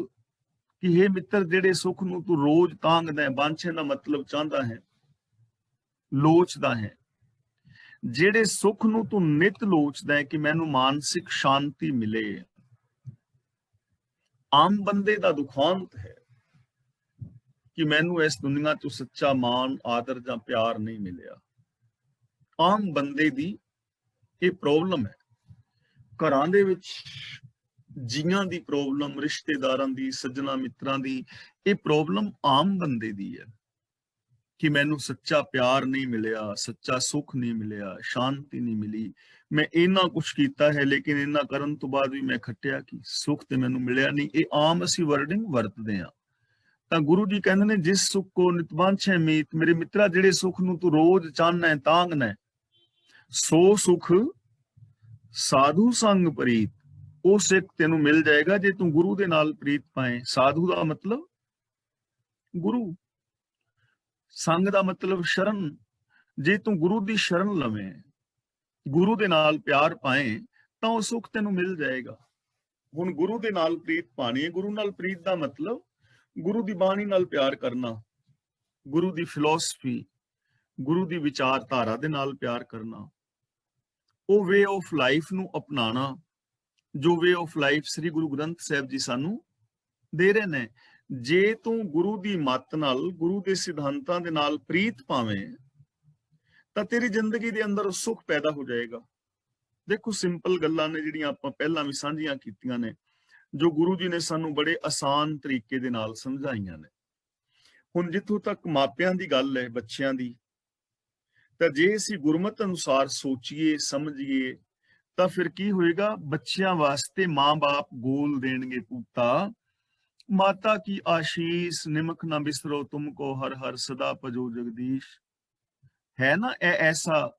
ਕਿ ਇਹ ਮਿੱਤਰ, ਜਿਹੜੇ ਸੁਖ ਨੂੰ ਤੂੰ ਰੋਜ਼ ਤਾਂਘਦਾ ਹੈ, ਬਾਂਛੈ ਦਾ ਮਤਲਬ ਚਾਹੁੰਦਾ ਹੈ, ਲੋਚਦਾ ਹੈ, ਜਿਹੜੇ ਸੁੱਖ ਨੂੰ ਤੂੰ ਨਿਤ ਲੋਚਦਾ ਹੈ ਕਿ ਮੈਨੂੰ ਮਾਨਸਿਕ ਸ਼ਾਂਤੀ ਮਿਲੇ। ਆਮ ਬੰਦੇ ਦਾ ਦੁਖਾਂਤ ਹੈ ਕਿ ਮੈਨੂੰ ਇਸ ਦੁਨੀਆ 'ਚ ਸੱਚਾ ਮਾਣ, ਆਦਰ ਜਾਂ ਪਿਆਰ ਨਹੀਂ ਮਿਲਿਆ। ਆਮ ਬੰਦੇ ਦੀ ਇਹ ਪ੍ਰੋਬਲਮ ਹੈ। ਘਰਾਂ ਦੇ ਵਿੱਚ ਜੀਆਂ ਦੀ ਪ੍ਰੋਬਲਮ, ਰਿਸ਼ਤੇਦਾਰਾਂ ਦੀ, ਸੱਜਣਾ ਮਿੱਤਰਾਂ ਦੀ, ਇਹ ਪ੍ਰੋਬਲਮ ਆਮ ਬੰਦੇ ਦੀ ਹੈ ਕਿ ਮੈਨੂੰ ਸੱਚਾ ਪਿਆਰ ਨਹੀਂ ਮਿਲਿਆ, ਸੱਚਾ ਸੁੱਖ ਨਹੀਂ ਮਿਲਿਆ, ਸ਼ਾਂਤੀ ਨਹੀਂ ਮਿਲੀ। ਮੈਂ ਇੰਨਾ ਕੁਛ ਕੀਤਾ ਹੈ ਲੇਕਿਨ ਇੰਨਾ ਕਰਨ ਤੋਂ ਬਾਅਦ ਵੀ ਮੈਂ ਖੱਟਿਆ ਕਿ ਸੁੱਖ ਤੇ ਮੈਨੂੰ ਮਿਲਿਆ ਨਹੀਂ। ਇਹ ਆਮ ਅਸੀਂ ਵਰਡਿੰਗ ਵਰਤਦੇ ਹਾਂ। ਤਾਂ ਗੁਰੂ ਜੀ ਕਹਿੰਦੇ ਨੇ, ਜਿਸ ਸੁੱਖ ਕੋ ਨਿਤ ਵਾਂਛੈ ਮੀਤ, ਮੇਰੇ ਮਿੱਤਰਾ ਜਿਹੜੇ ਸੁੱਖ ਨੂੰ ਤੂੰ ਰੋਜ਼ ਚਾਹਨਾ ਤਾਂਘਨਾ, ਸੋ ਸੁੱਖ ਸਾਧੂ ਸੰਗ ਪ੍ਰੀਤ, ਉਹ ਸਿੱਖ ਤੈਨੂੰ ਮਿਲ ਜਾਏਗਾ ਜੇ ਤੂੰ ਗੁਰੂ ਦੇ ਨਾਲ ਪ੍ਰੀਤ ਪਾਏ। ਸਾਧੂ ਦਾ ਮਤਲਬ ਗੁਰੂ, ਸੰਗ ਦਾ ਮਤਲਬ ਸ਼ਰਨ। ਜੇ ਤੂੰ ਗੁਰੂ ਦੀ ਸ਼ਰਨ ਲਵੇਂ, ਗੁਰੂ ਦੇ ਨਾਲ ਪਿਆਰ ਪਾਏ ਤਾਂ ਉਹ ਸੁੱਖ ਤੈਨੂੰ ਮਿਲ ਜਾਏਗਾ। ਹੁਣ ਗੁਰੂ ਦੇ ਨਾਲ ਪ੍ਰੀਤ ਪਾਣੀ ਹੈ। ਗੁਰੂ ਨਾਲ ਪ੍ਰੀਤ ਦਾ ਮਤਲਬ ਗੁਰੂ ਦੀ ਬਾਣੀ ਨਾਲ ਪਿਆਰ ਕਰਨਾ, ਗੁਰੂ ਦੀ ਫਿਲਾਸਫੀ, ਗੁਰੂ ਦੀ ਵਿਚਾਰਧਾਰਾ ਦੇ ਨਾਲ ਪਿਆਰ ਕਰਨਾ, ਉਹ ਵੇ ਆਫ ਲਾਈਫ ਨੂੰ ਅਪਣਾਣਾ ਜੋ ਵੇ ਆਫ ਲਾਈਫ ਸ੍ਰੀ ਗੁਰੂ ਗ੍ਰੰਥ ਸਾਹਿਬ ਜੀ ਸਾਨੂੰ ਦੇ ਰਹੇ ਨੇ। ਜੇ ਤੂੰ ਗੁਰੂ ਦੀ ਮੱਤ ਨਾਲ, ਗੁਰੂ ਦੇ ਸਿਧਾਂਤਾਂ ਦੇ ਨਾਲ ਪ੍ਰੀਤ ਪਾਵੇਂ ਤਾਂ ਤੇਰੀ ਜ਼ਿੰਦਗੀ ਦੇ ਅੰਦਰ ਸੁੱਖ ਪੈਦਾ ਹੋ ਜਾਏਗਾ। ਦੇਖੋ, ਸਿੰਪਲ ਗੱਲਾਂ ਨੇ ਜਿਹੜੀਆਂ ਆਪਾਂ ਪਹਿਲਾਂ ਵੀ ਸਾਂਝੀਆਂ ਕੀਤੀਆਂ ਨੇ, ਜੋ ਗੁਰੂ ਜੀ ਨੇ ਸਾਨੂੰ ਬੜੇ ਆਸਾਨ ਤਰੀਕੇ ਦੇ ਨਾਲ ਸਮਝਾਈਆਂ ਨੇ। ਹੁਣ ਜਿੱਥੋਂ ਤੱਕ ਮਾਪਿਆਂ ਦੀ ਗੱਲ ਹੈ, ਬੱਚਿਆਂ ਦੀ, ਤਾਂ ਜੇ ਅਸੀਂ ਗੁਰਮਤਿ ਅਨੁਸਾਰ ਸੋਚੀਏ, ਸਮਝੀਏ ਤਾਂ ਫਿਰ ਕੀ ਹੋਏਗਾ? ਬੱਚਿਆਂ ਵਾਸਤੇ ਮਾਂ-ਬਾਪ ਗੋਲ ਦੇਣਗੇ ਪੂਤਾ, ਮਾਤਾ ਕੀ ਆਸ਼ੀਸ ਨਿਮਕ ਨਾ ਬਿਸਰੋ ਤੁਮਕੋ ਹਰ ਹਰ ਸਦਾ ਭਜੋ ਜਗਦੀਸ਼। ਹੈ ਨਾ ਇਹ ਐਸਾ,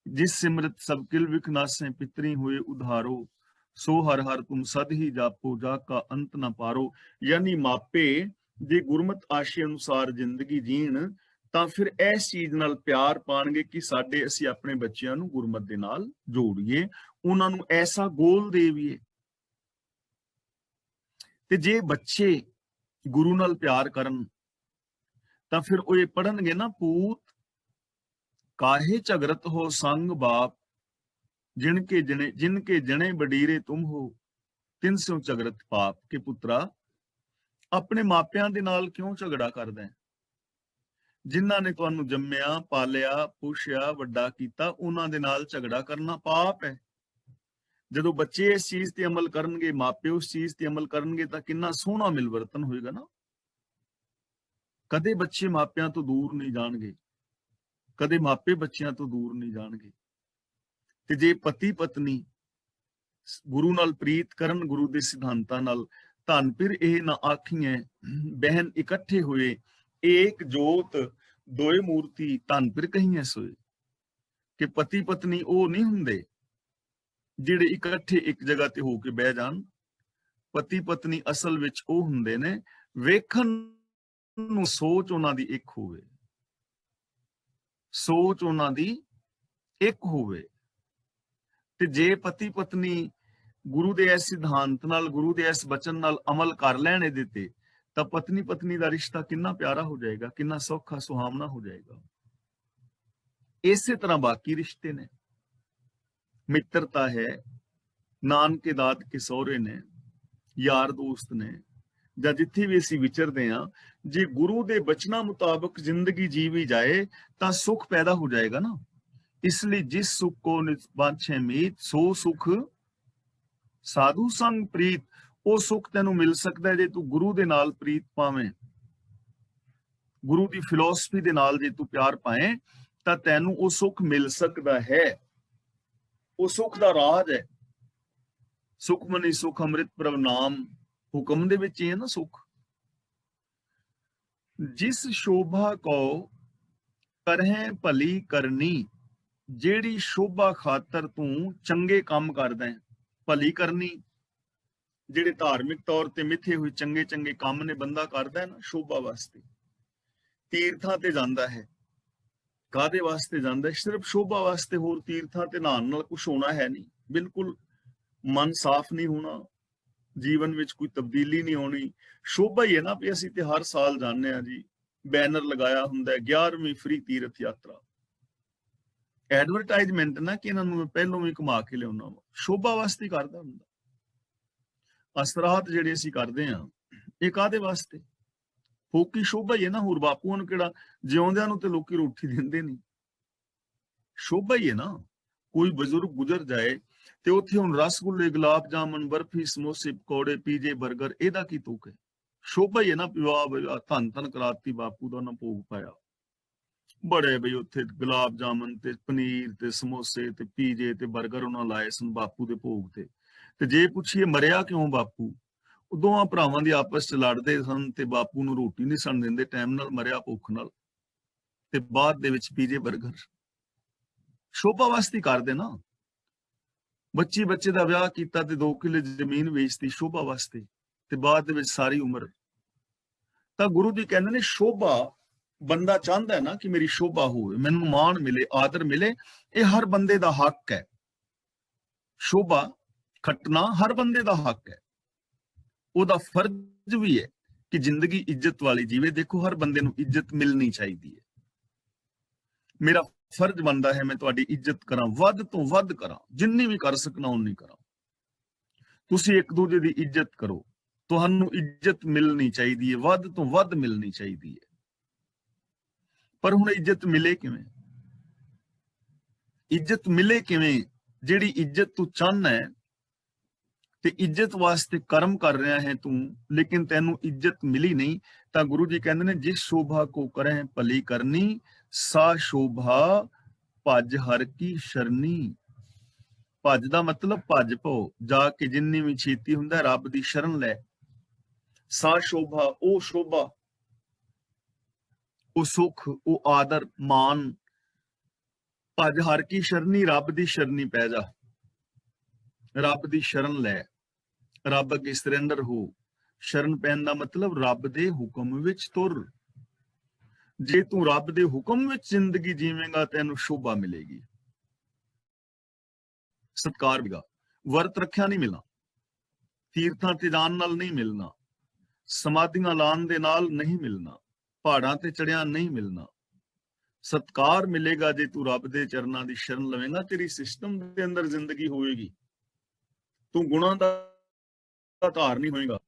ਜਿਸ ਸਿਮਰਤ ਸਭ ਕਿਲ ਵਿਖਨਾਸੇ ਪਿਤਰੀ ਹੋਏ ਉਧਾਰੋ, ਸੋ ਹਰ ਹਰ ਤੁਮ ਸਦ ਹੀ ਜਾਪੋ ਜਾ ਕਾ ਅੰਤ ਨਾ ਪਾਰੋ। ਯਾਨੀ ਮਾਪੇ ਜੇ ਗੁਰਮਤ ਆਸ਼ੇ ਅਨੁਸਾਰ ਜ਼ਿੰਦਗੀ ਜੀਣ ਤਾਂ ਫਿਰ ਇਸ ਚੀਜ਼ ਨਾਲ ਪਿਆਰ ਪਾਣਗੇ ਕਿ ਅਸੀਂ ਆਪਣੇ ਬੱਚਿਆਂ ਨੂੰ ਗੁਰਮਤ ਦੇ ਨਾਲ ਜੋੜੀਏ, ਉਹਨਾਂ ਨੂੰ ਐਸਾ ਗੋਲ ਦੇਵੀਏ। ਤੇ ਜੇ ਬੱਚੇ ਗੁਰੂ ਨਾਲ ਪਿਆਰ ਕਰਨ ਤਾਂ ਫਿਰ ਉਹ ਇਹ ਪੜਨਗੇ ਨਾ, ਪੂਤ ਕਾਹੇ ਝਗਰਤ ਹੋ ਸੰਗ ਬਾਪ, ਜਿਨਕੇ ਜਣੇ ਬਡੀਰੇ ਤੁਮ ਹੋ, ਤਿਨ ਸਿਉ ਝਗਰਤ ਪਾਪ। ਕਿ ਪੁੱਤਰਾ, ਆਪਣੇ ਮਾਪਿਆਂ ਦੇ ਨਾਲ ਕਿਉਂ ਝਗੜਾ ਕਰਦਾ ਹੈ? ਜਿਨ੍ਹਾਂ ਨੇ ਤੁਹਾਨੂੰ ਜੰਮਿਆ, ਪਾਲਿਆ, ਪੋਸ਼ਿਆ, ਵੱਡਾ ਕੀਤਾ, ਉਹਨਾਂ ਦੇ ਨਾਲ ਝਗੜਾ ਕਰਨਾ ਪਾਪ ਹੈ। ਜਦੋਂ ਬੱਚੇ ਇਸ ਚੀਜ਼ ਤੇ ਅਮਲ ਕਰਨਗੇ, ਮਾਪੇ ਉਸ ਚੀਜ਼ ਤੇ ਅਮਲ ਕਰਨਗੇ ਤਾਂ ਕਿੰਨਾ ਸੋਹਣਾ ਮਿਲਵਰਤਨ ਹੋਏਗਾ ਨਾ। ਕਦੇ ਬੱਚੇ ਮਾਪਿਆਂ ਤੋਂ ਦੂਰ ਨਹੀਂ ਜਾਣਗੇ, ਕਦੇ ਮਾਪੇ ਬੱਚਿਆਂ ਤੋਂ ਦੂਰ ਨਹੀਂ ਜਾਣਗੇ। ਤੇ ਜੇ ਪਤੀ ਪਤਨੀ ਗੁਰੂ ਨਾਲ ਪ੍ਰੀਤ ਕਰਨ, ਗੁਰੂ ਦੇ ਸਿਧਾਂਤਾਂ ਨਾਲ, ਧਨ ਫਿਰ ਇਹ ਨਾ ਆਖੀਐ ਬਹਿਨ ਇਕੱਠੇ ਹੋਏ, ਏਕ ਜੋਤ ਦੋਏ ਮੂਰਤੀ ਧਨ ਫਿਰ ਕਹੀਐ ਸੋਏ। ਕਿ ਪਤੀ ਪਤਨੀ ਉਹ ਨਹੀਂ ਹੁੰਦੇ ਜਿਹੜੇ ਇਕੱਠੇ ਇੱਕ ਜਗ੍ਹਾ ਤੇ ਹੋ ਕੇ ਬਹਿ ਜਾਣ। ਪਤੀ ਪਤਨੀ ਅਸਲ ਵਿੱਚ ਉਹ ਹੁੰਦੇ ਨੇ, ਵੇਖਣ ਨੂੰ ਸੋਚ ਉਹਨਾਂ ਦੀ ਇੱਕ ਹੋਵੇ, ਸੋਚ ਉਹਨਾਂ ਦੀ ਇੱਕ ਹੋਵੇ। ਤੇ ਜੇ ਪਤੀ ਪਤਨੀ ਗੁਰੂ ਦੇ ਇਸ ਸਿਧਾਂਤ ਨਾਲ, ਗੁਰੂ ਦੇ ਇਸ ਬਚਨ ਨਾਲ ਅਮਲ ਕਰ ਲੈਣ ਇਹਦੇ ਤੇ, ਤਾਂ ਪਤਨੀ ਪਤਨੀ ਦਾ ਰਿਸ਼ਤਾ ਕਿੰਨਾ ਪਿਆਰਾ ਹੋ ਜਾਏਗਾ, ਕਿੰਨਾ ਸੌਖਾ ਸੁਹਾਵਣਾ ਹੋ ਜਾਏਗਾ। ਇਸੇ ਤਰ੍ਹਾਂ ਬਾਕੀ ਰਿਸ਼ਤੇ ਨੇ, ਮਿੱਤਰਤਾ ਹੈ, ਨਾਨਕੇ ਦਾਦਕੇ ਸਹੁਰੇ ਨੇ, ਯਾਰ ਦੋਸਤ ਨੇ, ਜਾਂ ਜਿੱਥੇ ਵੀ ਅਸੀਂ ਵਿਚਰਦੇ ਹਾਂ, ਜੇ ਗੁਰੂ ਦੇ ਬਚਨਾਂ ਮੁਤਾਬਕ ਜ਼ਿੰਦਗੀ ਜੀਵੀ ਜਾਏ ਤਾਂ ਸੁੱਖ ਪੈਦਾ ਹੋ ਜਾਏਗਾ ਨਾ। ਇਸ ਲਈ ਜਿਸ ਸੁੱਖ ਕੋ ਨਿਤ ਵਾਂਛੈ ਮੀਤ, ਸੋ ਸੁੱਖ ਸਾਧੂ ਸੰਗ ਪ੍ਰੀਤ। ਉਹ ਸੁੱਖ ਤੈਨੂੰ ਮਿਲ ਸਕਦਾ ਜੇ ਤੂੰ ਗੁਰੂ ਦੇ ਨਾਲ ਪ੍ਰੀਤ ਪਾਵੇਂ, ਗੁਰੂ ਦੀ ਫਿਲਾਸਫੀ ਦੇ ਨਾਲ ਜੇ ਤੂੰ ਪਿਆਰ ਪਾਏ ਤਾਂ ਤੈਨੂੰ ਉਹ ਸੁੱਖ ਮਿਲ ਸਕਦਾ ਹੈ। ਉਹ ਸੁੱਖ ਦਾ ਰਾਜ ਹੈ। ਸੁਖਮਨੀ ਸੁਖ ਅੰਮ੍ਰਿਤ ਪ੍ਰਭ ਨਾਮ, ਹੁਕਮ ਦੇ ਵਿੱਚ ਹੀ ਹੈ ਨਾ ਸੁੱਖ। ਜਿਸ ਸ਼ੋਭਾ ਕੋ ਕਰਹਿ ਭਲੀ ਕਰਨੀ, ਜਿਹੜੀ ਸ਼ੋਭਾ ਖਾਤਰ ਤੂੰ ਚੰਗੇ ਕੰਮ ਕਰਦਾ ਹੈ। ਭਲੀ ਕਰਨੀ, ਜਿਹੜੇ ਧਾਰਮਿਕ ਤੌਰ ਤੇ ਮਿੱਥੇ ਹੋਏ ਚੰਗੇ ਚੰਗੇ ਕੰਮ ਨੇ ਬੰਦਾ ਕਰਦਾ ਹੈ ਨਾ ਸ਼ੋਭਾ ਵਾਸਤੇ। ਤੀਰਥਾਂ ਤੇ ਜਾਂਦਾ ਹੈ, ਕਾਹਦੇ ਵਾਸਤੇ ਜਾਂਦਾ ਹੈ? ਸਿਰਫ ਸ਼ੋਭਾ ਵਾਸਤੇ। ਹੋਰ ਤੀਰਥਾਂ ਤੇ ਨਹਾਉਣ ਨਾਲ ਕੁਛ ਹੋਣਾ ਹੈ ਨਹੀਂ, ਬਿਲਕੁਲ ਮਨ ਸਾਫ਼ ਨਹੀਂ ਹੋਣਾ, ਜੀਵਨ ਵਿੱਚ ਕੋਈ ਤਬਦੀਲੀ ਨਹੀਂ ਆਉਣੀ। ਸ਼ੋਭਾ ਹੀ ਹੈ ਨਾ ਵੀ ਅਸੀਂ ਤੇ ਹਰ ਸਾਲ ਜਾਂਦੇ ਹਾਂ ਜੀ, ਬੈਨਰ ਲਗਾਇਆ ਹੁੰਦਾ 11ਵੀਂ ਫ੍ਰੀ ਤੀਰਥ ਯਾਤਰਾ। ਐਡਵਰਟਾਈਜ਼ਮੈਂਟ ਨਾ ਕਿ ਇਹਨਾਂ ਨੂੰ ਮੈਂ ਪਹਿਲੋਂ ਵੀ ਕਮਾ ਕੇ ਲਿਆਉਣਾ ਵਾ, ਸ਼ੋਭਾ ਵਾਸਤੇ ਕਰਦਾ ਹੁੰਦਾ। ਅਸਰਾਤ ਜਿਹੜੇ ਅਸੀਂ ਕਰਦੇ ਆ ਇਹ ਕਾਹਦੇ ਵਾਸਤੇ? ਫੋਕੀ ਸ਼ੋਭਾ ਹੀ ਹੈ ਨਾ। ਹੋਰ ਬਾਪੂਆਂ ਨੂੰ ਕਿਹੜਾ ਜਿਉਂਦਿਆਂ ਨੂੰ ਤੇ ਲੋਕੀ ਰੋਟੀ ਦਿੰਦੇ ਨਹੀਂ, ਸ਼ੋਭਾ ਹੀ ਹੈ ਨਾ। ਕੋਈ ਬਜ਼ੁਰਗ ਗੁਜ਼ਰ ਜਾਏ ਤੇ ਉੱਥੇ ਹੁਣ ਰਸਗੁੱਲੇ, ਗੁਲਾਬ ਜਾਮਨ, ਬਰਫੀ, ਸਮੋਸੇ, ਪਕੌੜੇ, ਪੀਜੇ, 버ਗਰ, ਇਹਦਾ ਕੀ ਤੁਕ ਹੈ? ਸ਼ੋਭਾ ਹੀ ਹੈ ਨਾ। ਵਿਵਾਹ ਧੰਨ ਧੰਨ ਕਰਾਤੀ, ਬਾਪੂ ਦਾ ਨਾ ਭੋਗ ਪਾਇਆ, ਬੜੇ ਬਈ ਉੱਥੇ ਗੁਲਾਬ ਜਾਮਨ ਤੇ ਪਨੀਰ ਤੇ ਸਮੋਸੇ ਤੇ ਪੀਜੇ ਤੇ 버ਗਰ ਉਹਨਾਂ ਲਾਏ ਸਨ ਬਾਪੂ ਦੇ ਭੋਗ ਤੇ ਜੇ ਪੁੱਛੀਏ ਮਰਿਆ ਕਿਉਂ ਬਾਪੂ, ਦੋਵਾਂ ਭਰਾਵਾਂ ਦੀ ਆਪਸ ਚ ਲੜਦੇ ਸਨ ਤੇ ਬਾਪੂ ਨੂੰ ਰੋਟੀ ਨਹੀਂ ਸਨ ਦਿੰਦੇ, ਟਾਈਮ ਨਾਲ ਮਰਿਆ ਭੁੱਖ ਨਾਲ, ਤੇ ਬਾਅਦ ਦੇ ਵਿੱਚ ਪੀਜੇ, 버ਗਰ। ਸ਼ੋਭਾ ਵਾਸਤੇ ਕਰਦੇ ਨਾ। ਬੱਚੇ ਦਾ ਵਿਆਹ ਕੀਤਾ ਤੇ 2 ਕਿੱਲੇ ਜ਼ਮੀਨ ਵੇਚਤੀ ਸ਼ੋਭਾ ਵਾਸਤੇ, ਤੇ ਬਾਅਦ ਦੇ ਵਿੱਚ ਸਾਰੀ ਉਮਰ। ਤਾਂ ਗੁਰੂ ਜੀ ਕਹਿੰਦੇ ਨੇ ਸ਼ੋਭਾ, ਬੰਦਾ ਚਾਹੁੰਦਾ ਹੈ ਨਾ ਕਿ ਮੇਰੀ ਸ਼ੋਭਾ ਹੋਵੇ, ਮੈਨੂੰ ਮਾਣ ਮਿਲੇ, ਆਦਰ ਮਿਲੇ, ਇਹ ਹਰ ਬੰਦੇ ਦਾ ਹੱਕ ਹੈ। ਸ਼ੋਭਾ ਖੱਟਣਾ ਹਰ ਬੰਦੇ ਦਾ ਹੱਕ ਹੈ, ਉਹਦਾ ਫਰਜ਼ ਵੀ ਹੈ ਕਿ ਜ਼ਿੰਦਗੀ ਇੱਜ਼ਤ ਵਾਲੀ ਜੀਵੇ। ਦੇਖੋ, ਹਰ ਬੰਦੇ ਨੂੰ ਇੱਜ਼ਤ ਮਿਲਣੀ ਚਾਹੀਦੀ ਹੈ। ਮੇਰਾ ਫਰਜ਼ ਬਣਦਾ ਹੈ ਮੈਂ ਤੁਹਾਡੀ ਇੱਜ਼ਤ ਕਰਾਂ, ਵੱਧ ਤੋਂ ਵੱਧ ਕਰਾਂ, ਜਿੰਨੀ ਵੀ ਕਰ ਸਕਣਾ ਉਨੀ ਕਰਾਂ। ਤੁਸੀਂ ਇੱਕ ਦੂਜੇ ਦੀ ਇੱਜ਼ਤ ਕਰੋ, ਤੁਹਾਨੂੰ ਇੱਜ਼ਤ ਮਿਲਣੀ ਚਾਹੀਦੀ ਹੈ, ਵੱਧ ਤੋਂ ਵੱਧ ਮਿਲਣੀ ਚਾਹੀਦੀ ਹੈ। ਪਰ ਹੁਣ ਇੱਜ਼ਤ ਮਿਲੇ ਕਿਵੇਂ? ਇੱਜ਼ਤ ਮਿਲੇ ਕਿਵੇਂ? ਜਿਹੜੀ ਇੱਜ਼ਤ ਤੂੰ ਚਾਹੁੰਦਾ ਹੈ ਤੇ ਇੱਜ਼ਤ ਵਾਸਤੇ ਕਰਮ ਕਰ ਰਿਹਾ ਹੈ ਤੂੰ, ਲੇਕਿਨ ਤੈਨੂੰ ਇੱਜ਼ਤ ਮਿਲੀ ਨਹੀਂ, ਤਾਂ ਗੁਰੂ ਜੀ ਕਹਿੰਦੇ ਨੇ ਜਿਸ ਸ਼ੋਭਾ ਕੋ ਕਰਹਿ ਭਲੀ ਕਰਨੀ, ਸਾ ਸ਼ੋਭਾ ਭਜ ਹਰ ਕੀ ਸ਼ਰਨੀ। ਭਜ ਦਾ ਮਤਲਬ ਭਜ ਪੋ, ਜਾ ਕੇ ਜਿੰਨੀ ਵੀ ਛੇਤੀ ਹੁੰਦਾ ਰੱਬ ਦੀ ਸ਼ਰਨ ਲੈ। ਸਾ ਸ਼ੋਭਾ, ਉਹ ਸ਼ੋਭਾ, ਉਹ ਸੁਖ, ਉਹ ਆਦਰ, ਮਾਨ। ਭਜ ਹਰ ਕੀ ਸ਼ਰਨੀ, ਰੱਬ ਦੀ ਸ਼ਰਨੀ ਪੈ ਜਾ, ਰੱਬ ਦੀ ਸ਼ਰਨ ਲੈ, ਰੱਬ ਅੱਗੇ ਸਰੈਂਡਰ ਹੋ। ਸ਼ਰਨ ਪੈਣ ਦਾ ਮਤਲਬ ਰੱਬ ਦੇ ਹੁਕਮ ਵਿੱਚ ਤੁਰ। ਜੇ ਤੂੰ ਰੱਬ ਦੇ ਹੁਕਮ ਵਿੱਚ ਜ਼ਿੰਦਗੀ ਜੀਵੇਂਗਾ ਤੈਨੂੰ ਸ਼ੋਭਾ ਮਿਲੇਗੀ, ਸਤਕਾਰ ਮਿਲੇਗਾ। ਵਰਤ ਰੱਖਿਆ ਨਹੀਂ ਮਿਲਣਾ, ਤੀਰਥਾਂ ਤੇ ਜਾਣ ਨਾਲ ਨਹੀਂ ਮਿਲਣਾ, ਸਮਾਧੀਆਂ ਲਾਉਣ ਦੇ ਨਾਲ ਨਹੀਂ ਮਿਲਣਾ, ਪਹਾੜਾਂ ਤੇ ਚੜਿਆ ਨਹੀਂ ਮਿਲਣਾ। ਸਤਕਾਰ ਮਿਲੇਗਾ ਜੇ ਤੂੰ ਰੱਬ ਦੇ ਚਰਨਾਂ ਦੀ ਸ਼ਰਨ ਲਵੇਂਗਾ, ਤੇਰੀ ਸਿਸਟਮ ਦੇ ਅੰਦਰ ਜ਼ਿੰਦਗੀ ਹੋਏਗੀ, ਤੂੰ ਗੁਣਾਂ ਦਾ ਧਾਰ ਨਹੀਂ ਹੋਏਗਾ,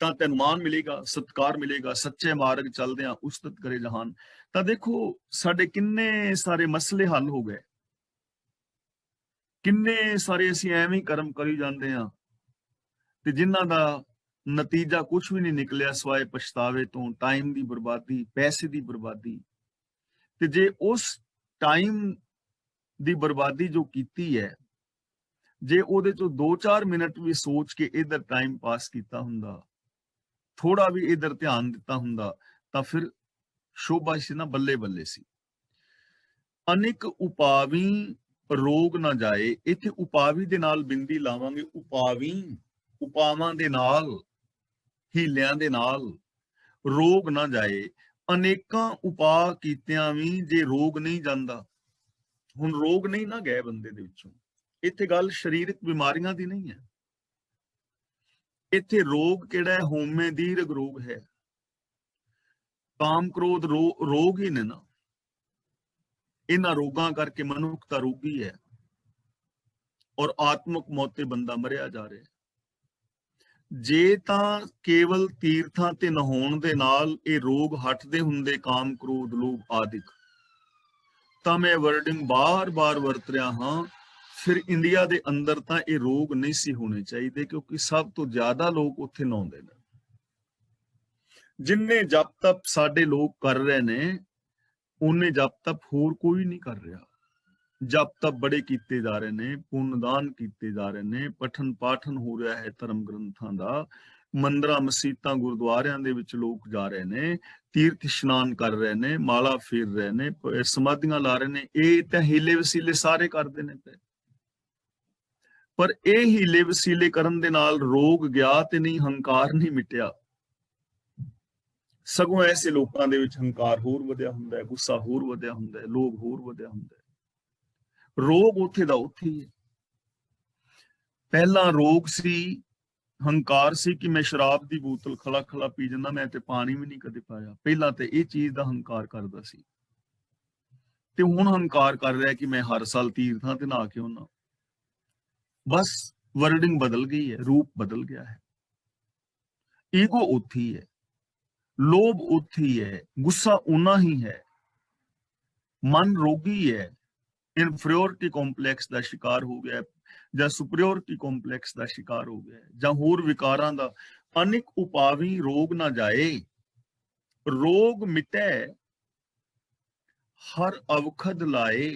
ਤਾਂ ਤੈਨੂੰ ਮਾਨ ਮਿਲੇਗਾ, ਸਤਕਾਰ ਮਿਲੇਗਾ। ਸੱਚੇ ਮਾਰਗ ਚੱਲਦਿਆਂ ਉਸਤਤ ਕਰੇ ਜਹਾਨ। ਤਾਂ ਦੇਖੋ ਸਾਡੇ ਕਿੰਨੇ ਸਾਰੇ ਮਸਲੇ ਹੱਲ ਹੋ ਗਏ, ਕਿੰਨੇ ਸਾਰੇ ਅਸੀਂ ਐਵੇਂ ਹੀ ਕਰਮ ਕਰੀ ਜਾਂਦੇ ਹਾਂ ਤੇ ਜਿਨ੍ਹਾਂ ਦਾ ਨਤੀਜਾ ਕੁਝ ਵੀ ਨਹੀਂ ਨਿਕਲਿਆ ਸਿਵਾਏ ਪਛਤਾਵੇ ਤੋਂ, ਟਾਈਮ ਦੀ ਬਰਬਾਦੀ, ਪੈਸੇ ਦੀ ਬਰਬਾਦੀ। ਤੇ ਜੇ ਉਸ ਟਾਈਮ ਦੀ ਬਰਬਾਦੀ ਜੋ ਕੀਤੀ ਹੈ, ਜੇ ਉਹਦੇ ਚੋਂ 2-4 ਮਿੰਟ ਵੀ ਸੋਚ ਕੇ ਇਧਰ ਟਾਈਮ ਪਾਸ ਕੀਤਾ ਹੁੰਦਾ, ਥੋੜਾ ਵੀ ਇਧਰ ਧਿਆਨ ਦਿੱਤਾ ਹੁੰਦਾ, ਤਾਂ ਫਿਰ ਸ਼ੋਭਾ ਸੀ ਨਾ, ਬੱਲੇ ਬੱਲੇ ਸੀ। ਅਨੇਕ ਉਪਾਵੀ ਰੋਗ ਨਾ ਜਾਏ, ਇੱਥੇ ਉਪਾਵੀ ਦੇ ਨਾਲ ਬਿੰਦੀ ਲਾਵਾਂਗੇ। ਉਪਾਵੀ, ਉਪਾਵਾਂ ਦੇ ਨਾਲ, ਹੀਲਿਆਂ ਦੇ ਨਾਲ। ਰੋਗ ਨਾ ਜਾਏ, ਅਨੇਕਾਂ ਉਪਾਅ ਕੀਤਿਆਂ ਵੀ ਜੇ ਰੋਗ ਨਹੀਂ ਜਾਂਦਾ। ਹੁਣ ਰੋਗ ਨਹੀਂ ਨਾ ਗਏ ਬੰਦੇ ਦੇ ਵਿੱਚੋਂ, ਇੱਥੇ ਗੱਲ ਸਰੀਰਕ ਬਿਮਾਰੀਆਂ ਦੀ ਨਹੀਂ ਹੈ, ਇੱਥੇ ਰੋਗ ਕਿਹੜਾ ਹੈ? ਹੋਮੇ ਦੀਰਘ ਰੋਗ ਹੈ। ਕਾਮ ਕ੍ਰੋਧ ਰੋਗ ਹੀ ਨੇ ਨਾ, ਇਹਨਾਂ ਰੋਗਾਂ ਕਰਕੇ ਮਨੁੱਖਤਾ ਰੋਗੀ ਹੈ ਔਰ ਆਤਮਕ ਮੌਤੇ ਬੰਦਾ ਮਰਿਆ ਜਾ ਰਿਹਾ। ਜੇ ਤਾਂ ਕੇਵਲ ਤੀਰਥਾਂ ਤੇ ਨਹਾਉਣ ਦੇ ਨਾਲ ਇਹ ਰੋਗ ਹਟਦੇ ਹੁੰਦੇ, ਕਾਮ ਕ੍ਰੋਧ ਲੋਭ ਆਦਿਕ, ਤਾਂ ਮੈਂ ਵਰਡਿੰਗ ਬਾਰ-ਬਾਰ ਵਰਤ ਰਿਹਾ ਹਾਂ, ਫਿਰ ਇੰਡੀਆ ਦੇ ਅੰਦਰ ਤਾਂ ਇਹ ਰੋਗ ਨਹੀਂ ਸੀ ਹੋਣੇ ਚਾਹੀਦੇ, ਕਿਉਂਕਿ ਸਭ ਤੋਂ ਜ਼ਿਆਦਾ ਲੋਕ ਉੱਥੇ ਨਹਾਉਂਦੇ ਨੇ। ਜਿੰਨੇ ਜਪ ਤਪ ਸਾਡੇ ਲੋਕ ਕਰ ਰਹੇ ਨੇ, ਉਹਨੇ ਜਪ ਤਪ ਹੋਰ ਕੋਈ ਨਹੀਂ ਕਰ ਰਿਹਾ। ਜਪ ਤਪ ਬੜੇ ਕੀਤੇ ਜਾ ਰਹੇ ਨੇ, ਪੁੰਨਦਾਨ ਕੀਤੇ ਜਾ ਰਹੇ ਨੇ, ਪਠਨ ਪਾਠਨ ਹੋ ਰਿਹਾ ਹੈ ਧਰਮ ਗ੍ਰੰਥਾਂ ਦਾ, ਮੰਦਰਾਂ ਮਸੀਤਾਂ ਗੁਰਦੁਆਰਿਆਂ ਦੇ ਵਿੱਚ ਲੋਕ ਜਾ ਰਹੇ ਨੇ, ਤੀਰਥ ਇਸ਼ਨਾਨ ਕਰ ਰਹੇ ਨੇ, ਮਾਲਾ ਫੇਰ ਰਹੇ ਨੇ, ਸਮਾਧੀਆਂ ਲਾ ਰਹੇ ਨੇ। ਇਹ ਤਾਂ ਹੀਲੇ ਵਸੀਲੇ ਸਾਰੇ ਕਰਦੇ ਨੇ ਪਏ, ਪਰ ਇਹ ਹੀਲੇ ਵਸੀਲੇ ਕਰਨ ਦੇ ਨਾਲ ਰੋਗ ਗਿਆ ਤੇ ਨਹੀਂ, ਹੰਕਾਰ ਨਹੀਂ ਮਿਟਿਆ। ਸਗੋਂ ਐਸੇ ਲੋਕਾਂ ਦੇ ਵਿੱਚ ਹੰਕਾਰ ਹੋਰ ਵਧਿਆ ਹੁੰਦਾ ਹੈ, ਗੁੱਸਾ ਹੋਰ ਵਧਿਆ ਹੁੰਦਾ ਹੈ, ਲੋਭ ਹੋਰ ਵਧਿਆ ਹੁੰਦਾ ਹੈ। ਰੋਗ ਉੱਥੇ ਦਾ ਉੱਥੇ ਹੀ ਹੈ। ਪਹਿਲਾਂ ਰੋਗ ਸੀ, ਹੰਕਾਰ ਸੀ ਕਿ ਮੈਂ ਸ਼ਰਾਬ ਦੀ ਬੋਤਲ ਖਲਾ ਖਲਾ ਪੀ ਜਾਂਦਾ, ਮੈਂ ਤੇ ਪਾਣੀ ਵੀ ਨਹੀਂ ਕਦੇ ਪਾਇਆ। ਪਹਿਲਾਂ ਤੇ ਇਹ ਚੀਜ਼ ਦਾ ਹੰਕਾਰ ਕਰਦਾ ਸੀ, ਤੇ ਹੁਣ ਹੰਕਾਰ ਕਰ ਰਿਹਾ ਕਿ ਮੈਂ ਹਰ ਸਾਲ ਤੀਰਥਾਂ ਤੇ ਨਹਾ ਕੇ ਆਉਣਾ। ਬਸ ਵਰਡਿੰਗ ਬਦਲ ਗਈ ਹੈ, ਰੂਪ ਬਦਲ ਗਿਆ ਹੈ। ਈਗੋ ਉੱਥੇ ਹੀ ਹੈ, ਲੋਭ ਉੱਥੇ ਹੀ ਹੈ, ਗੁੱਸਾ ਉਨਾ ਹੀ ਹੈ, ਮਨ ਰੋਗੀ ਹੈ, ਇਨਫੀਰੀਅਰਿਟੀ ਕੰਪਲੈਕਸ ਦਾ ਸ਼ਿਕਾਰ ਹੋ ਗਿਆ ਜਾਂ ਸੁਪਰੀਅਰਿਟੀ ਕੰਪਲੈਕਸ ਦਾ ਸ਼ਿਕਾਰ ਹੋ ਗਿਆ ਜਾਂ ਹੋਰ ਵਿਕਾਰਾਂ ਦਾ। ਅਨੇਕ ਉਪਾਵੀ ਰੋਗ ਨਾ ਜਾਏ, ਰੋਗ ਮਿਟੈ ਹਰ ਅਵਖਦ ਲਾਏ।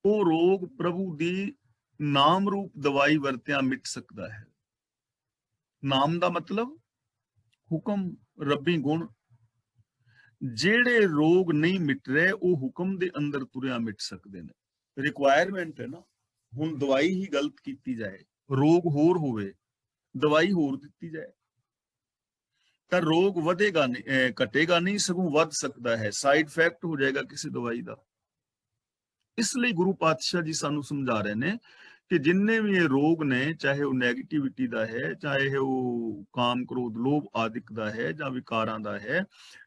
ਉਹ ਰੋਗ ਪ੍ਰਭੂ ਦੀ ਨਾਮ ਰੂਪ ਦਵਾਈ ਵਰਤਿਆ ਮਿਟ ਸਕਦਾ ਹੈ। ਨਾਮ ਦਾ ਮਤਲਬ ਹੁਕਮ, ਰੱਬੀ ਗੁਣ। ਜਿਹੜੇ ਰੋਗ ਨਹੀਂ ਮਿਟ ਰਹੇ ਉਹ ਹੁਕਮ ਦੇ ਅੰਦਰ ਤੁਰਿਆ ਮਿਟ ਸਕਦੇ ਨੇ। ਰਿਕੁਆਇਰਮੈਂਟ ਹੈ ਨਾ, ਹੁਣ ਦਵਾਈ ਹੀ ਗਲਤ ਕੀਤੀ ਜਾਏ, ਰੋਗ ਹੋਰ ਹੋਵੇ, ਦਵਾਈ ਹੋਰ ਦਿੱਤੀ ਜਾਏ ਤਾਂ ਰੋਗ ਵਧੇਗਾ ਨਹੀਂ, ਘਟੇਗਾ ਨਹੀਂ, ਸਗੋਂ ਵੱਧ ਸਕਦਾ ਹੈ। ਸਾਈਡ ਇਫੈਕਟ ਹੋ ਜਾਏਗਾ ਕਿਸੇ ਦਵਾਈ ਦਾ। ਇਸ ਲਈ ਗੁਰੂ ਪਾਤਸ਼ਾਹ ਜੀ ਸਾਨੂੰ ਸਮਝਾ ਰਹੇ ਨੇ ਕਿ ਜਿੰਨੇ ਵੀ ਇਹ ਰੋਗ ਨੇ, ਚਾਹੇ ਉਹ ਨੈਗੇਟਿਵਿਟੀ ਦਾ ਹੈ, ਚਾਹੇ ਉਹ ਕਾਮ ਕ੍ਰੋਧ ਲੋਭ ਆਦਿਕ ਦਾ ਹੈ ਜਾਂ ਵਿਕਾਰਾਂ ਦਾ ਹੈ,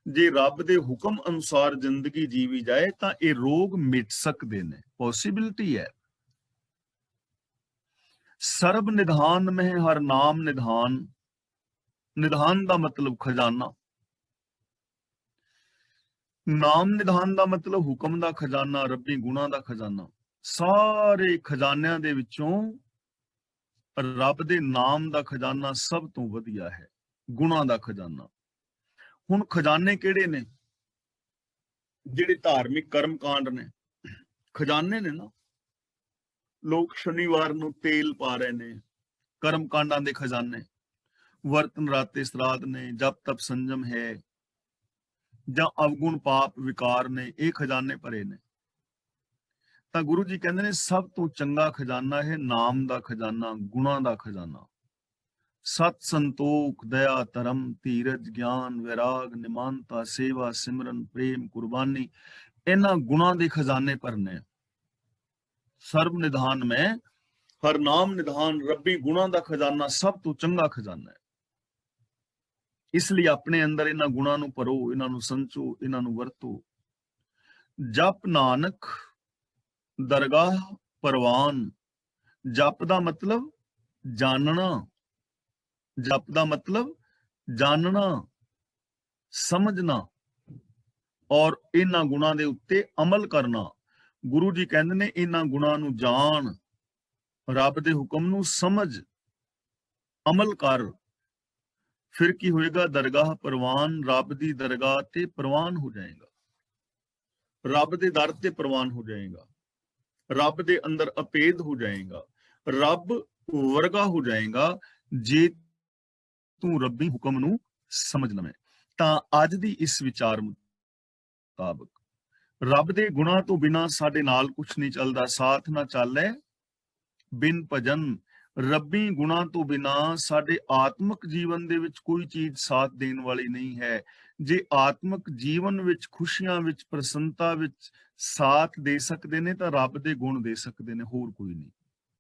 ਜੇ ਰੱਬ ਦੇ ਹੁਕਮ ਅਨੁਸਾਰ ਜ਼ਿੰਦਗੀ ਜੀਵੀ ਜਾਏ ਤਾਂ ਇਹ ਰੋਗ ਮਿਟ ਸਕਦੇ ਨੇ, ਪੋਸੀਬਿਲਿਟੀ ਹੈ। ਸਰਬ ਨਿਧਾਨ ਮਹਿ ਹਰ ਨਾਮ ਨਿਧਾਨ। ਨਿਧਾਨ ਦਾ ਮਤਲਬ ਖਜ਼ਾਨਾ, ਨਾਮ ਨਿਧਾਨ ਦਾ ਮਤਲਬ ਹੁਕਮ ਦਾ ਖਜ਼ਾਨਾ, ਰੱਬੀ ਗੁਣਾਂ ਦਾ ਖਜ਼ਾਨਾ। ਸਾਰੇ ਖਜ਼ਾਨਿਆਂ ਦੇ ਵਿੱਚੋਂ ਰੱਬ ਦੇ ਨਾਮ ਦਾ ਖਜ਼ਾਨਾ ਸਭ ਤੋਂ ਵਧੀਆ ਹੈ, ਗੁਣਾਂ ਦਾ ਖਜ਼ਾਨਾ। ਹੁਣ ਖਜ਼ਾਨੇ ਕਿਹੜੇ ਨੇ? ਜਿਹੜੇ ਧਾਰਮਿਕ ਕਰਮ ਕਾਂਡ ਨੇ, ਖਜ਼ਾਨੇ ਨੇ ਨਾ। ਲੋਕ ਸ਼ਨੀਵਾਰ ਨੂੰ ਤੇਲ ਪਾ ਰਹੇ ਨੇ, ਕਰਮ ਕਾਂਡਾਂ ਦੇ ਖਜ਼ਾਨੇ। ਵਰਤਨ ਰਾਤੇ ਸਰਾਧ ਨੇ, ਜਪ ਤਪ ਸੰਜਮ ਹੈ ਜਾਂ ਅਵਗੁਣ ਪਾਪ ਵਿਕਾਰ ਨੇ, ਇਹ ਖਜ਼ਾਨੇ ਭਰੇ ਨੇ। ਤਾਂ ਗੁਰੂ ਜੀ ਕਹਿੰਦੇ ਨੇ ਸਭ ਤੋਂ ਚੰਗਾ ਖਜ਼ਾਨਾ ਹੈ ਨਾਮ ਦਾ ਖਜ਼ਾਨਾ, ਗੁਣਾਂ ਦਾ ਖਜ਼ਾਨਾ। ਸਤ ਸੰਤੋਖ ਦਇਆ ਧਰਮ ਧੀਰਜ ਗਿਆਨ ਵਿਰਾਗ ਨਿਮਾਨਤਾ ਸੇਵਾ ਸਿਮਰਨ ਪ੍ਰੇਮ ਕੁਰਬਾਨੀ, ਇਹਨਾਂ ਗੁਣਾਂ ਦੇ ਖਜ਼ਾਨੇ ਭਰਨੇ। ਸਰਬ ਨਿਧਾਨ ਮੈਂ ਹਰ ਨਾਮ ਨਿਧਾਨ, ਰੱਬੀ ਗੁਣਾਂ ਦਾ ਖਜ਼ਾਨਾ ਸਭ ਤੋਂ ਚੰਗਾ ਖਜ਼ਾਨਾ ਹੈ। ਇਸ ਲਈ ਆਪਣੇ ਅੰਦਰ ਇਹਨਾਂ ਗੁਣਾਂ ਨੂੰ ਭਰੋ, ਇਹਨਾਂ ਨੂੰ ਸੰਚੋ, ਇਹਨਾਂ ਨੂੰ ਵਰਤੋ। ਜਪ ਨਾਨਕ ਦਰਗਾਹ ਪਰਵਾਨ। ਜਪ ਦਾ ਮਤਲਬ ਜਾਣਨਾ, ਜਪ ਦਾ ਮਤਲਬ ਜਾਣਨਾ, ਸਮਝਣਾ ਔਰ ਇਹਨਾਂ ਗੁਣਾਂ ਦੇ ਉੱਤੇ ਅਮਲ ਕਰਨਾ। ਗੁਰੂ ਜੀ ਕਹਿੰਦੇ ਨੇ ਇਹਨਾਂ ਗੁਣਾਂ ਨੂੰ ਜਾਣ, ਰੱਬ ਦੇ ਹੁਕਮ ਨੂੰ ਸਮਝ, ਅਮਲ ਕਰ। ਫਿਰ ਕੀ ਹੋਏਗਾ? ਦਰਗਾਹ ਪ੍ਰਵਾਨ, ਰੱਬ ਦੀ ਦਰਗਾਹ ਤੇ ਪ੍ਰਵਾਨ ਹੋ ਜਾਏਗਾ, ਰੱਬ ਦੇ ਦਰ ਤੇ ਪ੍ਰਵਾਨ ਹੋ ਜਾਏਗਾ, ਰੱਬ ਦੇ ਅੰਦਰ ਅਪੇਦ ਹੋ ਜਾਏਗਾ, ਰੱਬ ਵਰਗਾ ਹੋ ਜਾਏਗਾ ਜੇ ਤੂੰ ਰੱਬੀ ਹੁਕਮ ਨੂੰ ਸਮਝ ਲਵੇਂ। ਤਾਂ ਅੱਜ ਦੀ ਇਸ ਵਿਚਾਰ ਮੁਤਾਬਕ ਰੱਬ ਦੇ ਗੁਣਾਂ ਤੋਂ ਬਿਨਾਂ ਸਾਡੇ ਨਾਲ ਕੁਝ ਨਹੀਂ ਚੱਲਦਾ। ਸਾਥ ਨਾ ਚਾਲੇ ਬਿਨ ਭਜਨ। ਰੱਬੀ ਗੁਣਾਂ ਤੋਂ ਬਿਨਾਂ ਸਾਡੇ ਆਤਮਿਕ ਜੀਵਨ ਦੇ ਵਿੱਚ ਕੋਈ ਚੀਜ਼ ਸਾਥ ਦੇਣ ਵਾਲੀ ਨਹੀਂ ਹੈ। ਜੇ ਆਤਮਿਕ ਜੀਵਨ ਵਿੱਚ, ਖੁਸ਼ੀਆਂ ਵਿੱਚ, ਪ੍ਰਸੰਨਤਾ ਵਿੱਚ ਸਾਥ ਦੇ ਸਕਦੇ ਨੇ ਤਾਂ ਰੱਬ ਦੇ ਗੁਣ ਦੇ ਸਕਦੇ ਨੇ, ਹੋਰ ਕੋਈ ਨਹੀਂ।